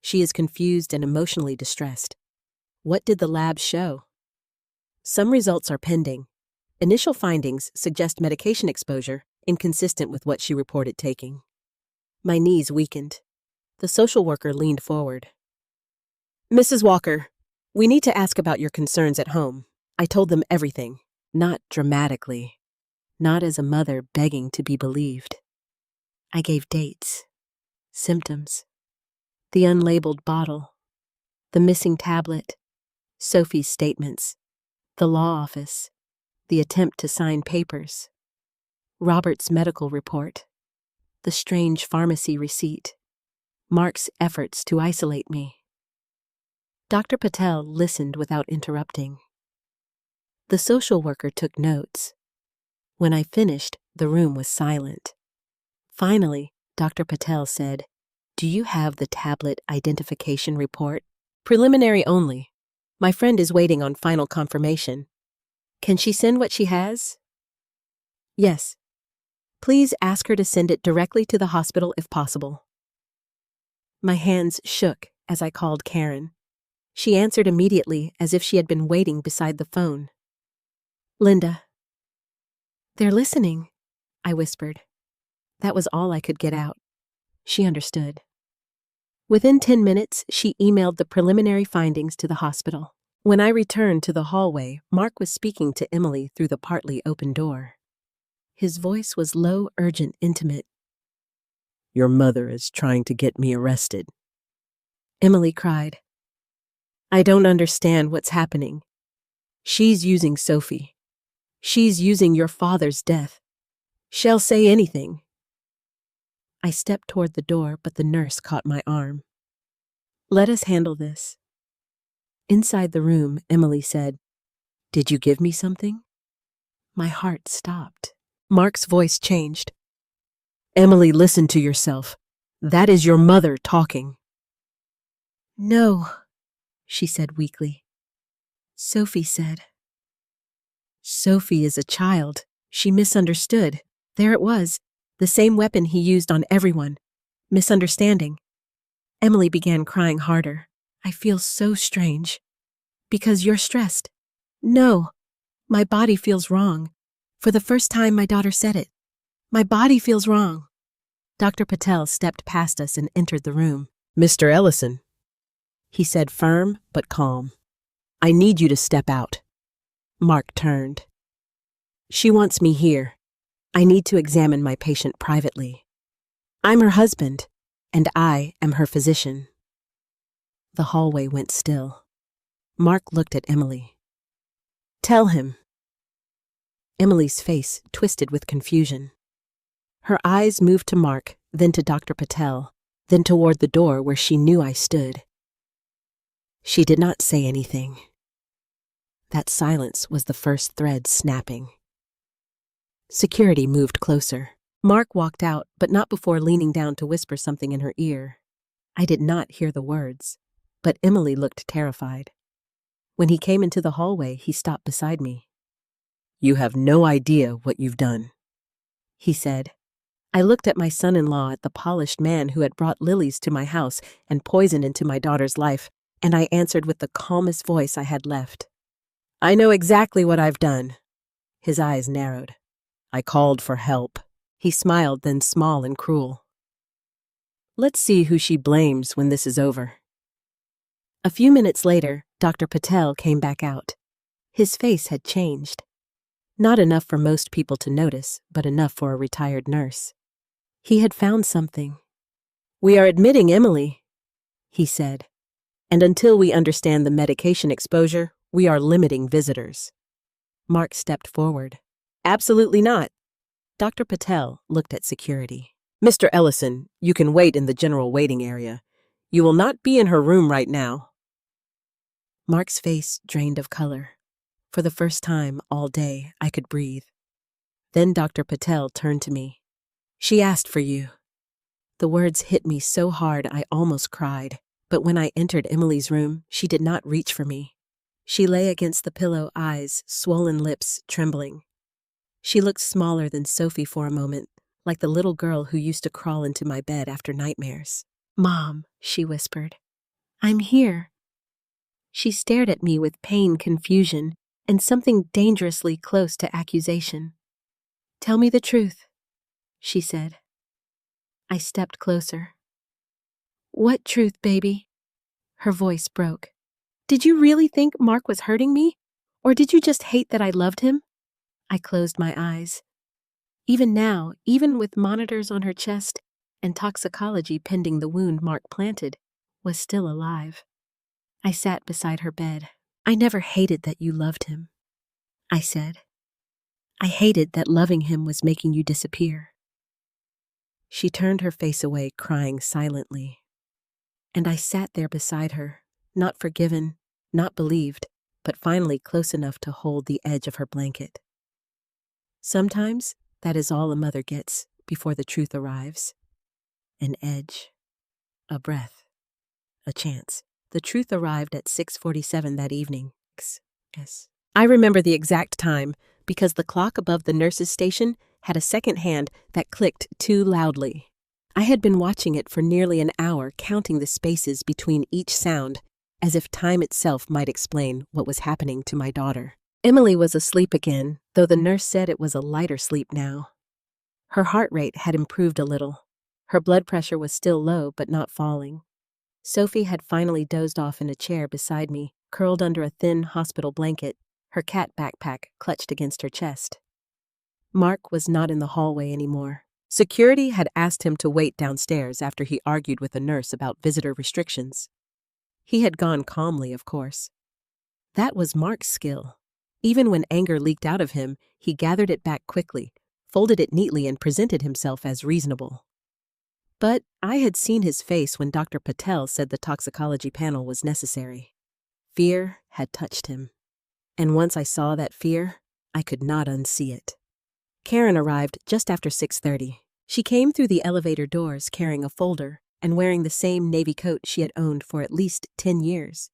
She is confused and emotionally distressed." "What did the lab show?" "Some results are pending. Initial findings suggest medication exposure inconsistent with what she reported taking." My knees weakened. The social worker leaned forward. "Mrs. Walker, we need to ask about your concerns at home." I told them everything, not dramatically, not as a mother begging to be believed. I gave dates, symptoms, the unlabeled bottle, the missing tablet, Sophie's statements, the law office, the attempt to sign papers, Robert's medical report, the strange pharmacy receipt, Mark's efforts to isolate me. Dr. Patel listened without interrupting. The social worker took notes. When I finished, the room was silent. Finally, Dr. Patel said, "Do you have the tablet identification report?" "Preliminary only. My friend is waiting on final confirmation." "Can she send what she has?" "Yes. Please ask her to send it directly to the hospital if possible." My hands shook as I called Karen. She answered immediately as if she had been waiting beside the phone. "Linda." "They're listening," I whispered. That was all I could get out. She understood. Within 10 minutes, she emailed the preliminary findings to the hospital. When I returned to the hallway, Mark was speaking to Emily through the partly open door. His voice was low, urgent, intimate. "Your mother is trying to get me arrested." Emily cried. "I don't understand what's happening. She's using Sophie. She's using your father's death. She'll say anything." I stepped toward the door, but the nurse caught my arm. "Let us handle this." Inside the room, Emily said, "Did you give me something?" My heart stopped. Mark's voice changed. "Emily, listen to yourself. That is your mother talking." "No," she said weakly. "Sophie said." "Sophie is a child. She misunderstood. There it was, the same weapon he used on everyone. Misunderstanding." Emily began crying harder. "I feel so strange. Because you're stressed." "No, my body feels wrong. For the first time, my daughter said it. My body feels wrong." Dr. Patel stepped past us and entered the room. "Mr. Ellison," he said, firm but calm. "I need you to step out." Mark turned. "She wants me here. I need to examine my patient privately. I'm her husband. and I am her physician." The hallway went still. Mark looked at Emily. "Tell him." Emily's face twisted with confusion. Her eyes moved to Mark, then to Dr. Patel, then toward the door where she knew I stood. She did not say anything. That silence was the first thread snapping. Security moved closer. Mark walked out, but not before leaning down to whisper something in her ear. I did not hear the words, but Emily looked terrified. When he came into the hallway, he stopped beside me. "You have no idea what you've done," he said. I looked at my son-in-law, at the polished man who had brought lilies to my house and poison into my daughter's life, and I answered with the calmest voice I had left. "I know exactly what I've done." His eyes narrowed. "I called for help." He smiled, then small and cruel. "Let's see who she blames when this is over." A few minutes later, Dr. Patel came back out. His face had changed. Not enough for most people to notice, but enough for a retired nurse. He had found something. "We are admitting Emily," he said, "and until we understand the medication exposure, we are limiting visitors." Mark stepped forward. "Absolutely not." Dr. Patel looked at security. "Mr. Ellison, you can wait in the general waiting area. You will not be in her room right now." Mark's face drained of color. For the first time all day, I could breathe. Then Dr. Patel turned to me. "She asked for you." The words hit me so hard I almost cried, but when I entered Emily's room, she did not reach for me. She lay against the pillow, eyes, swollen lips, trembling. She looked smaller than Sophie for a moment, like the little girl who used to crawl into my bed after nightmares. "Mom," she whispered, "I'm here." She stared at me with pain, confusion, and something dangerously close to accusation. "Tell me the truth," she said. I stepped closer. "What truth, baby?" Her voice broke. "Did you really think Mark was hurting me? Or did you just hate that I loved him?" I closed my eyes. Even now, even with monitors on her chest and toxicology pending the wound Mark planted, was still alive. I sat beside her bed. "I never hated that you loved him," I said. "I hated that loving him was making you disappear." She turned her face away, crying silently. And I sat there beside her, not forgiven, not believed, but finally close enough to hold the edge of her blanket. Sometimes that is all a mother gets before the truth arrives. An edge, a breath, a chance. The truth arrived at 6:47 that evening. Yes. I remember the exact time because the clock above the nurse's station had a second hand that clicked too loudly. I had been watching it for nearly an hour, counting the spaces between each sound, as if time itself might explain what was happening to my daughter. Emily was asleep again, though the nurse said it was a lighter sleep now. Her heart rate had improved a little. Her blood pressure was still low, but not falling. Sophie had finally dozed off in a chair beside me, curled under a thin hospital blanket, her cat backpack clutched against her chest. Mark was not in the hallway anymore. Security had asked him to wait downstairs after he argued with a nurse about visitor restrictions. He had gone calmly, of course. That was Mark's skill. Even when anger leaked out of him, he gathered it back quickly, folded it neatly, and presented himself as reasonable. But I had seen his face when Dr. Patel said the toxicology panel was necessary. Fear had touched him. And once I saw that fear, I could not unsee it. Karen arrived just after 6:30. She came through the elevator doors carrying a folder and wearing the same navy coat she had owned for at least 10 years.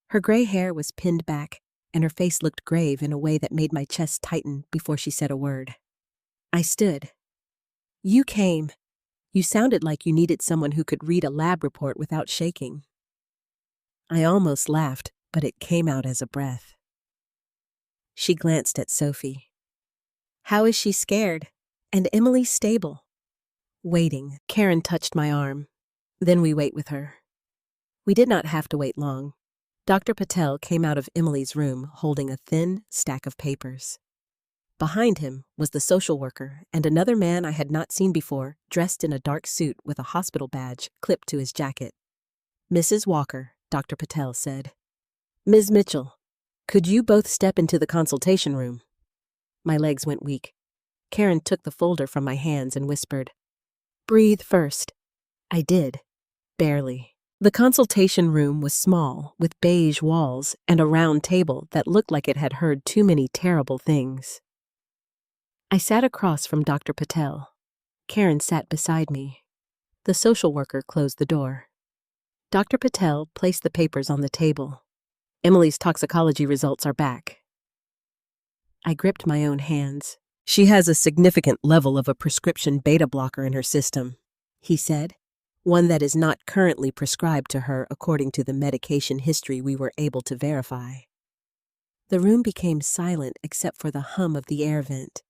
Her gray hair was pinned back, and her face looked grave in a way that made my chest tighten before she said a word. I stood. "You came. You sounded like you needed someone who could read a lab report without shaking." I almost laughed, but it came out as a breath. She glanced at Sophie. "How is she scared? And Emily stable?" "Waiting." Karen touched my arm. "Then we wait with her." We did not have to wait long. Dr. Patel came out of Emily's room holding a thin stack of papers. Behind him was the social worker and another man I had not seen before, dressed in a dark suit with a hospital badge clipped to his jacket. "Mrs. Walker," Dr. Patel said. "Ms. Mitchell, could you both step into the consultation room?" My legs went weak. Karen took the folder from my hands and whispered, "Breathe first." I did, barely. The consultation room was small, with beige walls and a round table that looked like it had heard too many terrible things. I sat across from Dr. Patel. Karen sat beside me. The social worker closed the door. Dr. Patel placed the papers on the table. "Emily's toxicology results are back." I gripped my own hands. "She has a significant level of a prescription beta blocker in her system," he said, "one that is not currently prescribed to her according to the medication history we were able to verify." The room became silent except for the hum of the air vent.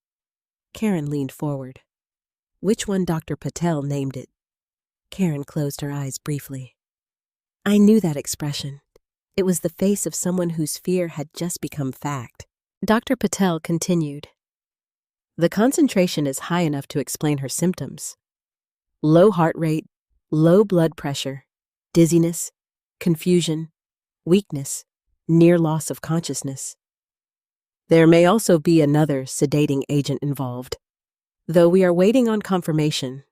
Karen leaned forward. "Which one Dr. Patel named it?" Karen closed her eyes briefly. I knew that expression. It was the face of someone whose fear had just become fact. Dr. Patel continued. "The concentration is high enough to explain her symptoms. Low heart rate, low blood pressure, dizziness, confusion, weakness, near loss of consciousness. There may also be another sedating agent involved, though we are waiting on confirmation."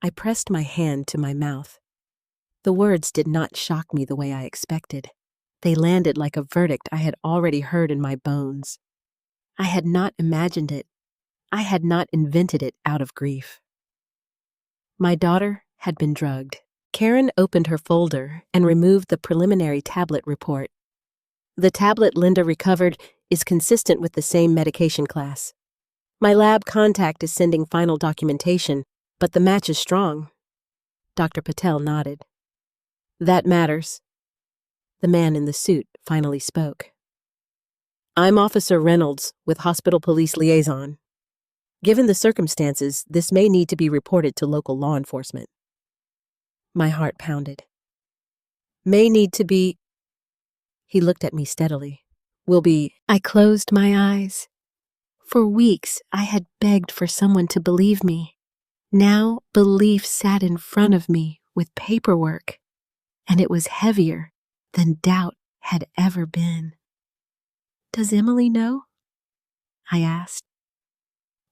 I pressed my hand to my mouth. The words did not shock me the way I expected. They landed like a verdict I had already heard in my bones. I had not imagined it. I had not invented it out of grief. My daughter had been drugged. Karen opened her folder and removed the preliminary tablet report. "The tablet Linda recovered is consistent with the same medication class. My lab contact is sending final documentation, but the match is strong." Dr. Patel nodded. "That matters." The man in the suit finally spoke. "I'm Officer Reynolds with Hospital Police Liaison. Given the circumstances, this may need to be reported to local law enforcement." My heart pounded. "May need to be..." He looked at me steadily. "Will be..." I closed my eyes. For weeks, I had begged for someone to believe me. Now, belief sat in front of me with paperwork, and it was heavier than doubt had ever been. "Does Emily know?" I asked.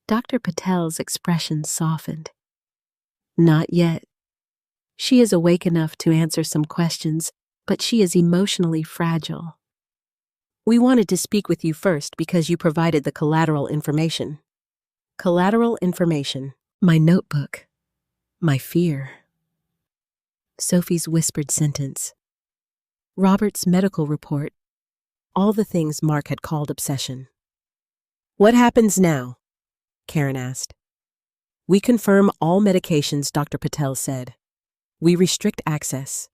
Dr. Patel's expression softened. "Not yet. She is awake enough to answer some questions, but she is emotionally fragile. We wanted to speak with you first because you provided the collateral information." Collateral information. My notebook. My fear. Sophie's whispered sentence. Robert's medical report. All the things Mark had called obsession. "What happens now?" Karen asked. "We confirm all medications," Dr. Patel said. "We restrict access.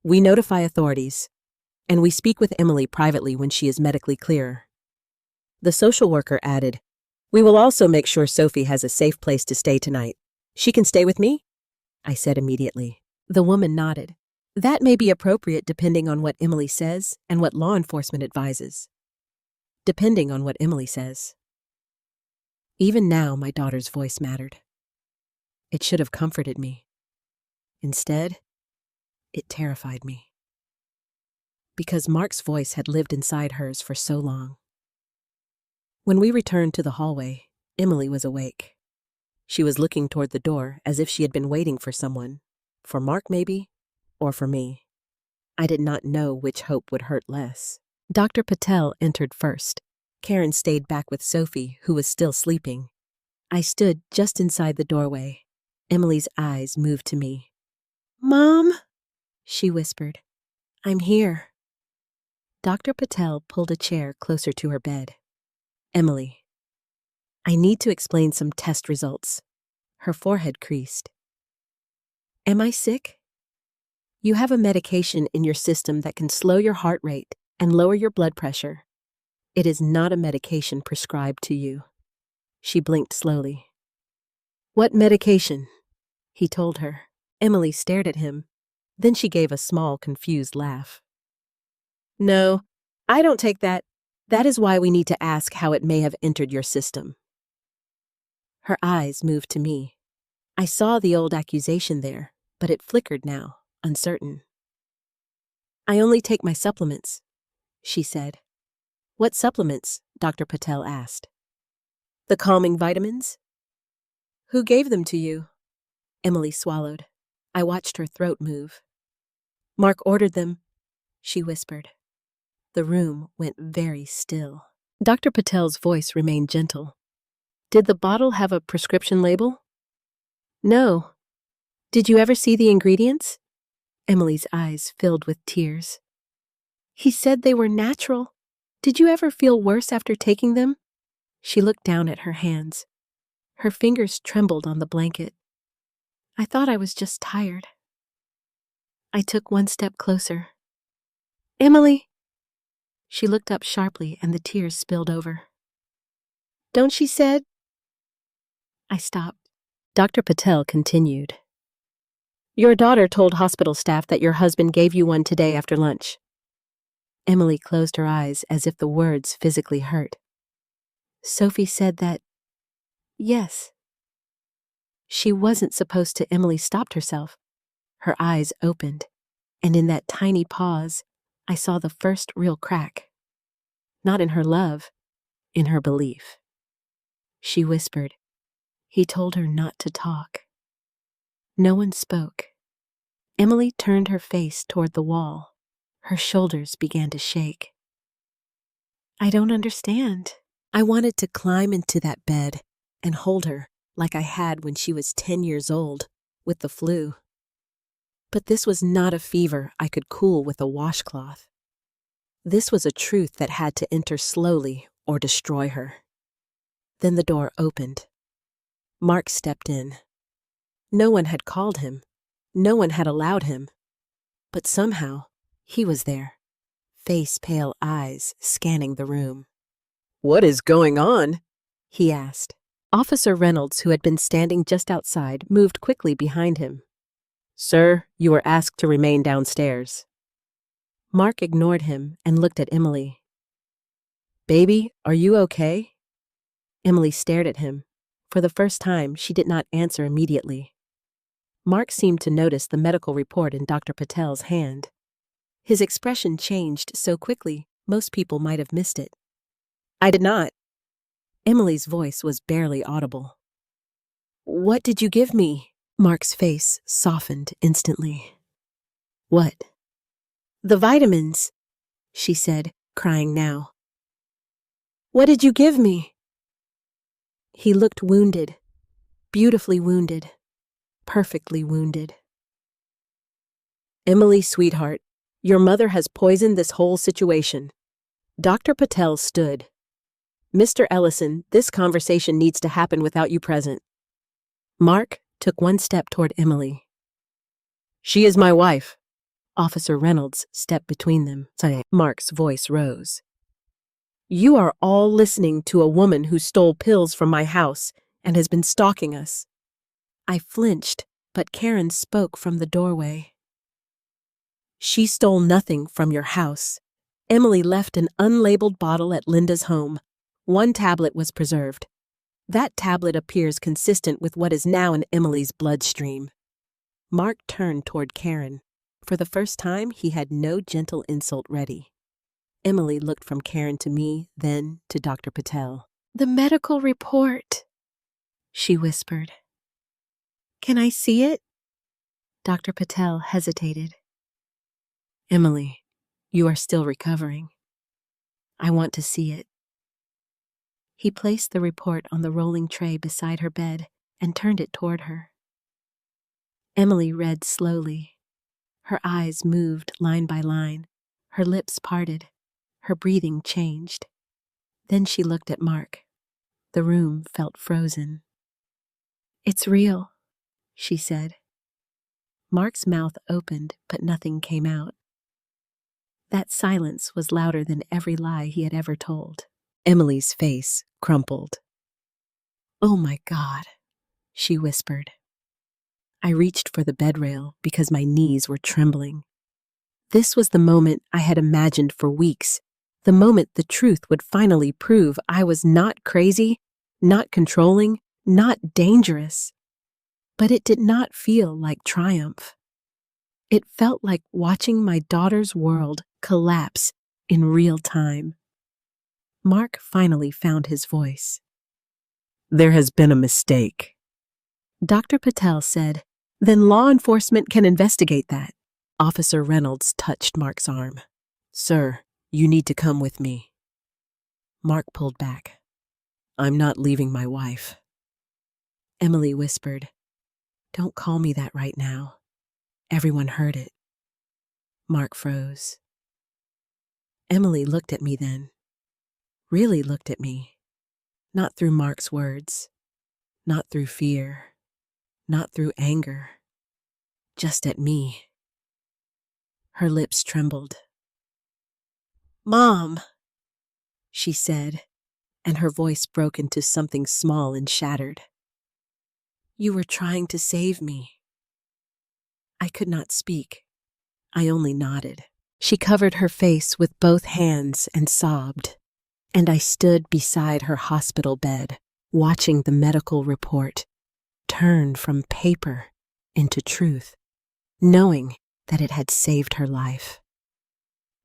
We notify authorities. And we speak with Emily privately when she is medically clear." The social worker added, "We will also make sure Sophie has a safe place to stay tonight. She can stay with me?" I said immediately. The woman nodded. "That may be appropriate depending on what Emily says and what law enforcement advises." Depending on what Emily says. Even now, my daughter's voice mattered. It should have comforted me. Instead, it terrified me. Because Mark's voice had lived inside hers for so long. When we returned to the hallway, Emily was awake. She was looking toward the door as if she had been waiting for someone. For Mark, maybe, or for me. I did not know which hope would hurt less. Dr. Patel entered first. Karen stayed back with Sophie, who was still sleeping. I stood just inside the doorway. Emily's eyes moved to me. "Mom," she whispered. "I'm here." Dr. Patel pulled a chair closer to her bed. "Emily, I need to explain some test results." Her forehead creased. "Am I sick?" "You have a medication in your system that can slow your heart rate and lower your blood pressure. It is not a medication prescribed to you." She blinked slowly. "What medication?" he told her. Emily stared at him. Then she gave a small, confused laugh. "No, I don't take that." That is why we need to ask how it may have entered your system. Her eyes moved to me. I saw the old accusation there, but it flickered now, uncertain. I only take my supplements, she said. What supplements? Dr. Patel asked. The calming vitamins? Who gave them to you? Emily swallowed. I watched her throat move. Mark ordered them, she whispered. The room went very still. Dr. Patel's voice remained gentle. Did the bottle have a prescription label? No. Did you ever see the ingredients? Emily's eyes filled with tears. He said they were natural. Did you ever feel worse after taking them? She looked down at her hands. Her fingers trembled on the blanket. I thought I was just tired. I took one step closer. Emily! She looked up sharply and the tears spilled over. Don't she said? I stopped. Dr. Patel continued. Your daughter told hospital staff that your husband gave you one today after lunch. Emily closed her eyes as if the words physically hurt. Sophie said that, yes. She wasn't supposed to. Emily stopped herself. Her eyes opened, and in that tiny pause, I saw the first real crack. Not in her love, in her belief. She whispered. He told her not to talk. No one spoke. Emily turned her face toward the wall. Her shoulders began to shake. I don't understand. I wanted to climb into that bed and hold her like I had when she was 10 years old with the flu. But this was not a fever I could cool with a washcloth. This was a truth that had to enter slowly or destroy her. Then the door opened. Mark stepped in. No one had called him. No one had allowed him. But somehow, he was there, face-pale eyes scanning the room. What is going on? He asked. Officer Reynolds, who had been standing just outside, moved quickly behind him. Sir, you were asked to remain downstairs. Mark ignored him and looked at Emily. Baby, are you okay? Emily stared at him. For the first time, she did not answer immediately. Mark seemed to notice the medical report in Dr. Patel's hand. His expression changed so quickly, most people might have missed it. I did not. Emily's voice was barely audible. What did you give me? Mark's face softened instantly. What? The vitamins, she said, crying now. What did you give me? He looked wounded, beautifully wounded, perfectly wounded. Emily, sweetheart, your mother has poisoned this whole situation. Dr. Patel stood. Mr. Ellison, this conversation needs to happen without you present. Mark took one step toward Emily. She is my wife. Officer Reynolds stepped between them. Mark's voice rose. You are all listening to a woman who stole pills from my house and has been stalking us. I flinched, but Karen spoke from the doorway. She stole nothing from your house. Emily left an unlabeled bottle at Linda's home. One tablet was preserved. That tablet appears consistent with what is now in Emily's bloodstream. Mark turned toward Karen. For the first time, he had no gentle insult ready. Emily looked from Karen to me, then to Dr. Patel. The medical report, she whispered. Can I see it? Dr. Patel hesitated. Emily, you are still recovering. I want to see it. He placed the report on the rolling tray beside her bed and turned it toward her. Emily read slowly. Her eyes moved line by line. Her lips parted. Her breathing changed. Then she looked at Mark. The room felt frozen. It's real, she said. Mark's mouth opened, but nothing came out. That silence was louder than every lie he had ever told. Emily's face crumpled. Oh my God, she whispered. I reached for the bedrail because my knees were trembling. This was the moment I had imagined for weeks, The moment the truth would finally prove I was not crazy, not controlling, not dangerous. But it did not feel like triumph. It felt like watching my daughter's world collapse in real time. Mark finally found his voice. "There has been a mistake." Dr. Patel said, "Then law enforcement can investigate that." Officer Reynolds touched Mark's arm. "Sir, you need to come with me." Mark pulled back. "I'm not leaving my wife." Emily whispered, "Don't call me that right now. Everyone heard it." Mark froze. Emily looked at me then. Really looked at me. Not through Mark's words. Not through fear. Not through anger. Just at me. Her lips trembled. "Mom," she said, and her voice broke into something small and shattered. "You were trying to save me." I could not speak. I only nodded. She covered her face with both hands and sobbed, and I stood beside her hospital bed, watching the medical report turn from paper into truth, knowing that it had saved her life.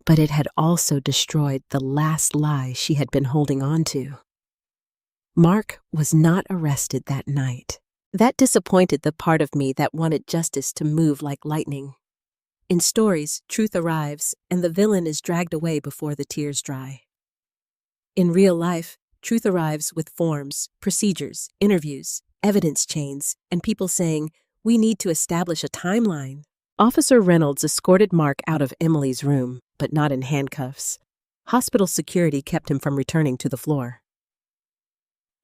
But it had also destroyed the last lie she had been holding on to. Mark was not arrested that night. That disappointed the part of me that wanted justice to move like lightning. In stories, truth arrives, and the villain is dragged away before the tears dry. In real life, truth arrives with forms, procedures, interviews, evidence chains, and people saying, "We need to establish a timeline." Officer Reynolds escorted Mark out of Emily's room, but not in handcuffs. Hospital security kept him from returning to the floor.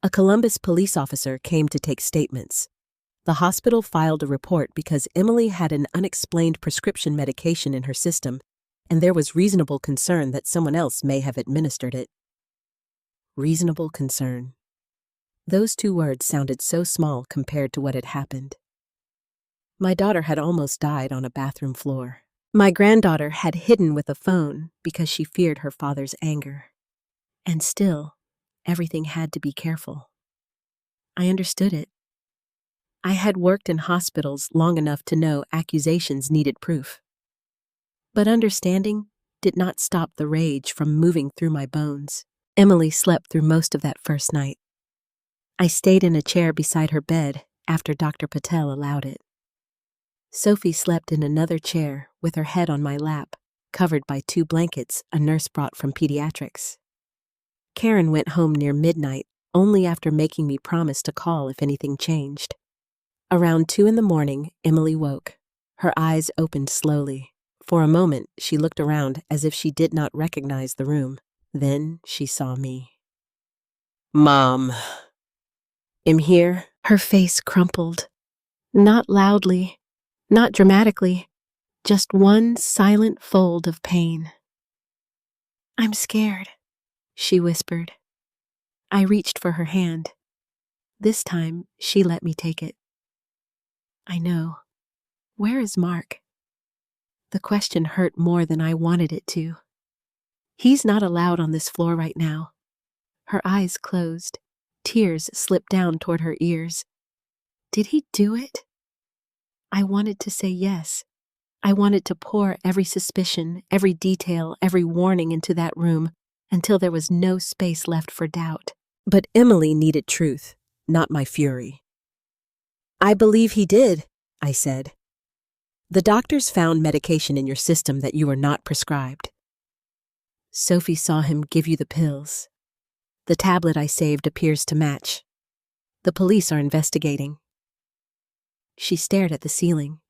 A Columbus police officer came to take statements. The hospital filed a report because Emily had an unexplained prescription medication in her system, and there was reasonable concern that someone else may have administered it. Reasonable concern. Those two words sounded so small compared to what had happened. My daughter had almost died on a bathroom floor. My granddaughter had hidden with a phone because she feared her father's anger. And still, everything had to be careful. I understood it. I had worked in hospitals long enough to know accusations needed proof. But understanding did not stop the rage from moving through my bones. Emily slept through most of that first night. I stayed in a chair beside her bed after Dr. Patel allowed it. Sophie slept in another chair with her head on my lap, covered by 2 blankets a nurse brought from pediatrics. Karen went home near midnight, only after making me promise to call if anything changed. Around 2 a.m, Emily woke. Her eyes opened slowly. For a moment, she looked around as if she did not recognize the room. Then she saw me. "Mom, I'm here." Her face crumpled. Not loudly, not dramatically, just one silent fold of pain. "I'm scared," she whispered. I reached for her hand. This time, she let me take it. "I know. Where is Mark?" The question hurt more than I wanted it to. "He's not allowed on this floor right now." Her eyes closed. Tears slipped down toward her ears. Did he do it? I wanted to say yes. I wanted to pour every suspicion, every detail, every warning into that room until there was no space left for doubt. But Emily needed truth, not my fury. "I believe he did," I said. "The doctors found medication in your system that you were not prescribed." "Sophie saw him give you the pills. The tablet I saved appears to match. The police are investigating." She stared at the ceiling.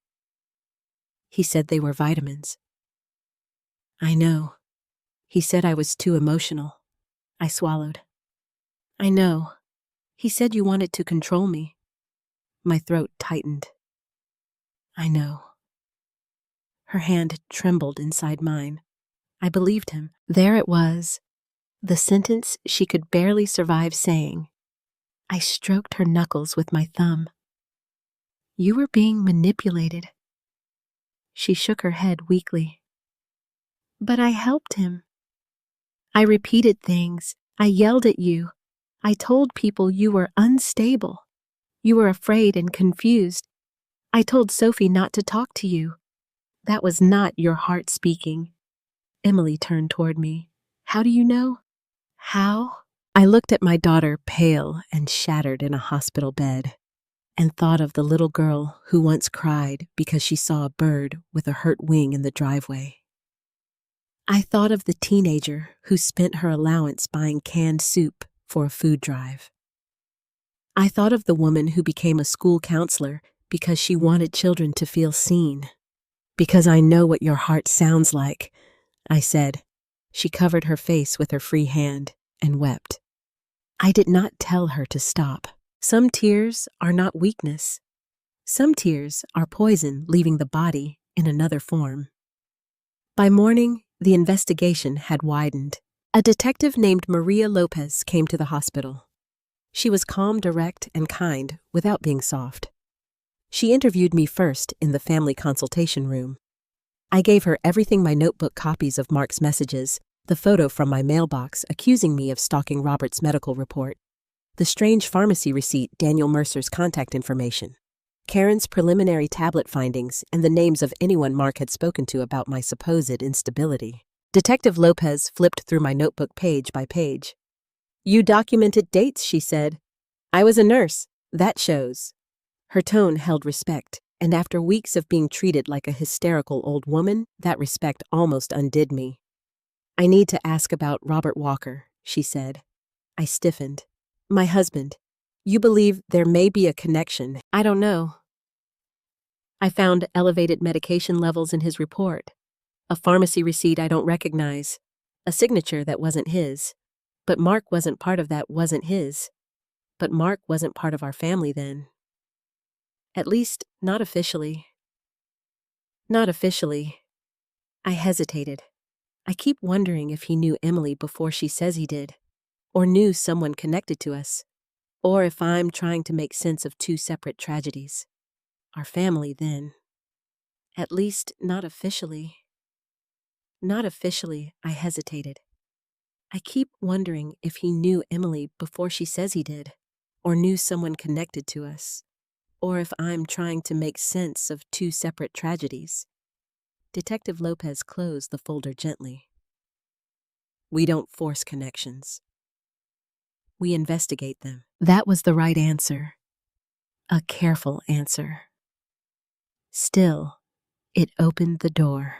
"He said they were vitamins." "I know. He said I was too emotional." I swallowed. "I know. He said you wanted to control me." My throat tightened. "I know." Her hand trembled inside mine. I believed him. There it was, the sentence she could barely survive saying. I stroked her knuckles with my thumb. "You were being manipulated." She shook her head weakly. "But I helped him." I repeated things. I yelled at you. I told people you were unstable. You were afraid and confused. I told Sophie not to talk to you. That was not your heart speaking. Emily turned toward me. How do you know? How? I looked at my daughter, pale and shattered in a hospital bed, and thought of the little girl who once cried because she saw a bird with a hurt wing in the driveway. I thought of the teenager who spent her allowance buying canned soup for a food drive. I thought of the woman who became a school counselor because she wanted children to feel seen. Because I know what your heart sounds like, I said. She covered her face with her free hand and wept. I did not tell her to stop. Some tears are not weakness. Some tears are poison leaving the body in another form. By morning, the investigation had widened. A detective named Maria Lopez came to the hospital. She was calm, direct, and kind without being soft. She interviewed me first in the family consultation room. I gave her everything: my notebook copies of Mark's messages, the photo from my mailbox accusing me of stalking Robert's medical report, the strange pharmacy receipt, Daniel Mercer's contact information, Karen's preliminary tablet findings, and the names of anyone Mark had spoken to about my supposed instability. Detective Lopez flipped through my notebook page by page. You documented dates, she said. I was a nurse. That shows. Her tone held respect, and after weeks of being treated like a hysterical old woman, that respect almost undid me. I need to ask about Robert Walker, she said. I stiffened. My husband. You believe there may be a connection? I don't know. I found elevated medication levels in his report, a pharmacy receipt I don't recognize, a signature that wasn't his. But Mark wasn't part of that, wasn't his. But Mark wasn't part of our family then. At least, not officially. Not officially. I hesitated. I keep wondering if he knew Emily before she says he did, or knew someone connected to us, or if I'm trying to make sense of two separate tragedies. Our family then. At least, not officially. Not officially, I hesitated. I keep wondering if he knew Emily before she says he did, or knew someone connected to us, or if I'm trying to make sense of two separate tragedies. Detective Lopez closed the folder gently. We don't force connections. We investigate them. That was the right answer. A careful answer. Still, it opened the door.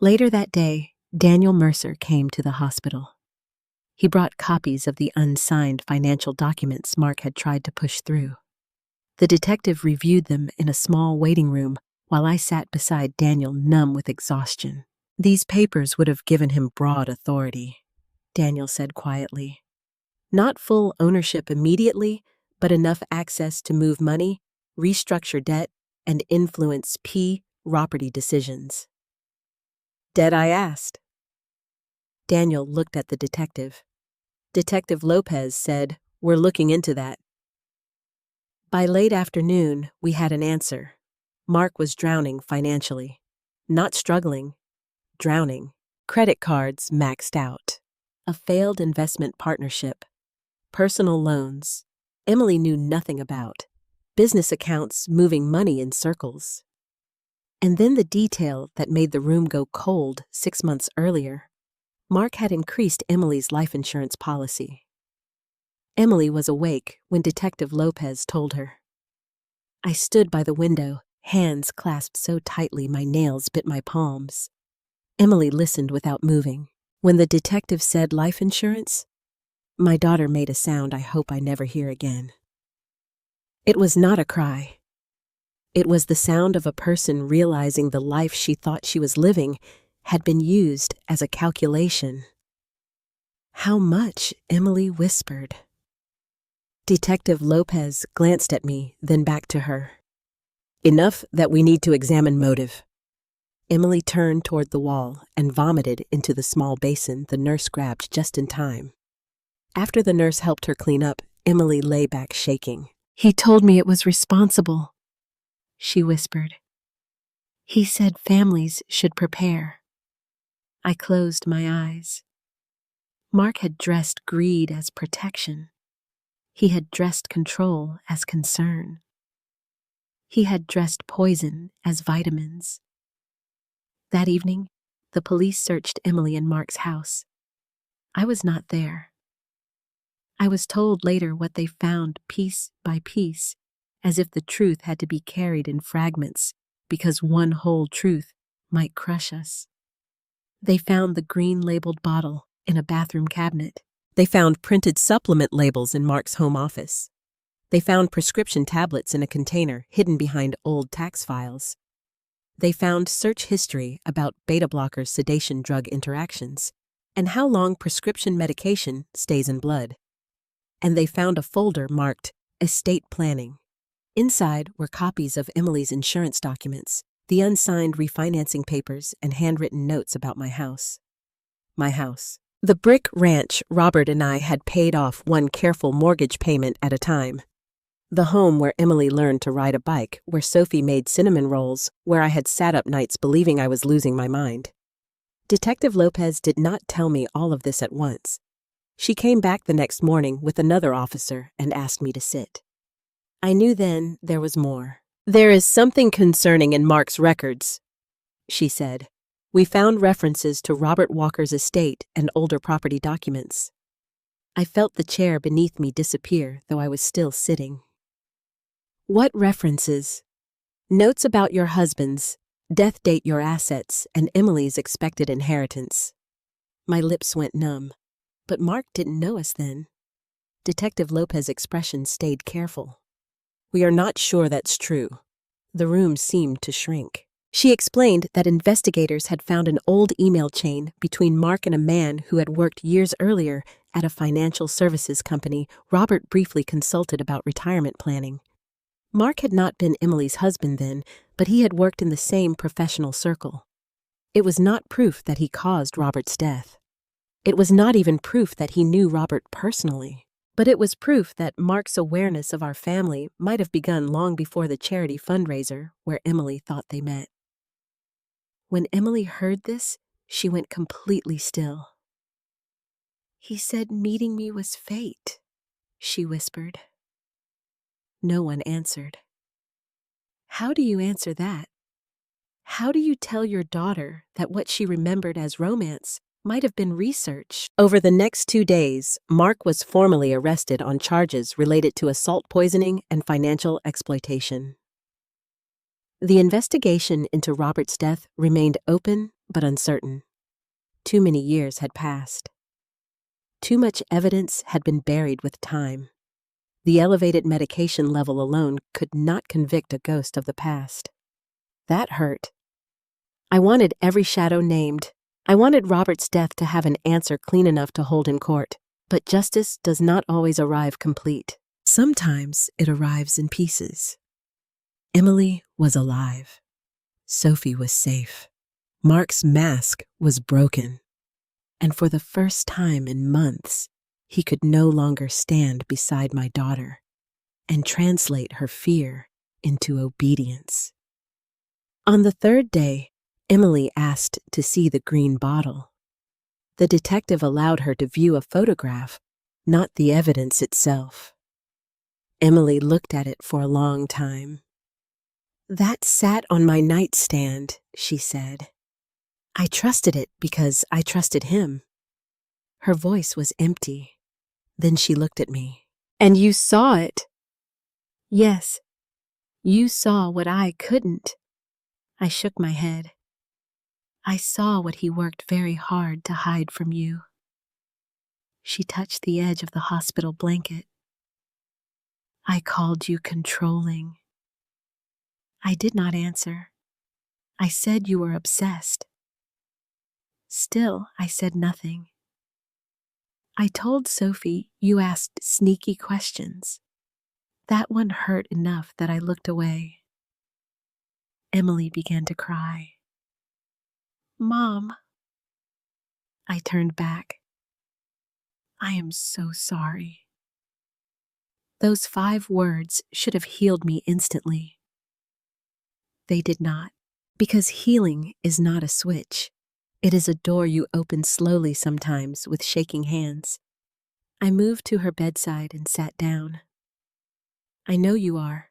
Later that day, Daniel Mercer came to the hospital. He brought copies of the unsigned financial documents Mark had tried to push through. The detective reviewed them in a small waiting room while I sat beside Daniel, numb with exhaustion. These papers would have given him broad authority, Daniel said quietly. Not full ownership immediately, but enough access to move money, restructure debt, and influence property decisions. Dead, I asked. Daniel looked at the detective. Detective Lopez said, We're looking into that. By late afternoon, we had an answer. Mark was drowning financially. Not struggling, drowning. Credit cards maxed out. A failed investment partnership. Personal loans. Emily knew nothing about. Business accounts moving money in circles. And then the detail that made the room go cold 6 months earlier. Mark had increased Emily's life insurance policy. Emily was awake when Detective Lopez told her. I stood by the window, hands clasped so tightly my nails bit my palms. Emily listened without moving. When the detective said life insurance, my daughter made a sound I hope I never hear again. It was not a cry. It was the sound of a person realizing the life she thought she was living had been used as a calculation. How much? Emily whispered. Detective Lopez glanced at me, then back to her. Enough that we need to examine motive. Emily turned toward the wall and vomited into the small basin the nurse grabbed just in time. After the nurse helped her clean up, Emily lay back shaking. He told me it was responsible, she whispered. He said families should prepare. I closed my eyes. Mark had dressed greed as protection. He had dressed control as concern. He had dressed poison as vitamins. That evening, the police searched Emily and Mark's house. I was not there. I was told later what they found piece by piece, as if the truth had to be carried in fragments, because one whole truth might crush us. They found the green labeled bottle in a bathroom cabinet. They found printed supplement labels in Mark's home office. They found prescription tablets in a container hidden behind old tax files. They found search history about beta blocker sedation drug interactions and how long prescription medication stays in blood. And they found a folder marked estate planning. Inside were copies of Emily's insurance documents, the unsigned refinancing papers, and handwritten notes about my house. My house. The brick ranch Robert and I had paid off one careful mortgage payment at a time. The home where Emily learned to ride a bike, where Sophie made cinnamon rolls, where I had sat up nights believing I was losing my mind. Detective Lopez did not tell me all of this at once. She came back the next morning with another officer and asked me to sit. I knew then there was more. "There is something concerning in Mark's records," she said. "We found references to Robert Walker's estate and older property documents." I felt the chair beneath me disappear, though I was still sitting. "What references?" "Notes about your husband's, death date your assets, and Emily's expected inheritance." My lips went numb. But Mark didn't know us then. Detective Lopez's expression stayed careful. "We are not sure that's true." The room seemed to shrink. She explained that investigators had found an old email chain between Mark and a man who had worked years earlier at a financial services company Robert briefly consulted about retirement planning. Mark had not been Emily's husband then, but he had worked in the same professional circle. It was not proof that he caused Robert's death. It was not even proof that he knew Robert personally, but it was proof that Mark's awareness of our family might have begun long before the charity fundraiser where Emily thought they met. When Emily heard this, she went completely still. "He said meeting me was fate," she whispered. No one answered. How do you answer that? How do you tell your daughter that what she remembered as romance might have been research? Over the next 2 days, Mark was formally arrested on charges related to assault poisoning and financial exploitation. The investigation into Robert's death remained open but uncertain. Too many years had passed. Too much evidence had been buried with time. The elevated medication level alone could not convict a ghost of the past. That hurt. I wanted every shadow named. I wanted Robert's death to have an answer clean enough to hold in court, but justice does not always arrive complete. Sometimes it arrives in pieces. Emily was alive. Sophie was safe. Mark's mask was broken. And for the first time in months, he could no longer stand beside my daughter and translate her fear into obedience. On the 3rd day, Emily asked to see the green bottle. The detective allowed her to view a photograph, not the evidence itself. Emily looked at it for a long time. "That sat on my nightstand," she said. "I trusted it because I trusted him." Her voice was empty. Then she looked at me. "And you saw it?" "Yes. You saw what I couldn't." I shook my head. "I saw what he worked very hard to hide from you." She touched the edge of the hospital blanket. "I called you controlling." I did not answer. I said you were obsessed. Still, I said nothing. I told Sophie you asked sneaky questions. That one hurt enough that I looked away. Emily began to cry. "Mom." I turned back. "I am so sorry." Those 5 words should have healed me instantly. They did not, because healing is not a switch. It is a door you open slowly sometimes with shaking hands. I moved to her bedside and sat down. I know you are.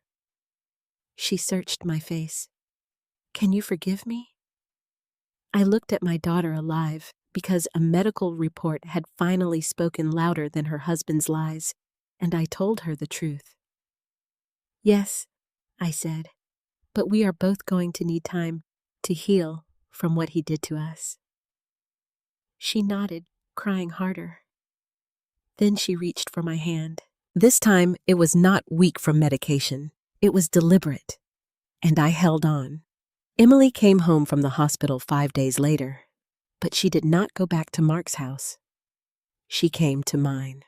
She searched my face. Can you forgive me? I looked at my daughter alive because a medical report had finally spoken louder than her husband's lies, and I told her the truth. Yes, I said, but we are both going to need time to heal from what he did to us. She nodded, crying harder. Then she reached for my hand. This time, it was not weak from medication. It was deliberate. And I held on. Emily came home from the hospital 5 days later, but she did not go back to Mark's house. She came to mine.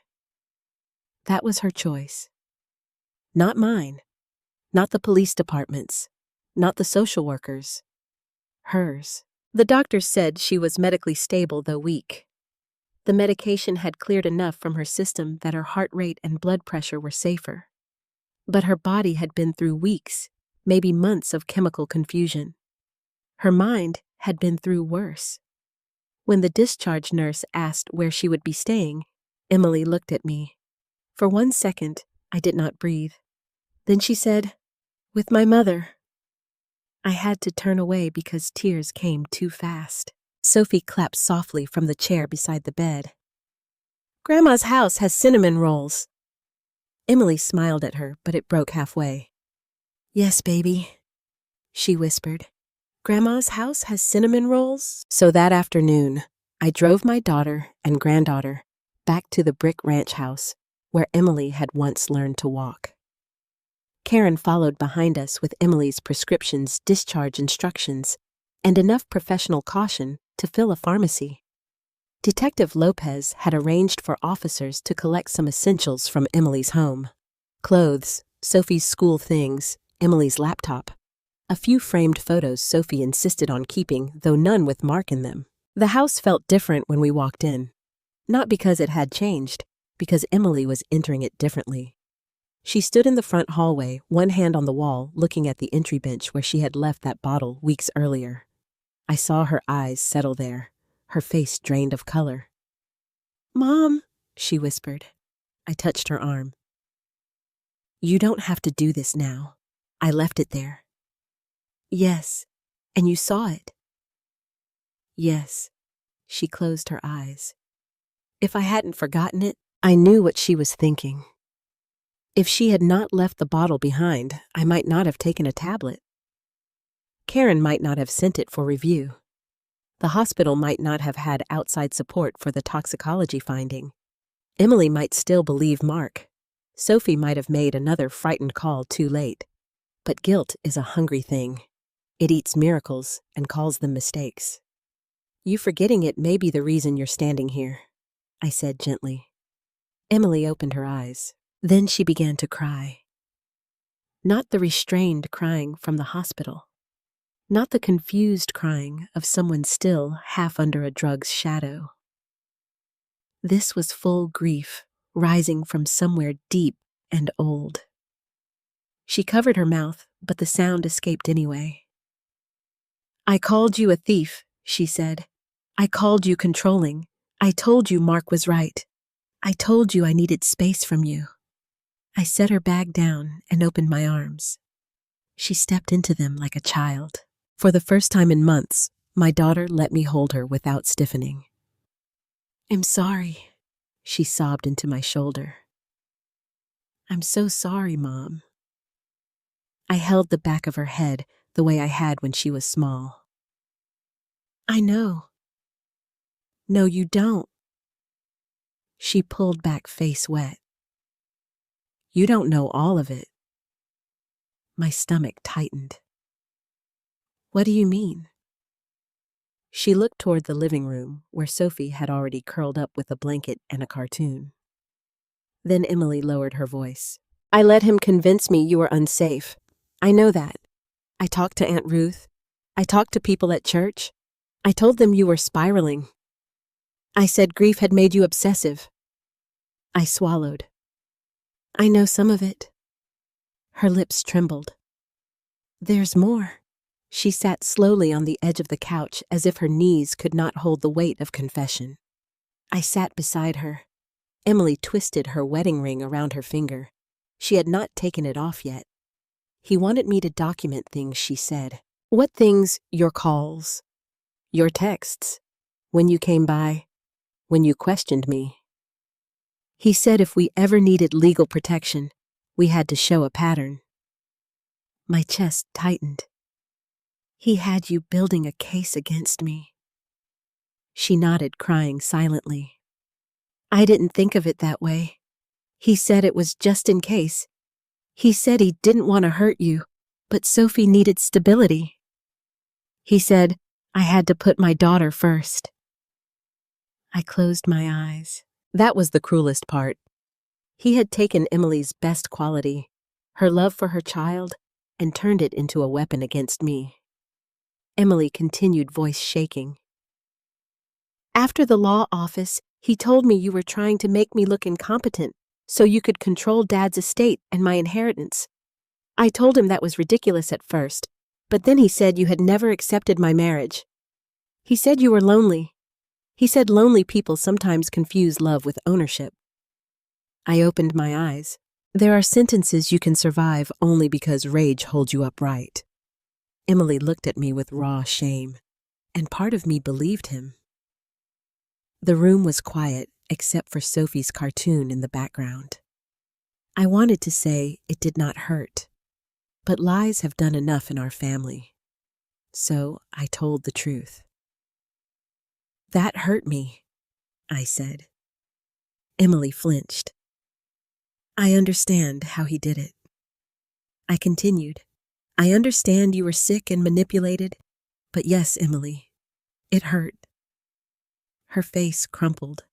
That was her choice. Not mine. Not the police department's. Not the social workers. Hers. The doctors said she was medically stable though weak. The medication had cleared enough from her system that her heart rate and blood pressure were safer. But her body had been through weeks, maybe months of chemical confusion. Her mind had been through worse. When the discharge nurse asked where she would be staying, Emily looked at me. For 1 second, I did not breathe. Then she said, "With my mother." I had to turn away because tears came too fast. Sophie clapped softly from the chair beside the bed. "Grandma's house has cinnamon rolls." Emily smiled at her, but it broke halfway. "Yes, baby," she whispered. "Grandma's house has cinnamon rolls?" So that afternoon, I drove my daughter and granddaughter back to the brick ranch house where Emily had once learned to walk. Karen followed behind us with Emily's prescriptions, discharge instructions, and enough professional caution to fill a pharmacy. Detective Lopez had arranged for officers to collect some essentials from Emily's home. Clothes, Sophie's school things, Emily's laptop. A few framed photos Sophie insisted on keeping, though none with Mark in them. The house felt different when we walked in. Not because it had changed, because Emily was entering it differently. She stood in the front hallway, one hand on the wall, looking at the entry bench where she had left that bottle weeks earlier. I saw her eyes settle there, her face drained of color. "Mom," she whispered. I touched her arm. "You don't have to do this now. I left it there." "Yes, and you saw it." "Yes." She closed her eyes. If I hadn't forgotten it, I knew what she was thinking. If she had not left the bottle behind, I might not have taken a tablet. Karen might not have sent it for review. The hospital might not have had outside support for the toxicology finding. Emily might still believe Mark. Sophie might have made another frightened call too late. But guilt is a hungry thing. It eats miracles and calls them mistakes. "You forgetting it may be the reason you're standing here," I said gently. Emily opened her eyes. Then she began to cry. Not the restrained crying from the hospital. Not the confused crying of someone still half under a drug's shadow. This was full grief, rising from somewhere deep and old. She covered her mouth, but the sound escaped anyway. "I called you a thief," she said. "I called you controlling. I told you Mark was right. I told you I needed space from you." I set her bag down and opened my arms. She stepped into them like a child. For the first time in months, my daughter let me hold her without stiffening. "I'm sorry," she sobbed into my shoulder. "I'm so sorry, Mom." I held the back of her head the way I had when she was small. "I know." "No, you don't." She pulled back, face wet. "You don't know all of it." My stomach tightened. "What do you mean?" She looked toward the living room, where Sophie had already curled up with a blanket and a cartoon. Then Emily lowered her voice. "I let him convince me you were unsafe. I know that. I talked to Aunt Ruth. I talked to people at church. I told them you were spiraling. I said grief had made you obsessive." I swallowed. "I know some of it." Her lips trembled. "There's more," She sat slowly on the edge of the couch as if her knees could not hold the weight of confession. I sat beside her. Emily twisted her wedding ring around her finger. She had not taken it off yet. He wanted me to document things, she said. What things? Your calls, your texts, when you came by, when you questioned me. He said if we ever needed legal protection, we had to show a pattern. My chest tightened. He had you building a case against me. She nodded, crying silently. I didn't think of it that way. He said it was just in case. He said he didn't want to hurt you, but Sophie needed stability. He said I had to put my daughter first. I closed my eyes. That was the cruelest part. He had taken Emily's best quality, her love for her child, and turned it into a weapon against me. Emily continued, voice shaking. After the law office, he told me you were trying to make me look incompetent so you could control Dad's estate and my inheritance. I told him that was ridiculous at first, but then he said you had never accepted my marriage. He said you were lonely. He said lonely people sometimes confuse love with ownership. I opened my eyes. There are sentences you can survive only because rage holds you upright. Emily looked at me with raw shame, and part of me believed him. The room was quiet except for Sophie's cartoon in the background. I wanted to say it did not hurt, but lies have done enough in our family. So I told the truth. That hurt me, I said. Emily flinched. I understand how he did it. I continued. I understand you were sick and manipulated, but yes, Emily, it hurt. Her face crumpled.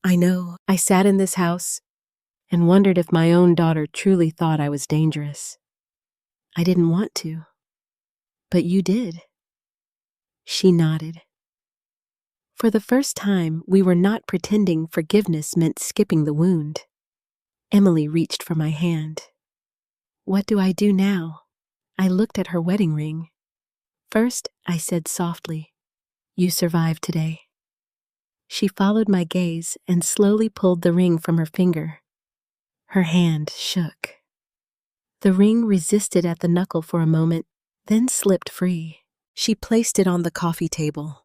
I know. I sat in this house and wondered if my own daughter truly thought I was dangerous. I didn't want to, but you did. She nodded. For the first time, we were not pretending forgiveness meant skipping the wound. Emily reached for my hand. What do I do now? I looked at her wedding ring. First, I said softly, you survived today. She followed my gaze and slowly pulled the ring from her finger. Her hand shook. The ring resisted at the knuckle for a moment, then slipped free. She placed it on the coffee table.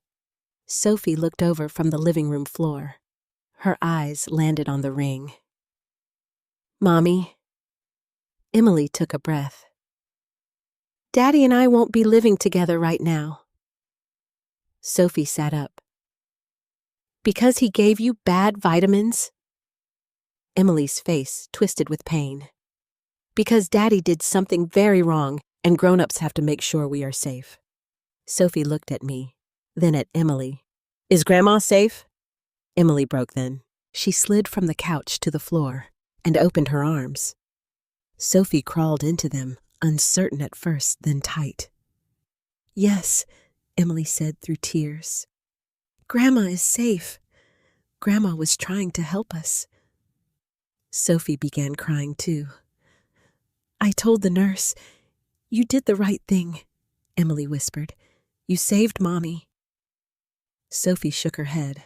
Sophie looked over from the living room floor. Her eyes landed on the ring. Mommy. Emily took a breath. Daddy and I won't be living together right now. Sophie sat up. Because he gave you bad vitamins? Emily's face twisted with pain. Because Daddy did something very wrong, and grown-ups have to make sure we are safe. Sophie looked at me, then at Emily. Is Grandma safe? Emily broke then. She slid from the couch to the floor and opened her arms. Sophie crawled into them, uncertain at first, then tight. Yes, Emily said through tears. Grandma is safe. Grandma was trying to help us. Sophie began crying too. I told the nurse, you did the right thing, Emily whispered. You saved Mommy. Sophie shook her head.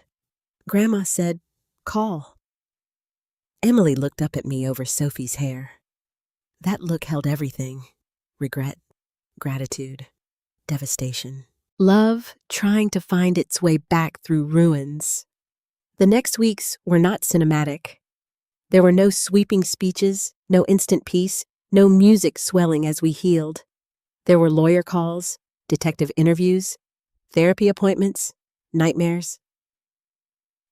Grandma said, call. Emily looked up at me over Sophie's hair. That look held everything. Regret, gratitude, devastation. Love trying to find its way back through ruins. The next weeks were not cinematic. There were no sweeping speeches, no instant peace, no music swelling as we healed. There were lawyer calls, detective interviews, therapy appointments, nightmares.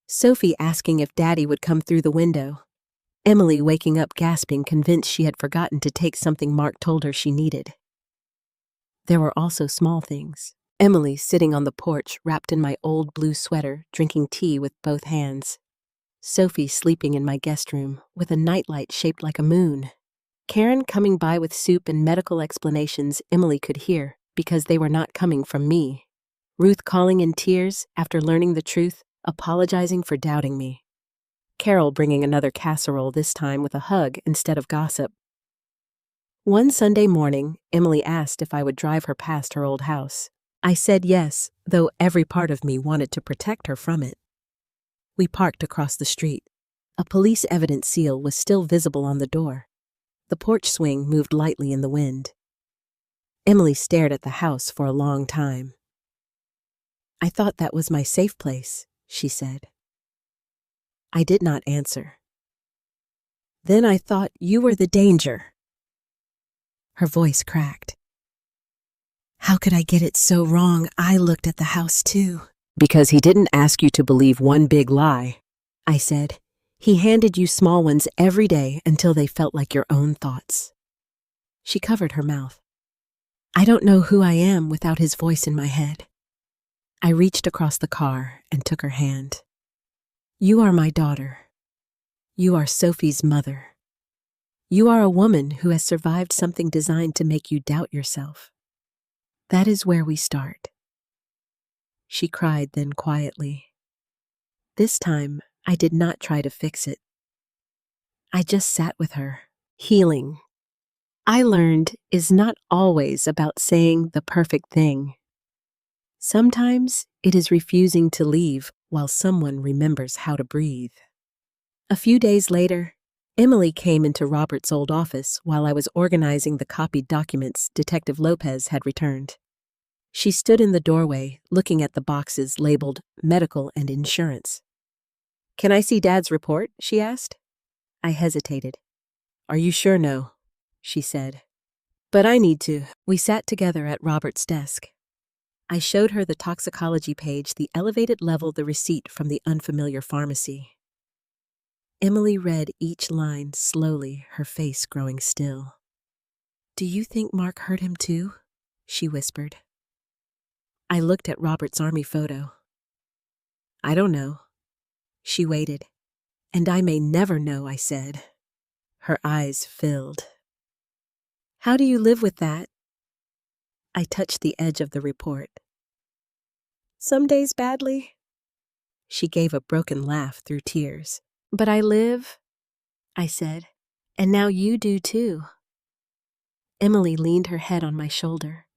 Sophie asking if Daddy would come through the window. Emily waking up gasping, convinced she had forgotten to take something Mark told her she needed. There were also small things. Emily sitting on the porch wrapped in my old blue sweater, drinking tea with both hands. Sophie sleeping in my guest room with a nightlight shaped like a moon. Karen coming by with soup and medical explanations Emily could hear because they were not coming from me. Ruth calling in tears after learning the truth, apologizing for doubting me. Carol bringing another casserole, this time with a hug instead of gossip. One Sunday morning, Emily asked if I would drive her past her old house. I said yes, though every part of me wanted to protect her from it. We parked across the street. A police evidence seal was still visible on the door. The porch swing moved lightly in the wind. Emily stared at the house for a long time. "I thought that was my safe place," she said. I did not answer. "Then I thought you were the danger." Her voice cracked. "How could I get it so wrong? I looked at the house too." "Because he didn't ask you to believe one big lie," I said. "He handed you small ones every day until they felt like your own thoughts." She covered her mouth. I don't know who I am without his voice in my head. I reached across the car and took her hand. "You are my daughter. You are Sophie's mother. You are a woman who has survived something designed to make you doubt yourself. That is where we start." She cried then quietly. This time, I did not try to fix it. I just sat with her. Healing, I learned, is not always about saying the perfect thing. Sometimes it is refusing to leave while someone remembers how to breathe. A few days later, Emily came into Robert's old office while I was organizing the copied documents Detective Lopez had returned. She stood in the doorway, looking at the boxes labeled medical and insurance. "Can I see Dad's report?" she asked. I hesitated. "Are you sure no?" she said. "But I need to." We sat together at Robert's desk. I showed her the toxicology page, the elevated level, the receipt from the unfamiliar pharmacy. Emily read each line slowly, her face growing still. "Do you think Mark hurt him too?" she whispered. I looked at Robert's army photo. "I don't know." She waited. "And I may never know," I said. Her eyes filled. "How do you live with that?" I touched the edge of the report. "Some days badly." She gave a broken laugh through tears. "But I live," I said, "and now you do too." Emily leaned her head on my shoulder.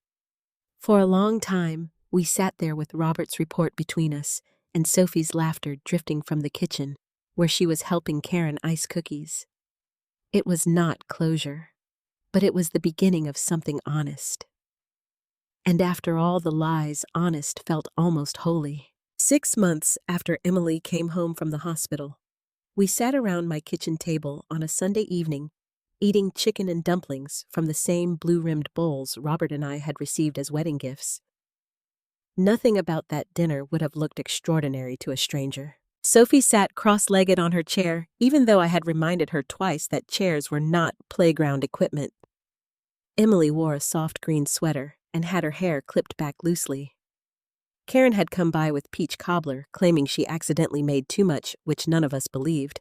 For a long time, we sat there with Robert's report between us and Sophie's laughter drifting from the kitchen, where she was helping Karen ice cookies. It was not closure, but it was the beginning of something honest. And after all the lies, honest felt almost holy. 6 months after Emily came home from the hospital, we sat around my kitchen table on a Sunday evening, eating chicken and dumplings from the same blue-rimmed bowls Robert and I had received as wedding gifts. Nothing about that dinner would have looked extraordinary to a stranger. Sophie sat cross-legged on her chair, even though I had reminded her twice that chairs were not playground equipment. Emily wore a soft green sweater and had her hair clipped back loosely. Karen had come by with peach cobbler, claiming she accidentally made too much, which none of us believed.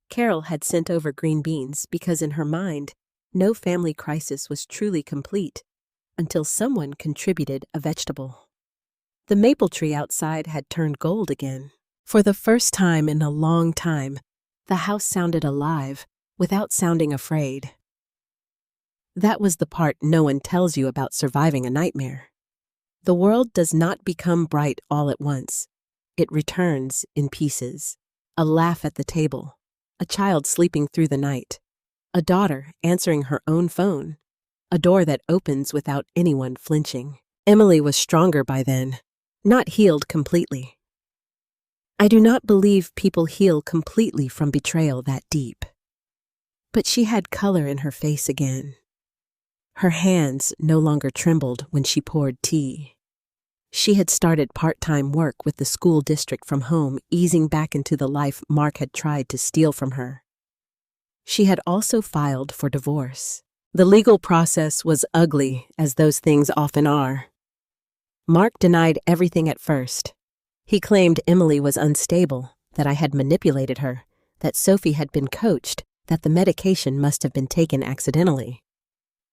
Carol had sent over green beans because in her mind, no family crisis was truly complete until someone contributed a vegetable. The maple tree outside had turned gold again. For the first time in a long time, the house sounded alive without sounding afraid. That was the part no one tells you about surviving a nightmare. The world does not become bright all at once. It returns in pieces. A laugh at the table, a child sleeping through the night, a daughter answering her own phone, a door that opens without anyone flinching. Emily was stronger by then, not healed completely. I do not believe people heal completely from betrayal that deep. But she had color in her face again. Her hands no longer trembled when she poured tea. She had started part-time work with the school district from home, easing back into the life Mark had tried to steal from her. She had also filed for divorce. The legal process was ugly, as those things often are. Mark denied everything at first. He claimed Emily was unstable, that I had manipulated her, that Sophie had been coached, that the medication must have been taken accidentally.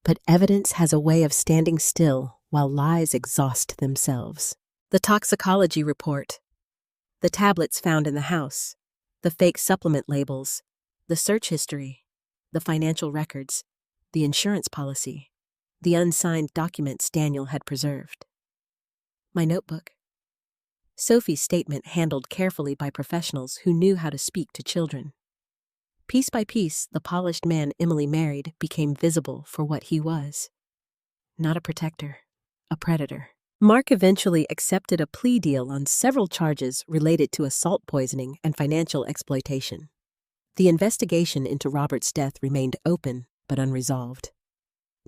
But evidence has a way of standing still while lies exhaust themselves. The toxicology report, the tablets found in the house, the fake supplement labels, the search history, the financial records, the insurance policy, the unsigned documents Daniel had preserved. My notebook. Sophie's statement handled carefully by professionals who knew how to speak to children. Piece by piece, the polished man Emily married became visible for what he was. Not a protector, a predator. Mark eventually accepted a plea deal on several charges related to assault poisoning and financial exploitation. The investigation into Robert's death remained open but unresolved.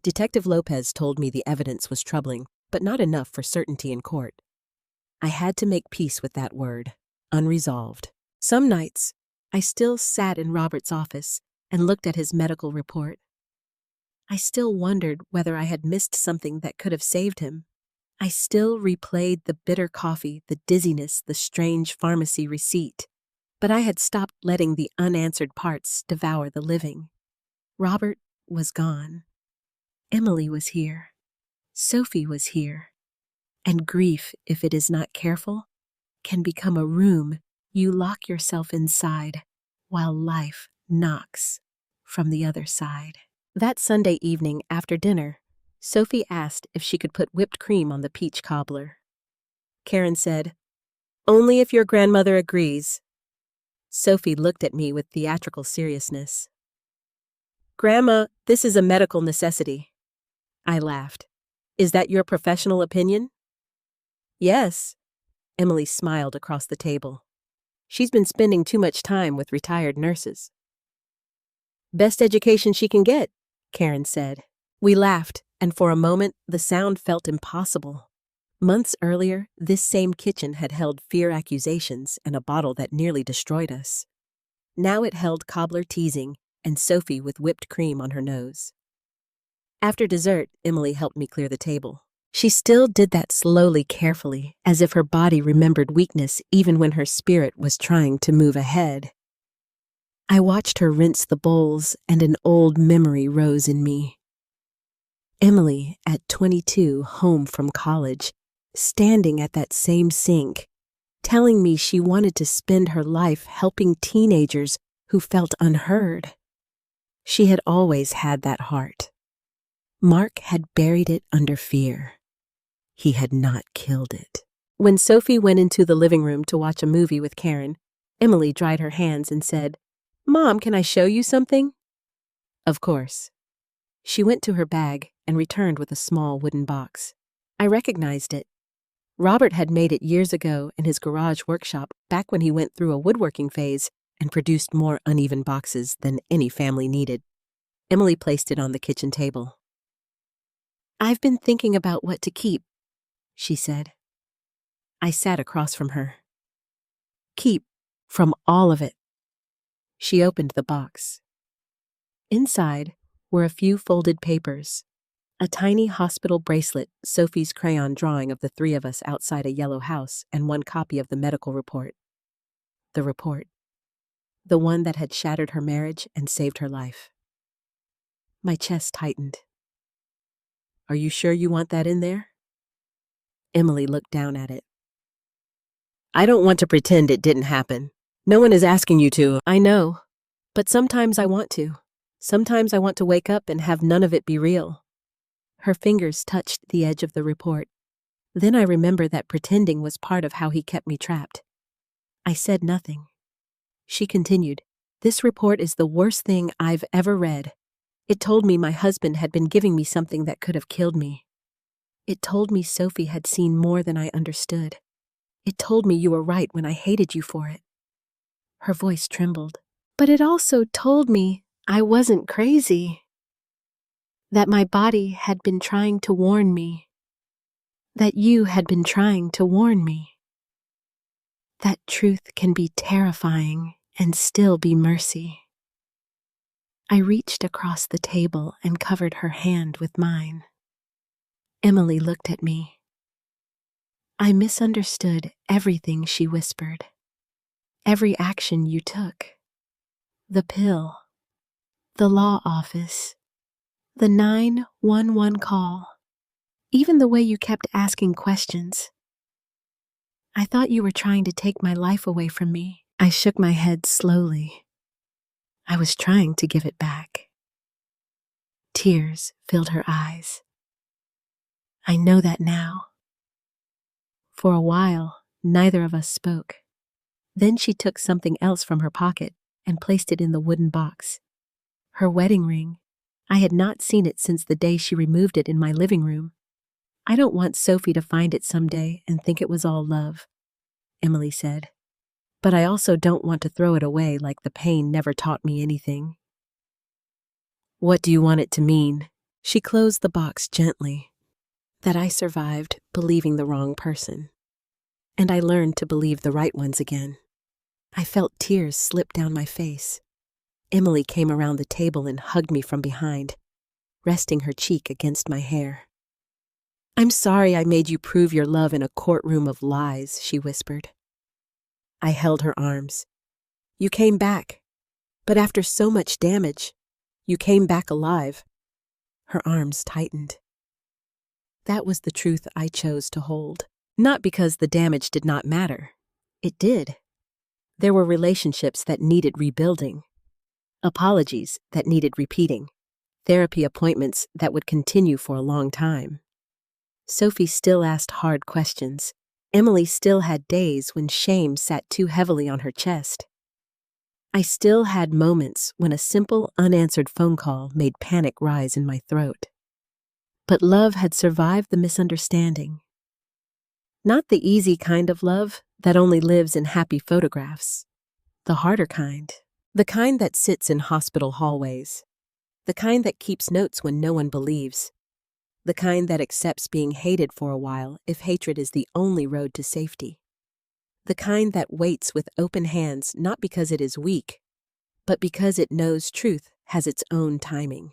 Detective Lopez told me the evidence was troubling, but not enough for certainty in court. I had to make peace with that word, unresolved. Some nights, I still sat in Robert's office and looked at his medical report. I still wondered whether I had missed something that could have saved him. I still replayed the bitter coffee, the dizziness, the strange pharmacy receipt. But I had stopped letting the unanswered parts devour the living. Robert was gone. Emily was here. Sophie was here. And grief, if it is not careful, can become a room you lock yourself inside while life knocks from the other side. That Sunday evening after dinner, Sophie asked if she could put whipped cream on the peach cobbler. Karen said, "Only if your grandmother agrees." Sophie looked at me with theatrical seriousness. "Grandma, this is a medical necessity." I laughed. "Is that your professional opinion?" "Yes." Emily smiled across the table. "She's been spending too much time with retired nurses." "Best education she can get," Karen said. We laughed, and for a moment, the sound felt impossible. Months earlier, this same kitchen had held fear accusations and a bottle that nearly destroyed us. Now it held cobbler teasing and Sophie with whipped cream on her nose. After dessert, Emily helped me clear the table. She still did that slowly, carefully, as if her body remembered weakness even when her spirit was trying to move ahead. I watched her rinse the bowls, and an old memory rose in me. Emily, at 22, home from college, standing at that same sink, telling me she wanted to spend her life helping teenagers who felt unheard. She had always had that heart. Mark had buried it under fear. He had not killed it. When Sophie went into the living room to watch a movie with Karen, Emily dried her hands and said, "Mom, can I show you something?" Of course. She went to her bag and returned with a small wooden box. I recognized it. Robert had made it years ago in his garage workshop back when he went through a woodworking phase and produced more uneven boxes than any family needed. Emily placed it on the kitchen table. "I've been thinking about what to keep," she said. I sat across from her. "Keep from all of it." She opened the box. Inside were a few folded papers, a tiny hospital bracelet, Sophie's crayon drawing of the three of us outside a yellow house, and one copy of the medical report. The report. The one that had shattered her marriage and saved her life. My chest tightened. "Are you sure you want that in there?" Emily looked down at it. "I don't want to pretend it didn't happen. No one is asking you to." "I know, but sometimes I want to. Sometimes I want to wake up and have none of it be real." Her fingers touched the edge of the report. Then I remember that pretending was part of how he kept me trapped. I said nothing. She continued, "This report is the worst thing I've ever read. It told me my husband had been giving me something that could have killed me. It told me Sophie had seen more than I understood. It told me you were right when I hated you for it." Her voice trembled. "But it also told me I wasn't crazy. That my body had been trying to warn me. That you had been trying to warn me. That truth can be terrifying and still be mercy." I reached across the table and covered her hand with mine. Emily looked at me. I misunderstood everything she whispered. Every action you took. The pill. The law office. The 911 call. Even the way you kept asking questions. I thought you were trying to take my life away from me. I shook my head slowly. I was trying to give it back. Tears filled her eyes. I know that now. For a while, neither of us spoke. Then she took something else from her pocket and placed it in the wooden box. Her wedding ring. I had not seen it since the day she removed it in my living room. I don't want Sophie to find it someday and think it was all love, Emily said. But I also don't want to throw it away like the pain never taught me anything. What do you want it to mean? She closed the box gently. That I survived believing the wrong person. And I learned to believe the right ones again. I felt tears slip down my face. Emily came around the table and hugged me from behind, resting her cheek against my hair. I'm sorry I made you prove your love in a courtroom of lies, she whispered. I held her arms. You came back, but after so much damage, you came back alive. Her arms tightened. That was the truth I chose to hold. Not because the damage did not matter. It did. There were relationships that needed rebuilding, apologies that needed repeating, therapy appointments that would continue for a long time. Sophie still asked hard questions. Emily still had days when shame sat too heavily on her chest. I still had moments when a simple, unanswered phone call made panic rise in my throat. But love had survived the misunderstanding. Not the easy kind of love that only lives in happy photographs. The harder kind. The kind that sits in hospital hallways. The kind that keeps notes when no one believes. The kind that accepts being hated for a while if hatred is the only road to safety. The kind that waits with open hands not because it is weak, but because it knows truth has its own timing.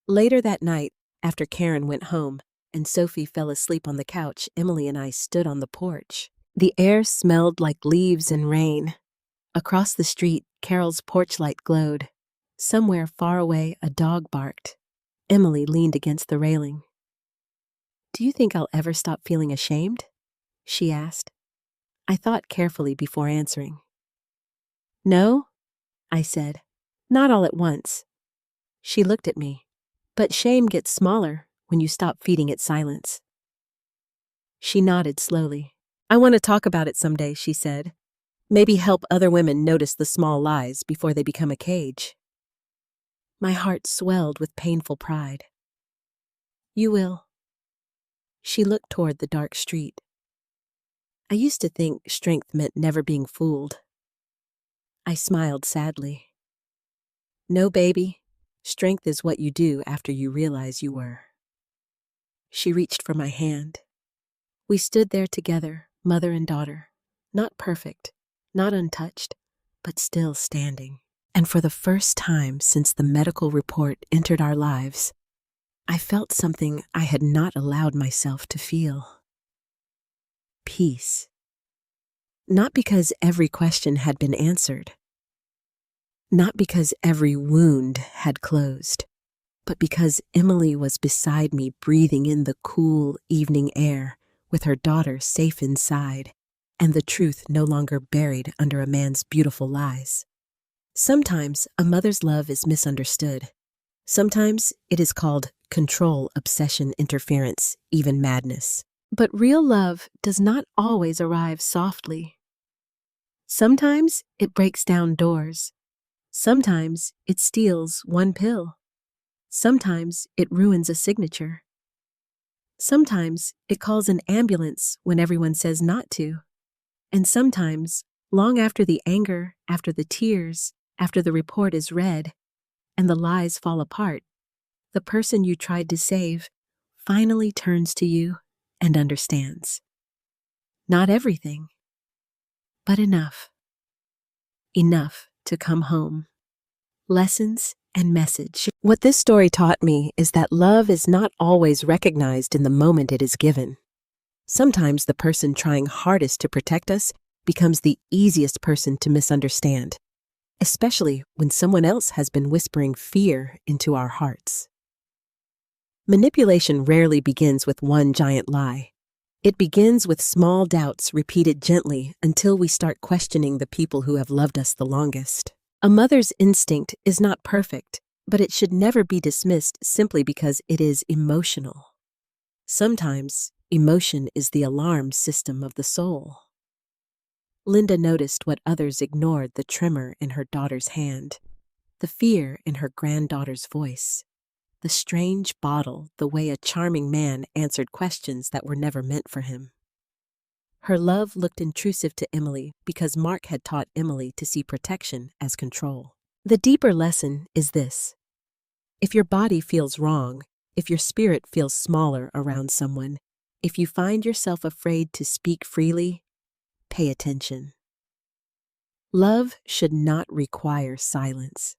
Later that night, after Karen went home and Sophie fell asleep on the couch, Emily and I stood on the porch. The air smelled like leaves and rain. Across the street, Carol's porch light glowed. Somewhere far away, a dog barked. Emily leaned against the railing. Do you think I'll ever stop feeling ashamed? She asked. I thought carefully before answering. No, I said. Not all at once. She looked at me. But shame gets smaller when you stop feeding it silence. She nodded slowly. I want to talk about it someday, she said. Maybe help other women notice the small lies before they become a cage. My heart swelled with painful pride. You will. She looked toward the dark street. I used to think strength meant never being fooled. I smiled sadly. No, baby. Strength is what you do after you realize you were. She reached for my hand. We stood there together, mother and daughter, not perfect, not untouched, but still standing. And for the first time since the medical report entered our lives, I felt something I had not allowed myself to feel. Peace. Not because every question had been answered. Not because every wound had closed, but because Emily was beside me breathing in the cool evening air with her daughter safe inside and the truth no longer buried under a man's beautiful lies. Sometimes a mother's love is misunderstood. Sometimes it is called control, obsession, interference, even madness. But real love does not always arrive softly. Sometimes it breaks down doors. Sometimes it steals one pill. Sometimes it ruins a signature. Sometimes it calls an ambulance when everyone says not to. And sometimes, long after the anger, after the tears, after the report is read, and the lies fall apart, the person you tried to save finally turns to you and understands. Not everything, but enough. Enough to come home. Lessons and message. What this story taught me is that love is not always recognized in the moment it is given. Sometimes the person trying hardest to protect us becomes the easiest person to misunderstand, especially when someone else has been whispering fear into our hearts. Manipulation rarely begins with one giant lie. It begins with small doubts repeated gently until we start questioning the people who have loved us the longest. A mother's instinct is not perfect, but it should never be dismissed simply because it is emotional. Sometimes, emotion is the alarm system of the soul. Linda noticed what others ignored: the tremor in her daughter's hand, the fear in her granddaughter's voice, the strange bottle, the way a charming man answered questions that were never meant for him. Her love looked intrusive to Emily because Mark had taught Emily to see protection as control. The deeper lesson is this: if your body feels wrong, if your spirit feels smaller around someone, if you find yourself afraid to speak freely, pay attention. Love should not require silence.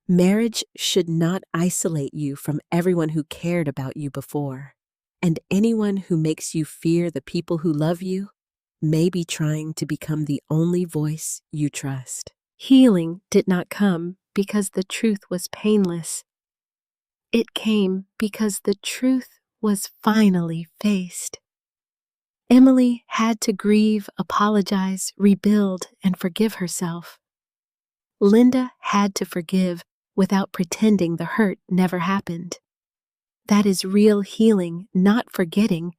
Marriage should not isolate you from everyone who cared about you before, and anyone who makes you fear the people who love you may be trying to become the only voice you trust. Healing did not come because the truth was painless. It came because the truth was finally faced. Emily had to grieve, apologize, rebuild, and forgive herself. Linda had to forgive without pretending the hurt never happened. That is real healing, not forgetting,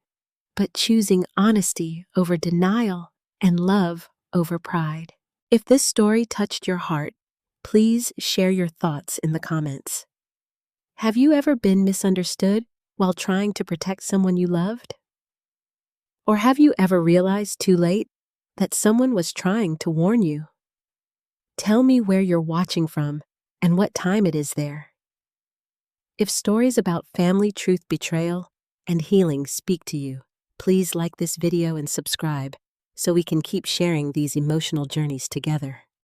but choosing honesty over denial and love over pride. If this story touched your heart, please share your thoughts in the comments. Have you ever been misunderstood while trying to protect someone you loved? Or have you ever realized too late that someone was trying to warn you? Tell me where you're watching from and what time it is there. If stories about family truth, betrayal, and healing speak to you, please like this video and subscribe so we can keep sharing these emotional journeys together.